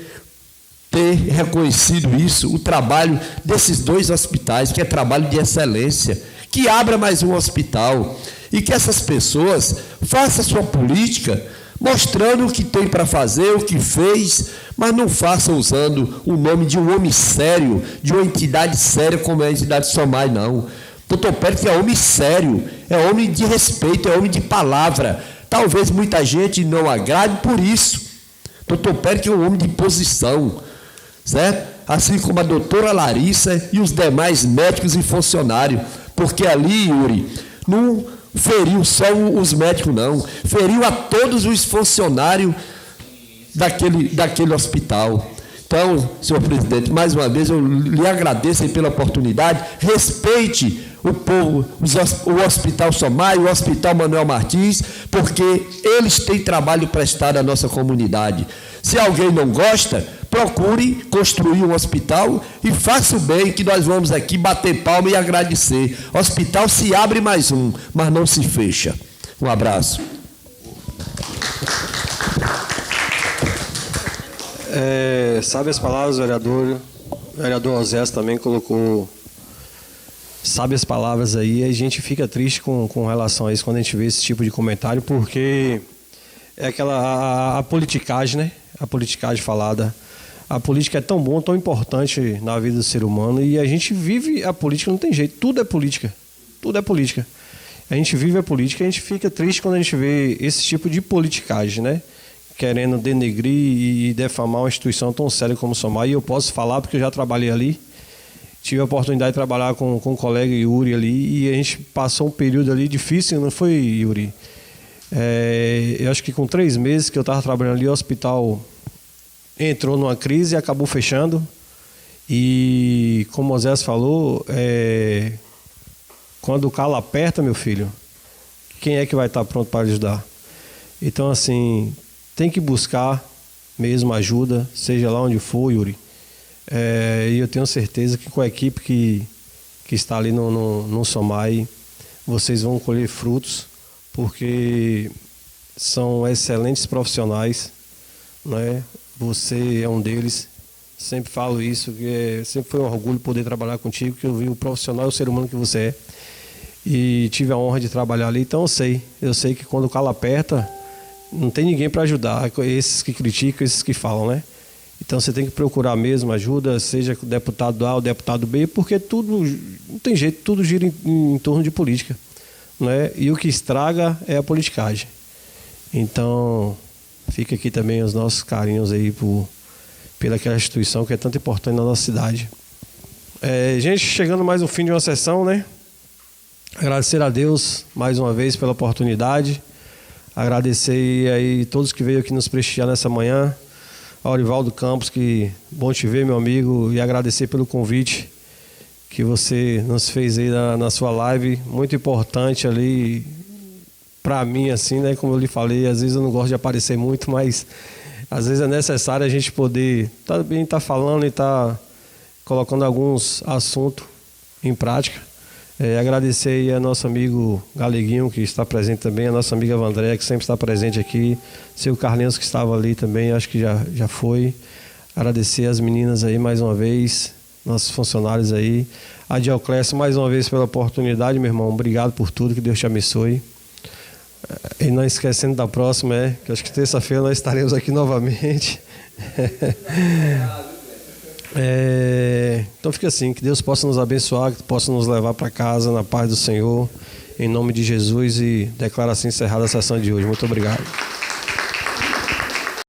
ter reconhecido isso, o trabalho desses 2 hospitais, que é trabalho de excelência, que abra mais um hospital e que essas pessoas façam sua política, mostrando o que tem para fazer, o que fez, mas não façam usando o nome de um homem sério, de uma entidade séria como é a entidade SOMAI, não. Doutor Pérez é homem sério, é homem de respeito, é homem de palavra. Talvez muita gente não agrade por isso. Doutor Pérez é um homem de posição, certo? Assim como a doutora Larissa e os demais médicos e funcionários, porque ali, Yuri, não feriu só os médicos, não, feriu a todos os funcionários daquele hospital. Então, senhor presidente, mais uma vez eu lhe agradeço pela oportunidade, respeite o povo, o Hospital SOMAI, o Hospital Manuel Martins, porque eles têm trabalho prestado à nossa comunidade. Se alguém não gosta, procure construir um hospital e faça o bem, que nós vamos aqui bater palma e agradecer. Hospital se abre mais um, mas não se fecha. Um abraço. Sabe as palavras, vereador? O vereador Osés também colocou sabe as palavras aí, e a gente fica triste com relação a isso quando a gente vê esse tipo de comentário, porque é a politicagem, né? A politicagem falada. A política é tão bom, tão importante na vida do ser humano, e a gente vive a política, não tem jeito, tudo é política. Tudo é política. A gente vive a política e a gente fica triste quando a gente vê esse tipo de politicagem, né? Querendo denegrir e defamar uma instituição tão séria como o SOMAI. E eu posso falar porque eu já trabalhei ali. Tive a oportunidade de trabalhar com o colega Yuri ali, e a gente passou um período ali difícil, não foi, Yuri? Eu acho que com 3 meses que eu estava trabalhando ali, o hospital entrou numa crise e acabou fechando. E como o Moisés falou, quando o calo aperta, meu filho, quem é que vai estar pronto para ajudar? Então, assim, tem que buscar mesmo ajuda, seja lá onde for, Yuri. E eu tenho certeza que com a equipe que está ali no SOMAI, vocês vão colher frutos, porque são excelentes profissionais, né? Você é um deles. Sempre falo isso, que sempre foi um orgulho poder trabalhar contigo, que eu vi o profissional e o ser humano que você é. E tive a honra de trabalhar ali, então eu sei que quando o calo aperta, não tem ninguém para ajudar, esses que criticam, esses que falam, né? Então você tem que procurar mesmo ajuda, seja o deputado A ou o deputado B, porque tudo, não tem jeito, tudo gira em torno de política, né? E o que estraga é a politicagem. Então, fica aqui também os nossos carinhos aí pela aquela instituição que é tanto importante na nossa cidade. Gente, chegando mais ao fim de uma sessão, né? Agradecer a Deus mais uma vez pela oportunidade. Agradecer aí todos que veio aqui nos prestigiar nessa manhã. Ao Orivaldo Campos, que bom te ver, meu amigo, e agradecer pelo convite que você nos fez aí na sua live, muito importante ali para mim, assim, né? Como eu lhe falei, às vezes eu não gosto de aparecer muito, mas às vezes é necessário a gente poder também estar falando e estar colocando alguns assuntos em prática. Agradecer aí a nosso amigo Galeguinho, que está presente também, a nossa amiga Vandré, que sempre está presente aqui, seu Carlinhos, que estava ali também, acho que já foi. Agradecer as meninas aí mais uma vez, nossos funcionários aí. A Dioclésio, mais uma vez pela oportunidade, meu irmão. Obrigado por tudo, que Deus te abençoe. E não esquecendo da próxima, que acho que terça-feira nós estaremos aqui novamente. Então fica assim, que Deus possa nos abençoar, que possa nos levar para casa na paz do Senhor, em nome de Jesus, e declaro assim encerrada a sessão de hoje. Muito obrigado.